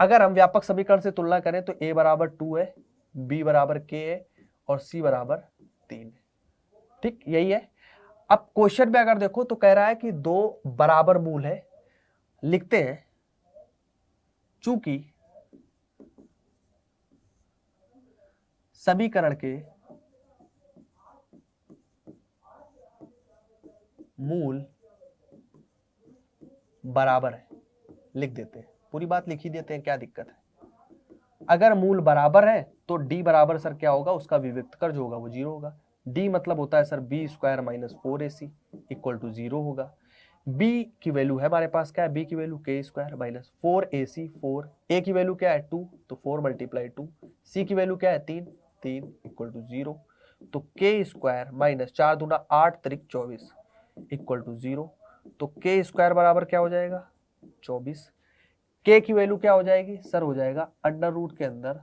A: अगर हम व्यापक समीकरण से तुलना करें तो a बराबर 2 है, b बराबर k है और c बराबर 3 है, ठीक यही है। अब क्वेश्चन में अगर देखो तो कह रहा है कि दो बराबर मूल है, लिखते हैं चूंकि समीकरण के मूल बराबर है, लिख देते हैं, पूरी बात लिख ही देते हैं, क्या दिक्कत है। अगर मूल बराबर है तो d बराबर सर क्या होगा, उसका विविक्तकर जो होगा वो 0 होगा। d मतलब होता है sir B square minus 4ac equal to 0 होगा। b की वैल्यू है हमारे पास क्या है, b की value k square minus 4ac 4, a की वैल्यू क्या है 2, तो 4 मल्टीप्लाई 2, c की वैल्यू क्या है 3 इक्वल टू 0, तो k स्क्वायर माइनस 4 दूना 8 त्रिक 24 इक्वल टू 0, तो k स्क्वायर बराबर क्या हो जाएगा 24। k की वैल्यू क्या हो जाएगी सर, हो जाएगा अंडर रूट के अंदर,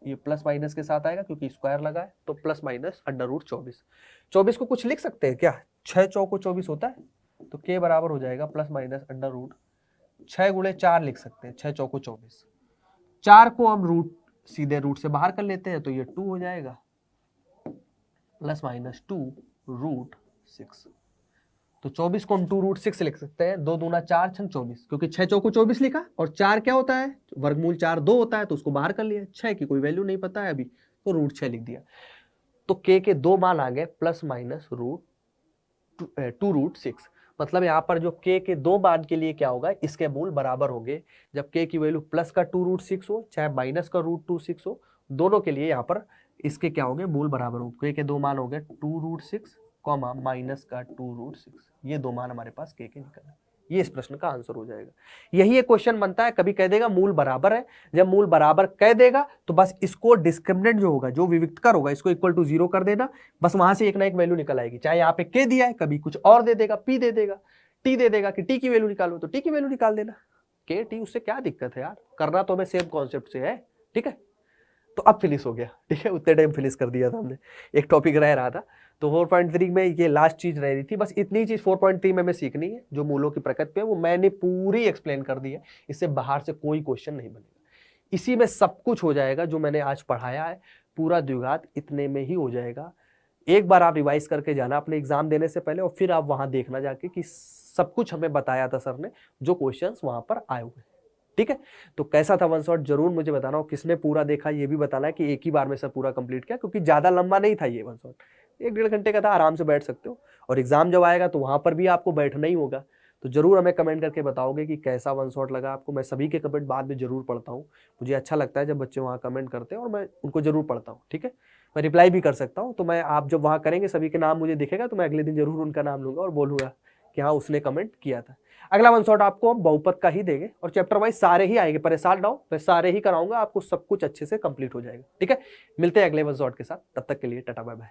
A: ये प्लस माइनस के साथ आएगा क्योंकि स्क्वायर लगा है, तो प्लस माइनस अंडर रूट 24 को कुछ लिख सकते हैं क्या, 6 चौको 24 होता है, तो k बराबर हो जाएगा प्लस माइनस अंडर रूट 6 गुणे 4 लिख सकते हैं, 6 चौको 24, 4 को हम रूट सीधे रूट से बाहर कर लेते हैं तो ये 2 हो जाएगा प्लस माइनस 2 रूट 6, तो 24 को हम 2 रूट 6 लिख सकते हैं, 2 दूना 4 छंग 24, क्योंकि 6 चौको 24 लिखा और 4 क्या होता है, वर्गमूल 4 2 होता है, तो उसको बाहर कर लिया, 6 की कोई वैल्यू नहीं पता है अभी, तो रूट 6 लिख दिया, तो k के 2 मान आ गए प्लस माइनस रूट 2 रूट 6, मतलब यहाँ पर जो k के 2 मान के लिए क्या होगा, इसके मूल बराबर होंगे, जब k की वैल्यू प्लस का 2 रूट 6 हो चाहे माइनस का रूट 2 6 हो, दोनों के लिए यहाँ पर इसके क्या होंगे, मूल बराबर हो, k के 2 मान हो गए 2 रूट 6 कॉमा माइनस का 2 रूट 6, ये 2 मान हमारे पास k के निकले, ये इस प्रश्न का आंसर हो जाएगा। यही एक क्वेश्चन बनता है, कभी कह देगा मूल बराबर है, जब मूल बराबर कह देगा तो बस इसको डिस्क्रिमिनेंट जो होगा, जो विविक्तकर होगा, इसको इक्वल टू 0 कर देना, बस वहां से एक ना एक वैल्यू निकल आएगी, चाहे यहाँ पे k दिया है, कभी कुछ और दे देगा, p दे देगा, t दे देगा कि t की वैल्यू निकालो, तो t की वैल्यू निकाल देना, k t, उससे क्या दिक्कत है यार, करना तो हमें सेम कॉन्सेप्ट से है, ठीक है। तो अब फिनिश हो गया, ठीक है, उतने टाइम फिनिश कर दिया था हमने, एक टॉपिक रह रहा था, तो 4.3 में ये लास्ट चीज रह रही थी, बस इतनी चीज 4.3 में हमें सीखनी है, जो मूलों की प्रकृति पे वो मैंने पूरी एक्सप्लेन कर दी है, इससे बाहर से कोई क्वेश्चन नहीं बनेगा, इसी में सब कुछ हो जाएगा जो मैंने आज पढ़ाया है, पूरा द्विघात इतने में ही हो जाएगा। एक बार आप रिवाइज करके जाना अपने एग्जाम देने से पहले, और फिर आप वहां देखना जाके कि सब कुछ हमें बताया था सर ने, जो क्वेश्चन वहां पर आए हुए, ठीक है। तो कैसा था वन शॉट जरूर मुझे बताना, और किसने पूरा देखा ये भी बताना है कि एक ही बार में सब पूरा कंप्लीट किया, क्योंकि ज्यादा लंबा नहीं था ये वन शॉट, 1-1.5 घंटे का था, आराम से बैठ सकते हो, और एग्जाम जब आएगा तो वहां पर भी आपको बैठना ही होगा, तो जरूर हमें कमेंट करके बताओगे कि कैसा वन शॉट लगा आपको। मैं सभी के कमेंट बाद में जरूर पढ़ता हूँ, मुझे अच्छा लगता है जब बच्चे वहाँ कमेंट करते हैं और मैं उनको जरूर पढ़ता हूँ, ठीक है, मैं रिप्लाई भी कर सकता हूँ, तो मैं आप जब वहाँ करेंगे सभी के नाम मुझे दिखेगा तो मैं अगले दिन जरूर उनका नाम लूंगा और बोलूंगा कि हाँ उसने कमेंट किया था। अगला वन शॉट आपको बहुपद का ही देंगे और चैप्टर वाइज सारे ही आएंगे, परेशान ना हो, मैं सारे ही कराऊंगा, आपको सब कुछ अच्छे से कंप्लीट हो जाएगा। ठीक है, मिलते हैं अगले वन शॉट के साथ, तब तक के लिए टाटा बाय बाय।